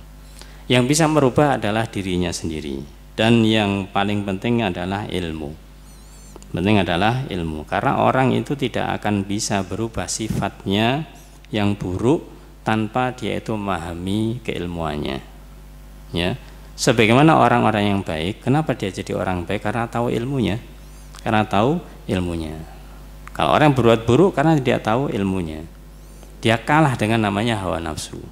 Yang bisa merubah adalah dirinya sendiri, dan yang paling penting adalah ilmu. Karena orang itu tidak akan bisa berubah sifatnya yang buruk tanpa dia itu memahami keilmuannya. Ya, sebagaimana orang-orang yang baik, kenapa dia jadi orang baik? Karena tahu ilmunya. Kalau orang yang berbuat buruk karena dia tahu ilmunya, dia kalah dengan namanya hawa nafsu.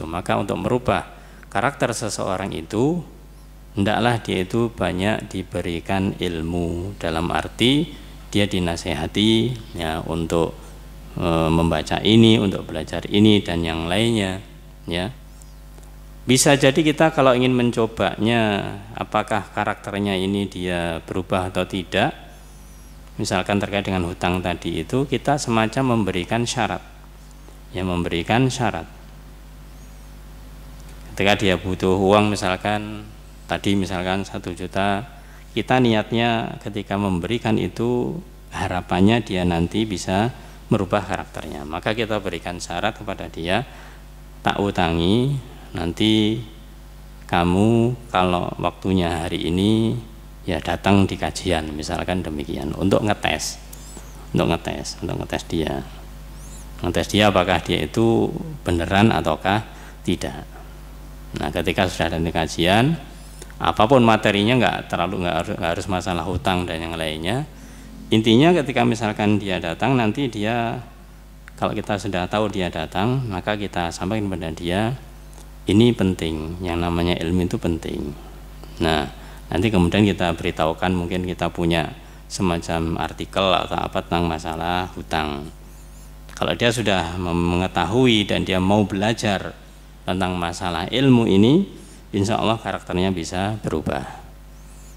Maka untuk merubah karakter seseorang itu, hendaklah dia itu banyak diberikan ilmu, dalam arti dia dinasehati ya untuk membaca ini, untuk belajar ini dan yang lainnya, ya. Bisa jadi kita kalau ingin mencobanya apakah karakternya ini dia berubah atau tidak, misalkan terkait dengan hutang tadi itu, kita semacam memberikan syarat. Ketika dia butuh uang misalkan 1 juta, kita niatnya ketika memberikan itu harapannya dia nanti bisa merubah karakternya, maka kita berikan syarat kepada dia, tak utangi, nanti kamu kalau waktunya hari ini ya datang di kajian, misalkan demikian, untuk ngetes dia apakah dia itu beneran ataukah tidak. Nah ketika sudah ada di kajian, apapun materinya, nggak harus masalah hutang dan yang lainnya. Intinya ketika misalkan dia datang, nanti dia, kalau kita sudah tahu dia datang, maka kita sampaikan kepada dia, ini penting, yang namanya ilmu itu penting. Nah, nanti kemudian kita beritahukan, mungkin kita punya semacam artikel atau apa tentang masalah hutang. Kalau dia sudah mengetahui dan dia mau belajar tentang masalah ilmu ini, insya Allah karakternya bisa berubah.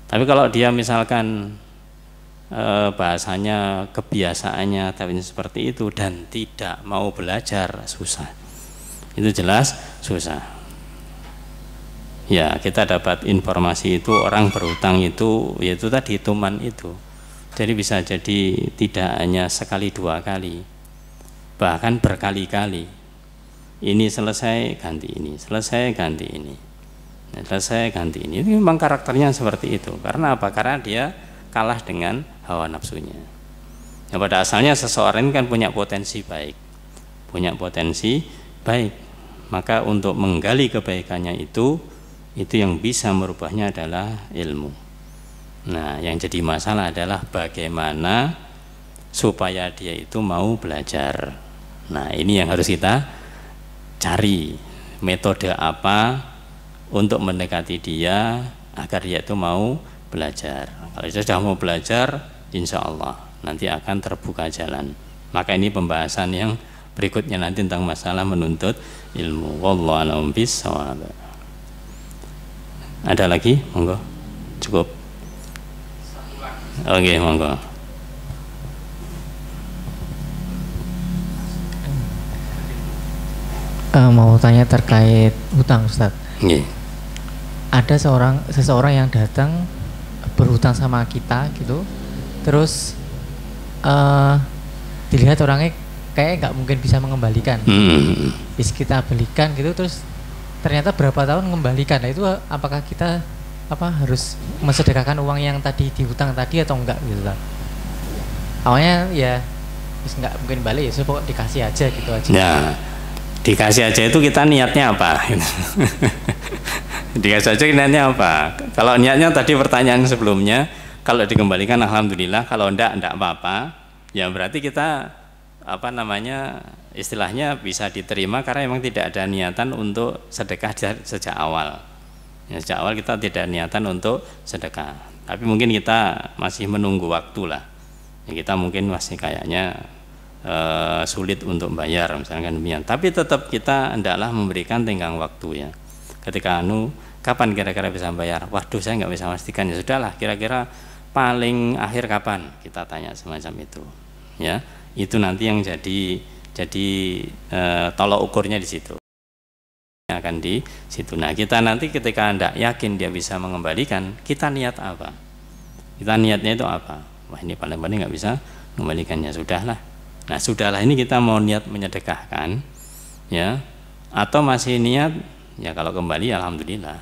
Tapi kalau dia misalkan bahasanya, kebiasaannya tapi seperti itu dan tidak mau belajar, susah. Itu jelas susah. Ya, kita dapat informasi itu orang berhutang itu, yaitu tadi tuman itu. Jadi bisa jadi tidak hanya sekali dua kali, bahkan berkali-kali. Ini selesai ganti ini, selesai ganti ini, selesai ganti ini. Itu memang karakternya seperti itu. Karena apa? Karena dia kalah dengan hawa nafsunya. Ya, pada asalnya seseorang ini kan punya potensi baik, maka untuk menggali kebaikannya itu yang bisa merubahnya adalah ilmu. Nah, yang jadi masalah adalah bagaimana supaya dia itu mau belajar. Nah, ini yang harus kita cari, metode apa untuk mendekati dia agar dia itu mau belajar. Kalau dia sudah mau belajar, insya Allah nanti akan terbuka jalan. Maka ini pembahasan yang berikutnya nanti tentang masalah menuntut ilmu. Wallahu a'lam bishawab. Ada lagi? Monggo. Cukup. Oke, monggo. Mau tanya terkait hutang, Ustaz. Yeah. Ada seseorang yang datang berhutang sama kita gitu, terus dilihat orangnya kayak nggak mungkin bisa mengembalikan. Bis kita belikan gitu, terus ternyata berapa tahun mengembalikan. Nah, itu apakah kita harus mensedekahkan uang yang tadi dihutang tadi atau enggak gitu kan? Awalnya ya nggak mungkin balik, ya pokoknya dikasih aja gitu aja. Ya, dikasih aja itu kita niatnya apa? Dikasih aja niatnya apa? Kalau niatnya tadi pertanyaan sebelumnya, kalau dikembalikan alhamdulillah, kalau enggak apa-apa. Ya berarti kita istilahnya bisa diterima karena memang tidak ada niatan untuk sedekah sejak awal. Ya, sejak awal kita tidak niatan untuk sedekah, tapi mungkin kita masih menunggu waktu lah. Ya, kita mungkin masih kayaknya sulit untuk bayar misalkan demikian. Tapi tetap kita hendaklah memberikan tenggang waktu ya. Ketika kapan kira-kira bisa bayar? Waduh, saya nggak bisa memastikan. Ya sudahlah, kira-kira paling akhir kapan? Kita tanya semacam itu. Ya, itu nanti yang jadi tolok ukurnya di situ. Akan di situ. Nah, kita nanti ketika tidak yakin dia bisa mengembalikan, kita niat apa? Kita niatnya itu apa? Wah, ini paling-paling nggak bisa mengembalikannya, sudahlah. Nah, sudahlah ini kita mau niat menyedekahkan, ya, atau masih niat, ya kalau kembali alhamdulillah.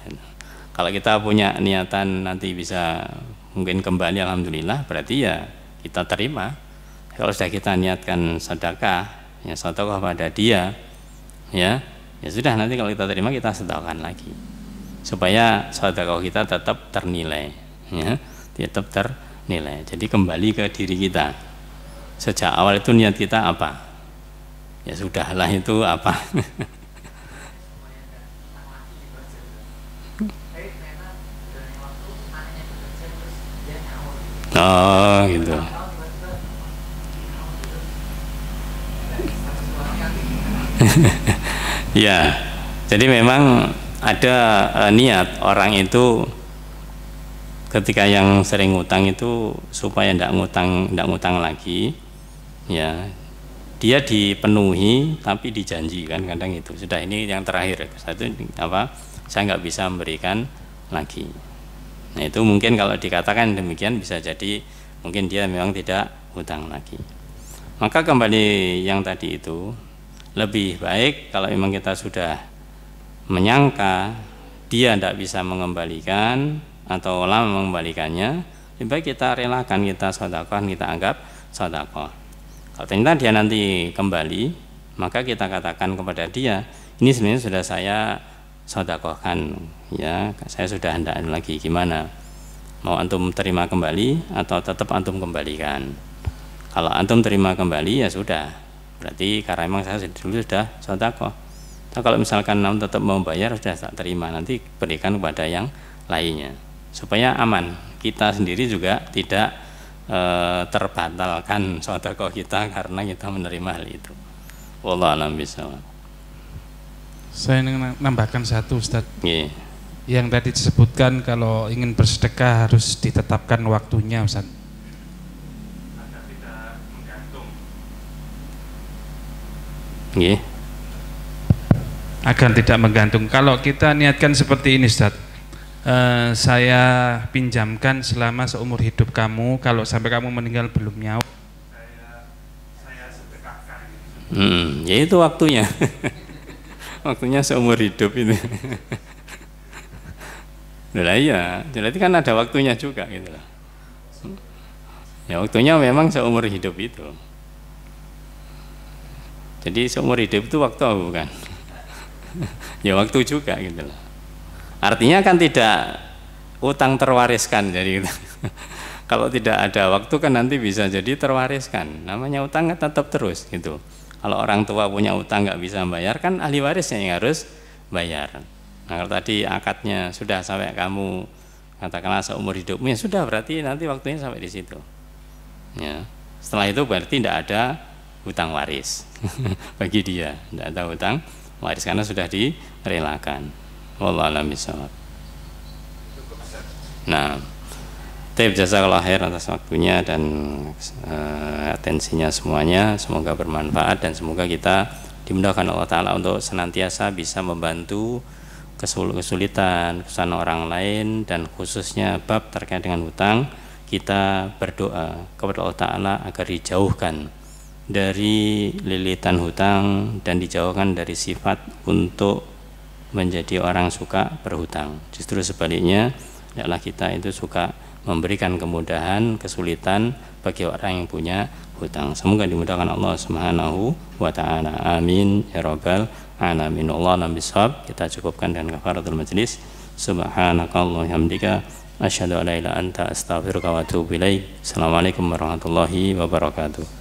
Kalau kita punya niatan nanti bisa mungkin kembali alhamdulillah, berarti ya kita terima. Kalau sudah kita niatkan sedekah, ya sedekah pada dia, ya sudah, nanti kalau kita terima kita sedekahkan lagi supaya sedekah kita tetap ternilai, ya, tetap ternilai. Jadi kembali ke diri kita. Sejak awal itu niat kita apa? Ya sudahlah, itu apa? Oh gitu. Ya, jadi memang ada niat orang itu ketika yang sering ngutang itu supaya tidak ngutang lagi, ya dia dipenuhi tapi dijanjikan kadang itu sudah, ini yang terakhir satu saya nggak bisa memberikan lagi. Nah itu mungkin kalau dikatakan demikian bisa jadi mungkin dia memang tidak hutang lagi. Maka kembali yang tadi itu, lebih baik kalau memang kita sudah menyangka dia tidak bisa mengembalikan atau lama mengembalikannya, lebih baik kita relakan, kita sedekah, kita anggap sedekah. Kalau ternyata dia nanti kembali, maka kita katakan kepada dia, ini sebenarnya sudah saya sodakohkan, ya saya sudah hendak lagi, gimana, mau antum terima kembali atau tetap antum kembalikan? Kalau antum terima kembali ya sudah, berarti karena memang saya dulu sudah sodakoh. Nah, kalau misalkan antum tetap mau bayar, sudah tak terima, nanti berikan kepada yang lainnya supaya aman, kita sendiri juga tidak terbatalkan sodakoh kita karena kita menerima hal itu. Wallahu a'lam bishawab. Saya ingin menambahkan satu, Ustaz. Yeah. Yang tadi disebutkan kalau ingin bersedekah harus ditetapkan waktunya, Ustaz. Agar tidak menggantung. Yeah. Agar tidak menggantung. Kalau kita niatkan seperti ini, Ustaz, saya pinjamkan selama seumur hidup kamu, kalau sampai kamu meninggal belum nyawa, saya sedekahkan. Ya itu waktunya. Waktunya seumur hidup itu. Nah iya, jadi kan ada waktunya juga gitu loh. Ya waktunya memang seumur hidup itu. Jadi seumur hidup itu waktu bukan? Ya waktu juga gitu loh. Artinya kan tidak utang terwariskan, jadi gitu. Kalau tidak ada waktu kan nanti bisa jadi terwariskan. Namanya utang kan tetap terus gitu. Kalau orang tua punya utang nggak bisa bayar, kan ahli warisnya yang harus bayar. Nah kalau tadi akadnya sudah sampai kamu katakanlah seumur hidupmu, ya sudah, berarti nanti waktunya sampai di situ. Ya. Setelah itu berarti tidak ada hutang waris bagi dia, tidak ada hutang waris karena sudah direlakan. Wallahu a'lam bishawab. Nah, jazakallahu khair atas waktunya dan atensinya semuanya. Semoga bermanfaat dan semoga kita dimudahkan Allah Ta'ala untuk senantiasa bisa membantu kesulitan orang lain, dan khususnya bab terkait dengan hutang. Kita berdoa kepada Allah Ta'ala agar dijauhkan dari lilitan hutang dan dijauhkan dari sifat untuk menjadi orang suka berhutang. Justru sebaliknya, adalah kita itu suka memberikan kemudahan, kesulitan bagi orang yang punya hutang. Semoga dimudahkan Allah Subhanahu wa Ta'ala. Amin ya rabbal alamin. Allah a'lam bishawab. Kita cukupkan dengan kafaratul majlis. Subhanakallahumma hamdika asyhadu an la ilaha illa anta astaghfiruka wa atubu ilaik. Assalamualaikum warahmatullahi wabarakatuh.